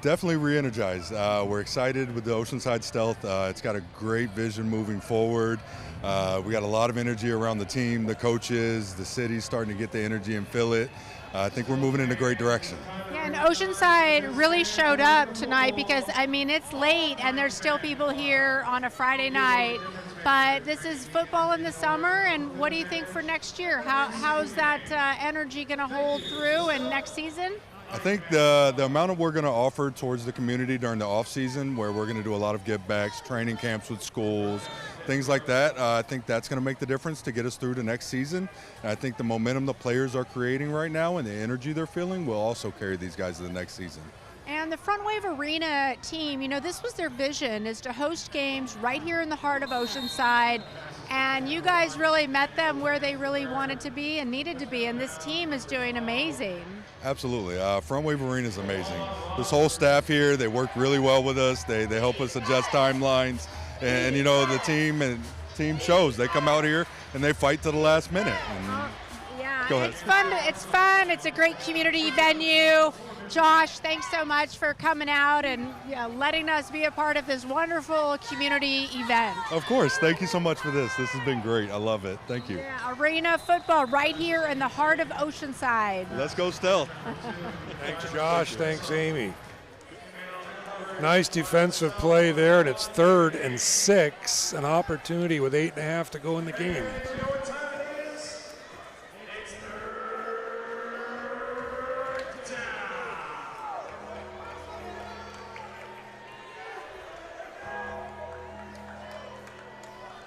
Definitely re-energized. We're excited with the Oceanside Stealth. It's got a great vision moving forward. We got a lot of energy around the team, the coaches, the city's starting to get the energy and feel it. I think we're moving in a great direction. Yeah, and Oceanside really showed up tonight because, I mean, it's late and there's still people here on a Friday night. But this is football in the summer, and what do you think for next year? How's that energy going to hold through and next season? I think the amount of we're going to offer towards the community during the off season, where we're going to do a lot of give backs, training camps with schools, things like that, I think that's going to make the difference to get us through to next season. And I think the momentum the players are creating right now and the energy they're feeling will also carry these guys to the next season. And the Front Wave Arena team, you know, this was their vision, is to host games right here in the heart of Oceanside. And you guys really met them where they really wanted to be and needed to be, and this team is doing amazing. Absolutely. Front Wave Arena is amazing. This whole staff here, they work really well with us. They help us adjust timelines. And you know, the team shows. They come out here and they fight to the last minute. Yeah, go ahead. It's fun. It's a great community venue. Josh, thanks so much for coming out and letting us be a part of this wonderful community event. Of course. Thank you so much for this. This has been great. I love it. Thank you. Yeah, arena football right here in the heart of Oceanside. Let's go Stealth. Thanks, Josh. Thanks, Amy. Nice defensive play there, and it's 3rd and 6, an opportunity with 8.5 to go in the game.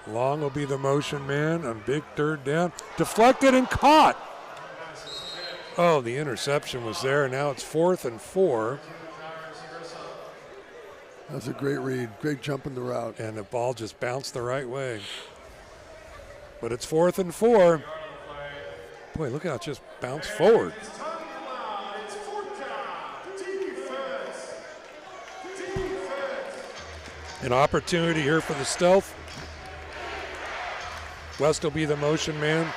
Long will be the motion man on big 3rd down. Deflected and caught. Oh, the interception was there. Now it's 4th and 4. That's a great read. Great jump in the route. And the ball just bounced the right way. But it's 4th and 4. Boy, look how it just bounced forward. An opportunity here for the Stealth. West will be the motion man.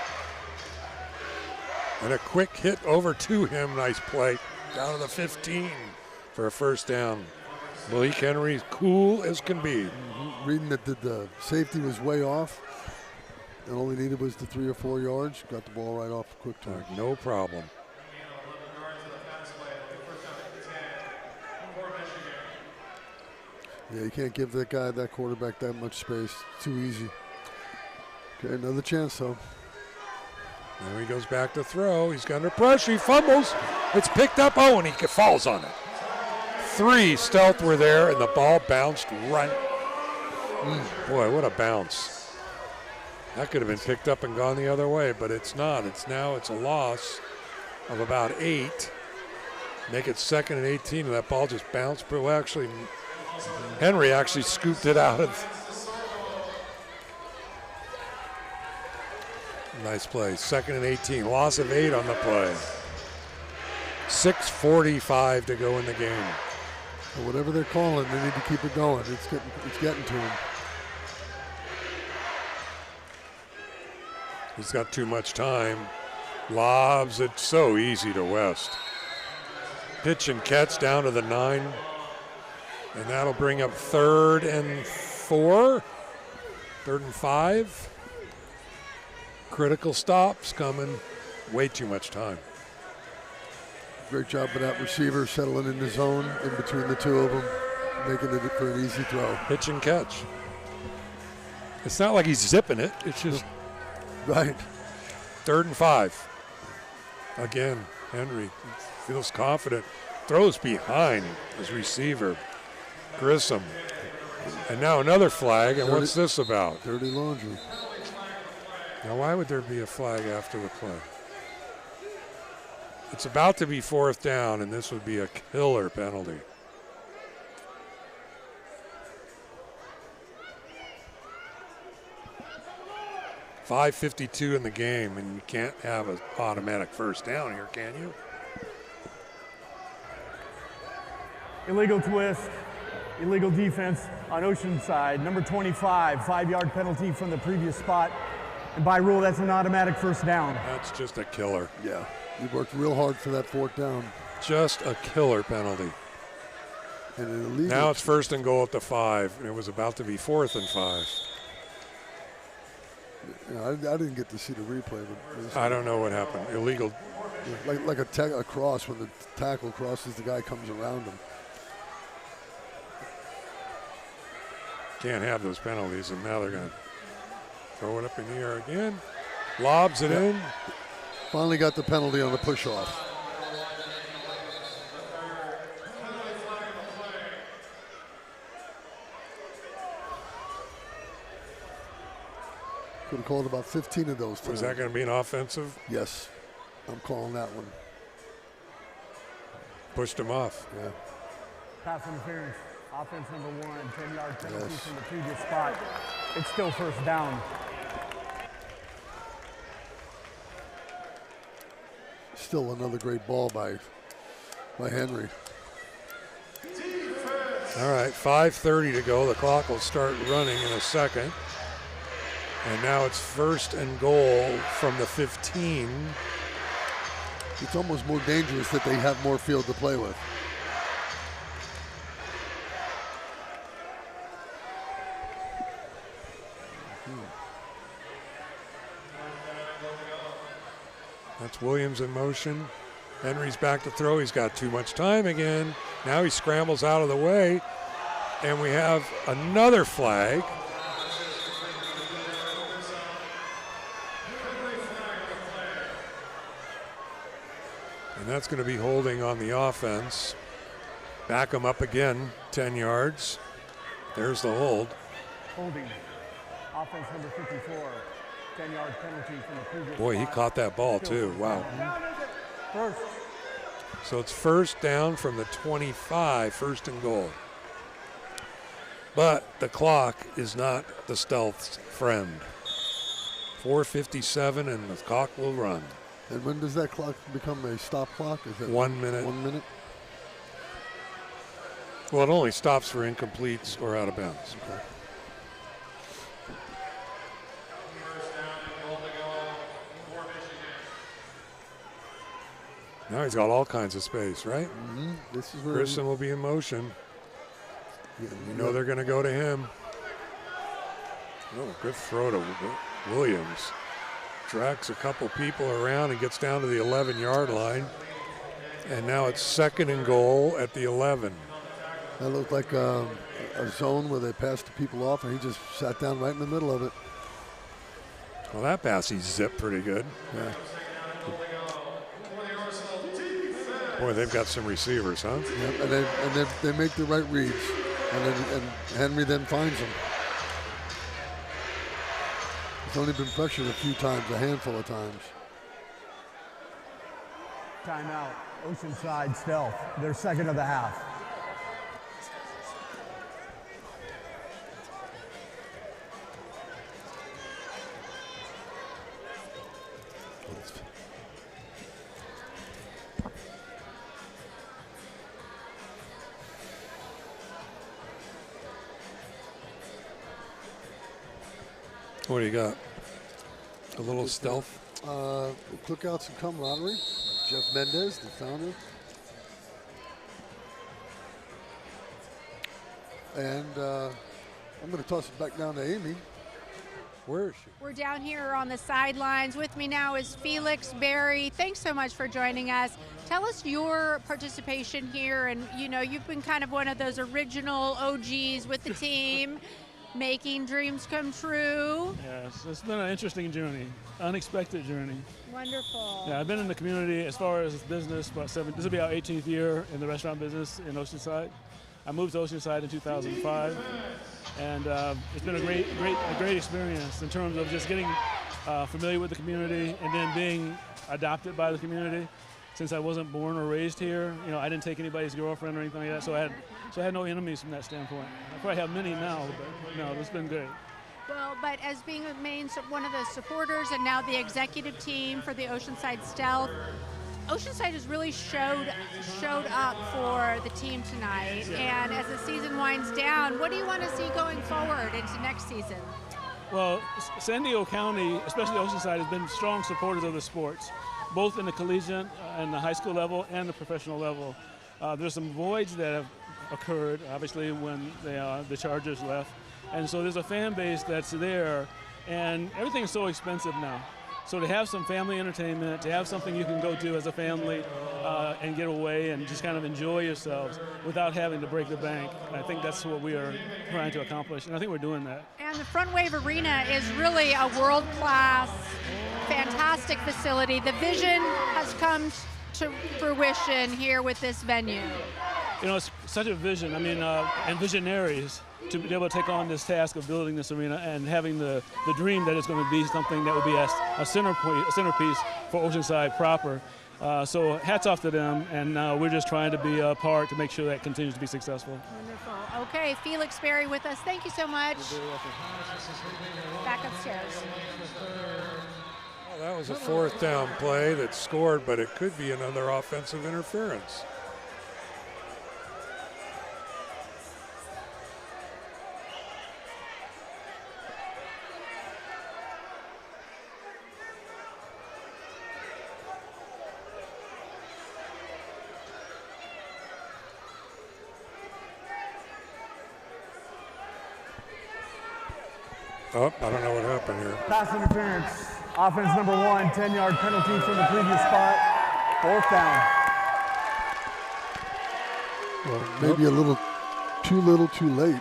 And a quick hit over to him. Nice play. Down to the 15 for a first down. Malik Henry, cool as can be. Reading that the safety was way off. And all he needed was the 3 or 4 yards. Got the ball right off quick time. No problem. Yeah, you can't give that quarterback that much space. It's too easy. Okay, another chance though. Now he goes back to throw. He's got under pressure. He fumbles. It's picked up. Oh, and he falls on it. 3 Stealth were there, and the ball bounced right. Boy, what a bounce. That could have been picked up and gone the other way, but it's not. It's a loss of about 8. Make it 2nd and 18, and that ball just bounced. But actually, Henry actually scooped it out of. Nice play. 2nd and 18. Loss of 8 on the play. 6:45 to go in the game. Well, whatever they're calling, they need to keep it going. It's getting to him. He's got too much time. Lobs it so easy to West. Pitch and catch down to the 9. And that'll bring up 3rd and 4. 3rd and 5. Critical stops coming. Way too much time. Great job of that receiver settling in the zone in between the two of them, making it for an easy throw. Pitch and catch. It's not like he's zipping it. It's just right. 3rd and 5. Again, Henry feels confident. Throws behind his receiver, Grissom. And now another flag, and what's this about? Dirty laundry. Now, why would there be a flag after the play? It's about to be 4th down, and this would be a killer penalty. .552 in the game, and you can't have an automatic 1st down here, can you? Illegal twist, illegal defense on Oceanside. Number 25, 5-yard penalty from the previous spot. And by rule, that's an automatic 1st down. That's just a killer. Yeah, you worked real hard for that 4th down. Just a killer penalty. And an illegal. Now it's 1st and goal at the 5, and it was about to be 4th and 5. Yeah, I didn't get to see the replay, but I don't know what happened. Illegal. Like a cross, when the tackle crosses, the guy comes around him. Can't have those penalties, and now they're going to throw it up in the air again. Lobs it in. Finally got the penalty on the push-off. Could have called about 15 of those. Was that going to be an offensive? Yes. I'm calling that one. Pushed him off. Yeah. Pass interference. Offense number 1, 10-yard penalty from the previous spot. It's still 1st down. Still another great ball by Henry. All right, 5:30 to go. The clock will start running in a second. And now it's 1st and goal from the 15. It's almost more dangerous that they have more field to play with. That's Williams in motion. Henry's back to throw. He's got too much time again. Now he scrambles out of the way. And we have another flag. And that's going to be holding on the offense. Back him up again, 10 yards. There's the hold. Holding. Offense number 54. 10-yard penalty from the previous Boy, he spot. caught that ball too. Wow. First. So it's 1st down from the 25, 1st and goal. But the clock is not the Stealth's friend. 4:57 and the clock will run. And when does that clock become a stop clock? Is it 1 minute? 1 minute? Well, it only stops for incompletes or out of bounds. Okay. Now he's got all kinds of space, right? Mm-hmm. This is where Grissom will be in motion. You know they're going to go to him. Oh, good throw to Williams. Drags a couple people around and gets down to the 11-yard line. And now it's 2nd and goal at the 11. That looked like a zone where they passed the people off, and he just sat down right in the middle of it. Well, that pass he zipped pretty good. Yeah. Boy, they've got some receivers, huh? Yeah, and they make the right reads, and Henry then finds them. He's only been pressured a few times, a handful of times. Timeout. Oceanside Stealth. Their 2nd of the half. What do you got? A little stealth? Cookouts and camaraderie. Jeff Mendez, the founder. And I'm going to toss it back down to Amy. Where is she? We're down here on the sidelines. With me now is Felix Berry. Thanks so much for joining us. Tell us your participation here, and you've been kind of one of those original OGs with the team, making dreams come true. Yes, it's been an interesting journey, unexpected journey. Wonderful. Yeah, I've been in the community as far as business, this will be our 18th year in the restaurant business in Oceanside. I moved to Oceanside in 2005, and it's been a great experience in terms of just getting familiar with the community and then being adopted by the community. Since I wasn't born or raised here, I didn't take anybody's girlfriend or anything like that, so I had no enemies from that standpoint. I probably have many now, but no, it's been great. Well, but as being one of the supporters and now the executive team for the Oceanside Stealth, Oceanside has really showed up for the team tonight. And as the season winds down, what do you want to see going forward into next season? Well, San Diego County, especially Oceanside, has been strong supporters of the sports, both in the collegiate and the high school level and the professional level. There's some voids that have occurred, obviously, when the Chargers left. And so there's a fan base that's there, and everything is so expensive now. So to have some family entertainment, to have something you can go to as a family and get away and just kind of enjoy yourselves without having to break the bank, I think that's what we are trying to accomplish, and I think we're doing that. And the Front Wave Arena is really a world-class, fantastic facility. The vision has come to fruition here with this venue. It's such a vision, and visionaries to be able to take on this task of building this arena and having the dream that it's going to be something that will be a centerpiece for Oceanside proper. So hats off to them, and we're just trying to be a part to make sure that continues to be successful. Wonderful. Okay, Felix Berry with us. Thank you so much. Back upstairs. Well, that was a fourth down play that scored, but it could be another offensive interference. Oh, I don't know what happened here. Pass interference. Offense number 1, 10-yard penalty from the previous spot. Fourth down. Well, maybe a little too late.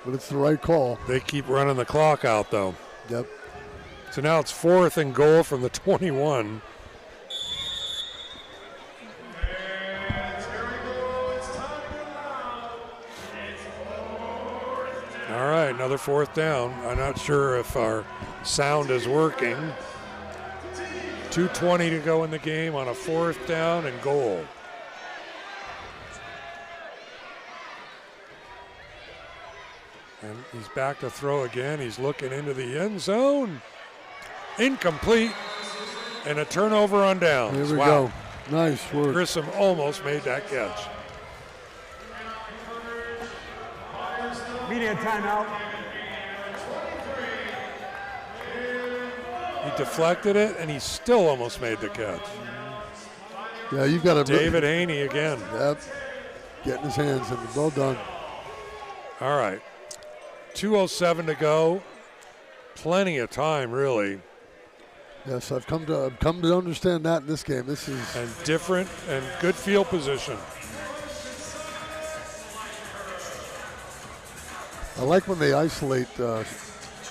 But it's the right call. They keep running the clock out, though. Yep. So now it's 4th and goal from the 21. All right, another 4th down. I'm not sure if our sound is working. 2:20 to go in the game on a 4th down and goal. And he's back to throw again. He's looking into the end zone. Incomplete. And a turnover on downs. There we go. Nice work. Grissom almost made that catch. Media timeout. He deflected it, and he still almost made the catch. Yeah, you've got to. David Haney again. Yep. Getting his hands in. Well done. All right. 2:07 to go. Plenty of time, really. Yes, I've come to understand that in this game. This is and different and good field position. I like when they isolate.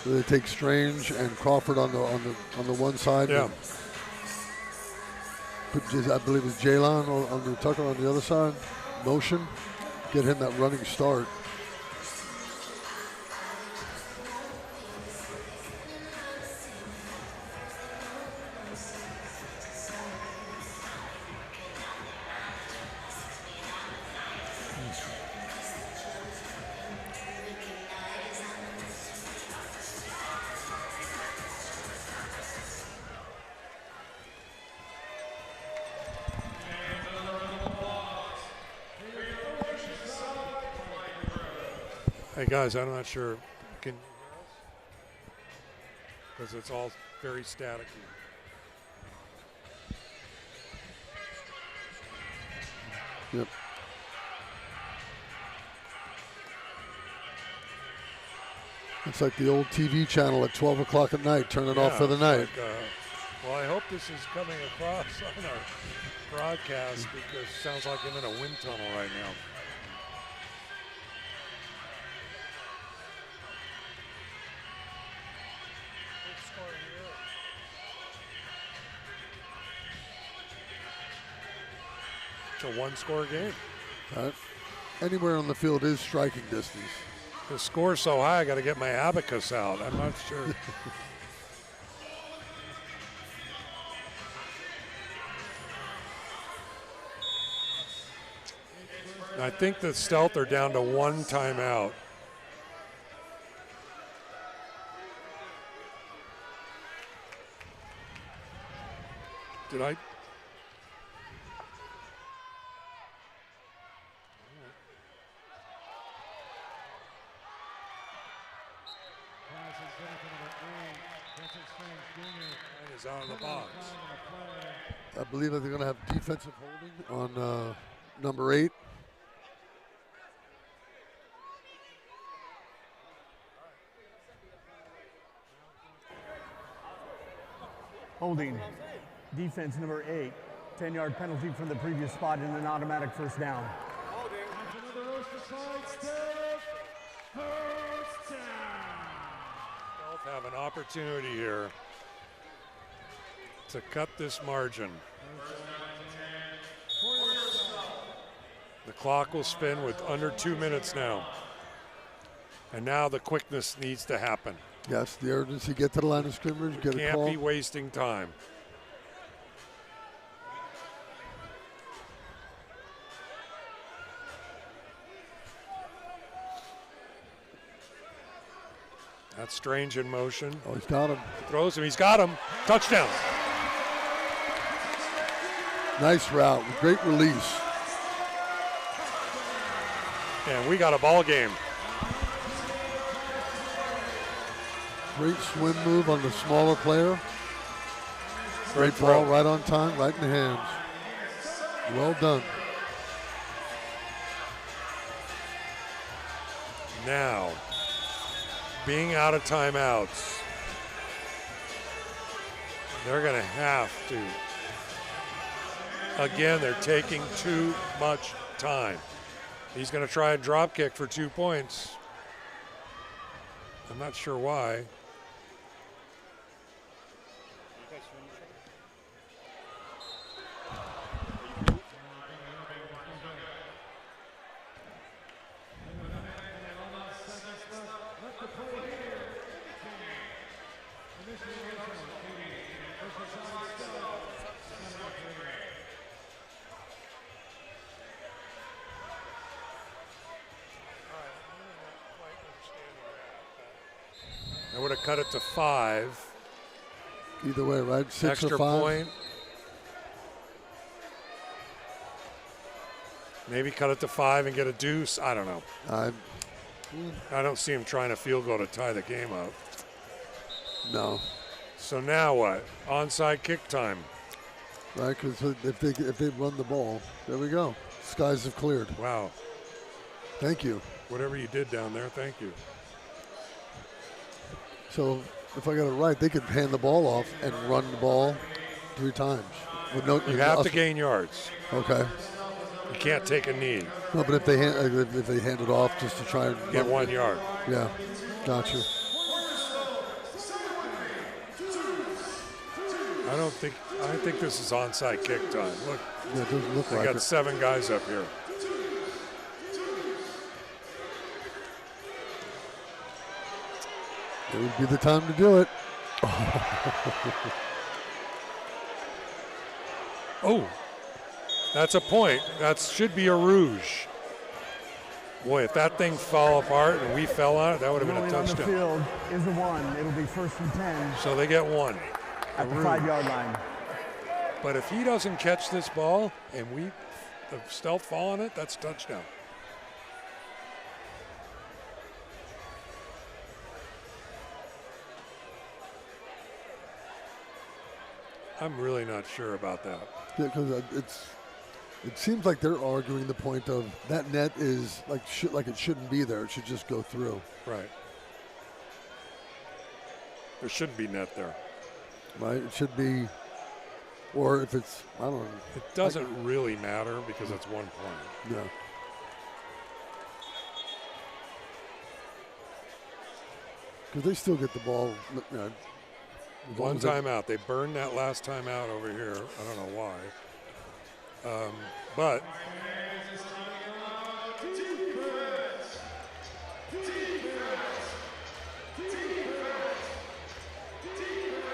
They take Strange and Crawford on the one side. Yeah. Put, I believe it's Jalen on the Tucker on the other side. Motion. Get him that running start. Hey guys, I'm not sure. Can you hear us? Because it's all very staticky. It's like the old TV channel at 12 o'clock at night. Turn it off for the night. Like, well, I hope this is coming across on our broadcast because it sounds like I'm in a wind tunnel right now. It's a one-score game. Anywhere on the field is striking distance. The score's so high, I got to get my abacus out. I'm not sure. I think the Stealth are down to one timeout. Did I? Is out of the box. I believe that they're going to have defensive holding on number 8. Holding. Defense number 8. 10-yard penalty from the previous spot and an automatic first down. Both have an opportunity here to cut this margin. The clock will spin with under 2 minutes now. And now the quickness needs to happen. Yes, the urgency, get to the line of scrimmage, get a call. Can't be wasting time. That's Strange in motion. Oh, he's got him. Throws him, he's got him. Touchdown. Nice route, great release. And we got a ball game. Great swim move on the smaller player. Great ball, right on time, right in the hands. Well done. Now, being out of timeouts, they're going to have to. Again, they're taking too much time. He's going to try a drop kick for 2 points. I'm not sure why. I would have cut it to 5. Either way, right? 6 Extra or 5. point. Maybe cut it to 5 and get a deuce. I don't know. I don't see him trying a field goal to tie the game up. No. So now what? Onside kick time. Right, because if they run the ball, there we go. Skies have cleared. Wow. Thank you. Whatever you did down there, thank you. So if I got it right, they could hand the ball off and run the ball 3 times. With no, You have to gain yards. Okay. You can't take a knee. No, but if they hand it off just to try and Get 1 yard. Yeah, gotcha. I think this is onside kick time. Look, Yeah, it doesn't look they like got it. 7 guys up here. It would be the time to do it. Oh, that's a point. That should be a rouge. Boy, if that thing fell apart and we fell on it, that would have been a Going on the touchdown. field is the 1. It'll be 1st and 10 So they get 1. at the rouge. 5-yard line. But if he doesn't catch this ball and the Stealth fall on it, that's a touchdown. I'm really not sure about that. Yeah, because it seems like they're arguing the point of that net is like it shouldn't be there. It should just go through. Right. There shouldn't be net there. Right? It should be, or if it's, I don't know. It doesn't really matter because it's 1 point. Yeah. Because they still get the ball. One timeout. They burned that last timeout over here. I don't know why. But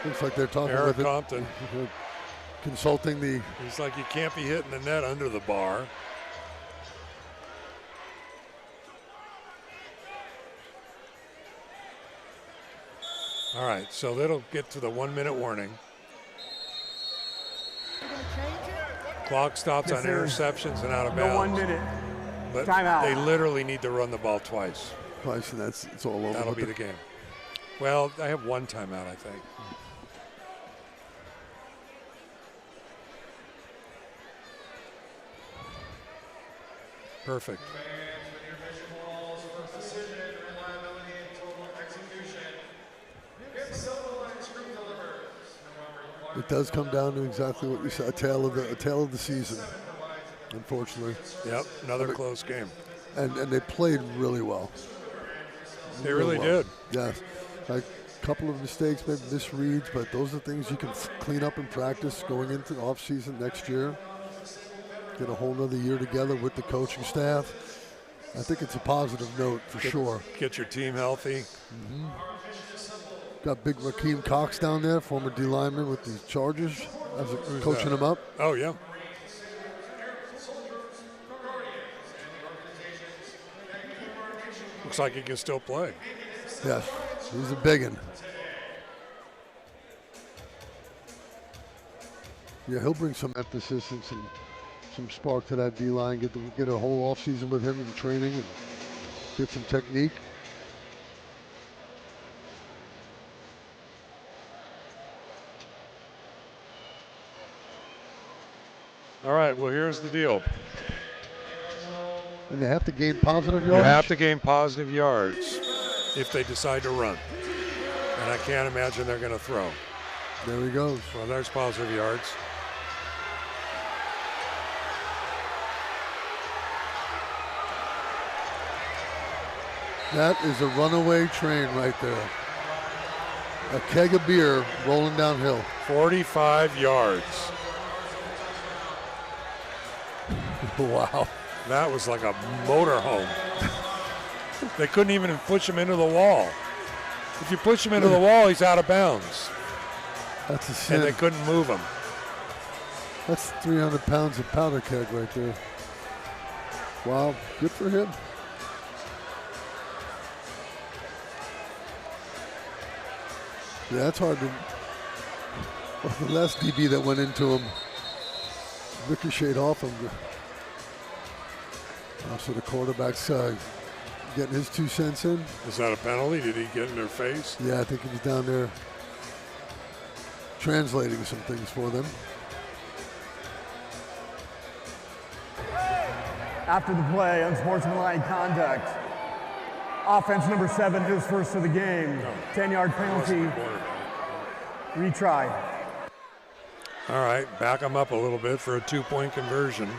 looks like they're talking Eric with Compton. Consulting the. He's like, you can't be hitting the net under the bar. All right, so that'll get to the 1 minute warning. Clock stops on interceptions and out of bounds. 1 minute. But Timeout. they literally need to run the ball twice. Twice, and it's all over. That'll be the game. Well, I have one timeout, I think. Perfect. It does come down to exactly what you said, a tale of the season, unfortunately. Yep, another close game. And they played really well. They really did. Yes. Like a couple of mistakes, maybe misreads, but those are things you can clean up in practice going into the offseason next year. Get a whole nother year together with the coaching staff. I think it's a positive note for sure. Get your team healthy. Mm-hmm. Got big Rakeem Cox down there, former D lineman with the Chargers, coaching him up. Oh, yeah. Looks like he can still play. Yes, he's a big one. Yeah, he'll bring some emphasis and some spark to that D-line, get a whole offseason with him in training and get some technique. All right, well, here's the deal. And they have to gain positive yards? You have to gain positive yards if they decide to run. And I can't imagine they're going to throw. There he goes. Well, there's positive yards. That is a runaway train right there. A keg of beer rolling downhill. 45 yards. Wow. That was like a motorhome. They couldn't even push him into the wall. If you push him into the wall, he's out of bounds. That's a sin. And they couldn't move him. That's 300 pounds of powder keg right there. Wow, good for him. Yeah, that's hard to. Well, the last DB that went into him ricocheted off him. So the quarterback's getting his 2 cents in. Is that a penalty? Did he get in their face? Yeah, I think he was down there translating some things for them. After the play, unsportsmanlike conduct. Offense number 7 is first of the game. 10-yard penalty. Retry. All right, back them up a little bit for a 2-point conversion.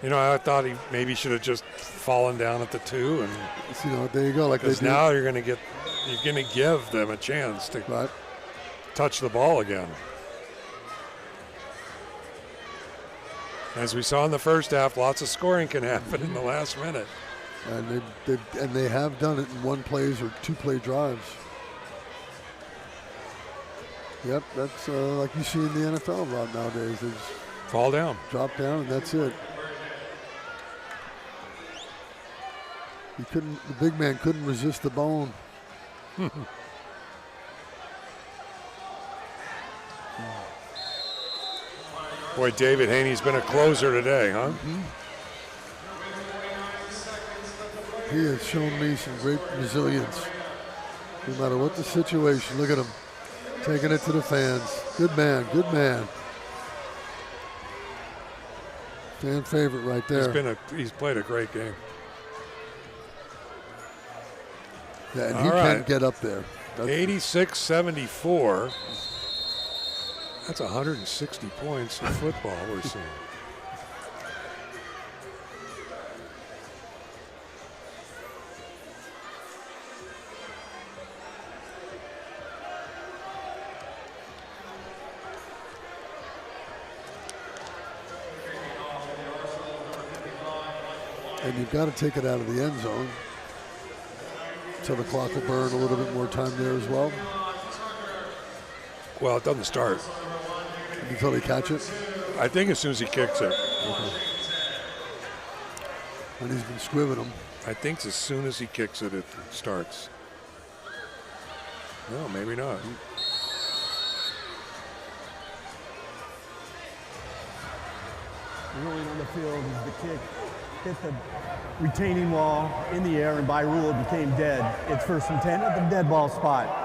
You know, I thought he maybe should have just fallen down at the 2, and you know, there you go. Like because now you're going to give them a chance to touch the ball again. As we saw in the first half, lots of scoring can happen in the last minute. And they have done it in 1 plays or 2 play drives. Yep, that's like you see in the NFL a lot nowadays. They just fall down, drop down, and that's it. The big man couldn't resist the bone. Boy, David Haney's been a closer today, huh? Mm-hmm. He has shown me some great resilience. No matter what the situation, look at him. Taking it to the fans. Good man, good man. Fan favorite right there. He's played a great game. Yeah, and he can get up there. 86-74. That's 160 points in football we're seeing. And you've got to take it out of the end zone. So the clock will burn a little bit more time there as well. Well, it doesn't start. Until they catch it? I think as soon as he kicks it. Okay. And he's been squibbing them. I think as soon as he kicks it, it starts. No, maybe not. Rolling on the field as the kick hit the retaining wall in the air, and by rule it became dead. It's 1st and 10 at the dead ball spot.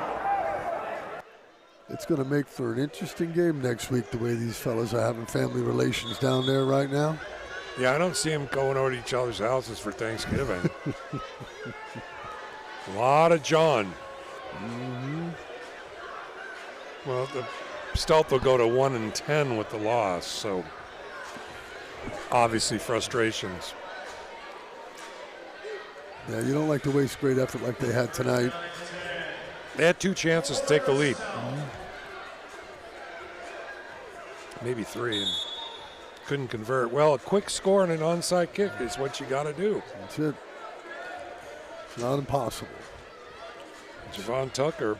It's going to make for an interesting game next week, the way these fellas are having family relations down there right now. Yeah, I don't see them going over to each other's houses for Thanksgiving. A lot of John. Mm-hmm. Well, the Stealth will go to 1-10 with the loss, so obviously frustrations. Yeah, you don't like to waste great effort like they had tonight. They had 2 chances to take the lead. Maybe 3, and couldn't convert. Well, a quick score and an onside kick is what you got to do. That's it. It's not impossible. Javon Tucker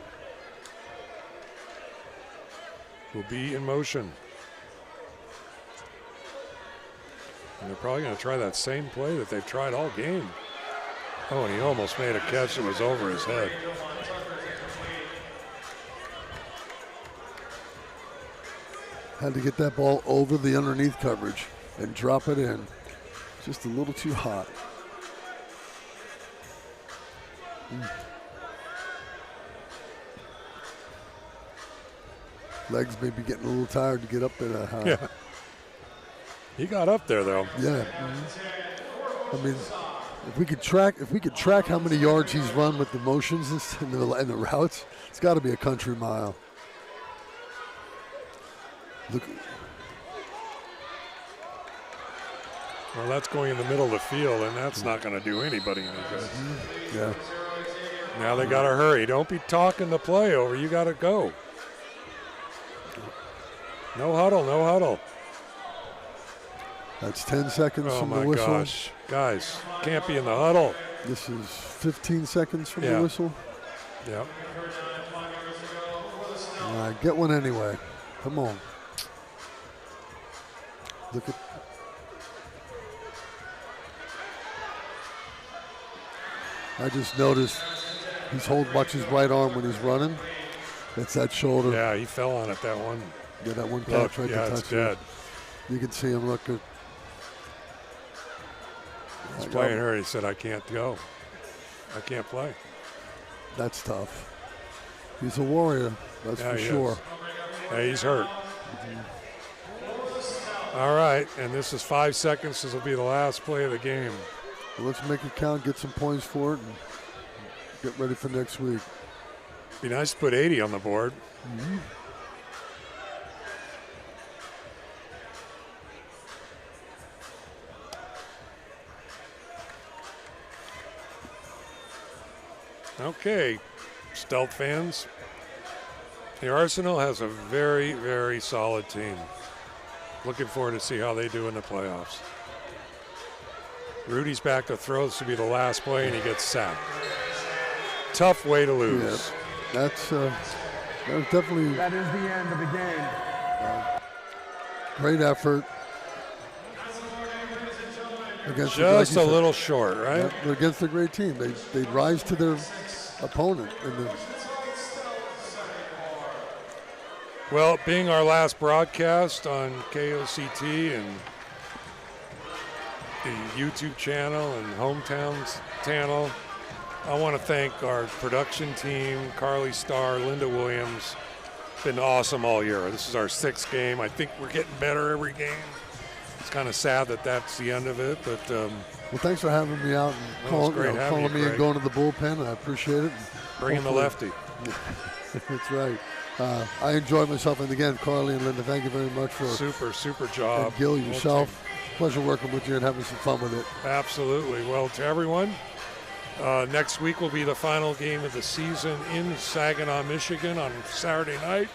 will be in motion. And they're probably going to try that same play that they've tried all game. Oh, and he almost made a catch that was over his head. Had to get that ball over the underneath coverage and drop it in. Just a little too hot. Legs may be getting a little tired to get up there that high. Yeah. He got up there though. Yeah. I mean, if we could track how many yards he's run with the motions and the routes, it's got to be a country mile. Look. Well, that's going in the middle of the field, and that's not going to do anybody any good. Yeah. Now they got to hurry. Don't be talking the play over. You got to go. No huddle, no huddle. That's 10 seconds from the whistle. Oh, my gosh. Guys, can't be in the huddle. This is 15 seconds from the whistle. Yep. All right, get one anyway. Come on. Look at. I just noticed he's watch his right arm when he's running. That's that shoulder. Yeah, he fell on it, that one. Yeah, that one catch right to touch it's dead. You can see him look good. He's playing hurt. He said, I can't go. I can't play. That's tough. He's a warrior, that's for sure. Yeah, he's hurt. All right, and this is 5 seconds. This will be the last play of the game. Well, let's make it count, get some points for it, and get ready for next week. Be nice to put 80 on the board. Mm-hmm. Okay, Stealth fans. The Arsenal has a very, very solid team. Looking forward to see how they do in the playoffs. Rudy's back to throw. This will be the last play, and he gets sacked. Tough way to lose. Yeah, that's definitely. That is the end of the game. Great effort. Against just a little short, right? Yeah, against a great team. They rise to their opponent. Well, being our last broadcast on KOCT and the YouTube channel and Hometowns channel, I want to thank our production team, Carly Starr, Linda Williams. Been awesome all year. This is our 6th game. I think we're getting better every game. It's kind of sad that that's the end of it, but well, thanks for having me out and calling me and going to the bullpen. I appreciate it. Bringing the lefty. That's right. I enjoyed myself, and again, Carly and Linda, thank you very much for super job. And Gil, yourself, pleasure working with you and having some fun with it. Absolutely. Well, to everyone, next week will be the final game of the season in Saginaw, Michigan on Saturday night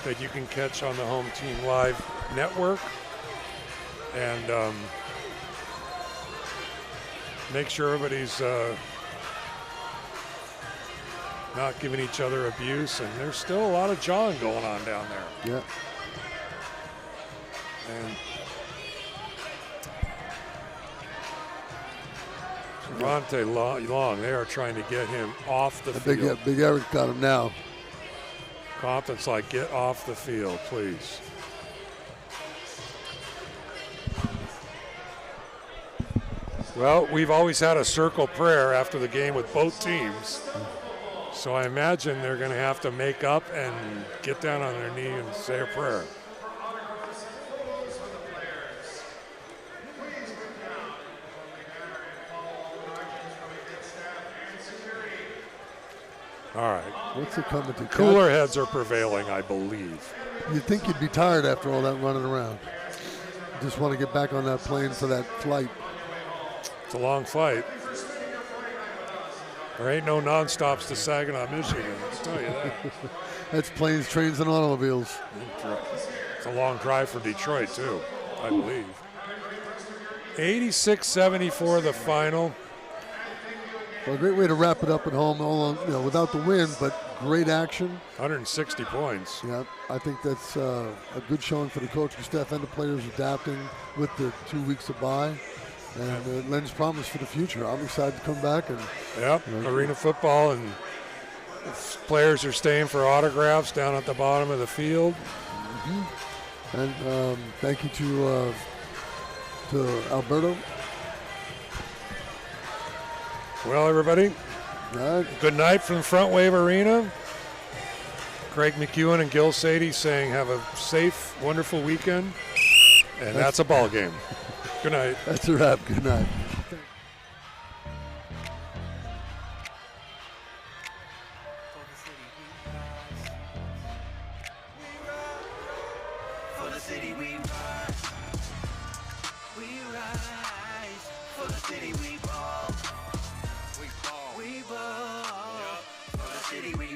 that you can catch on the Home Team Live network. And make sure everybody's not giving each other abuse, and there's still a lot of jawing going on down there. Yeah. And Javante Long, they are trying to get him off the field. Big Eric got him now. Compton's like, get off the field, please. Well, we've always had a circle prayer after the game with both teams. So I imagine they're going to have to make up and get down on their knee and say a prayer. All right. What's it coming to? Cooler heads are prevailing, I believe. You'd think you'd be tired after all that running around. Just want to get back on that plane for that flight. It's a long flight. There ain't no non-stops to Saginaw, Michigan, I'll tell you that. That's planes, trains, and automobiles. It's a long drive from Detroit, too, I believe. 86-74 the final. Well, a great way to wrap it up at home, without the win, but great action. 160 points. Yeah, I think that's a good showing for the coaching staff and the players adapting with the 2 weeks of bye. And it lends promise for the future. I'm excited to come back. Arena football, and players are staying for autographs down at the bottom of the field. Mm-hmm. And thank you to Alberto. Well, everybody, good night from Front Wave Arena. Craig McEwen and Gil Sadie saying have a safe, wonderful weekend. And that's a ball game. Good night. That's a wrap. Good night. For the city we rise. We rise. For the city we ball. We ball. We ball. For the city we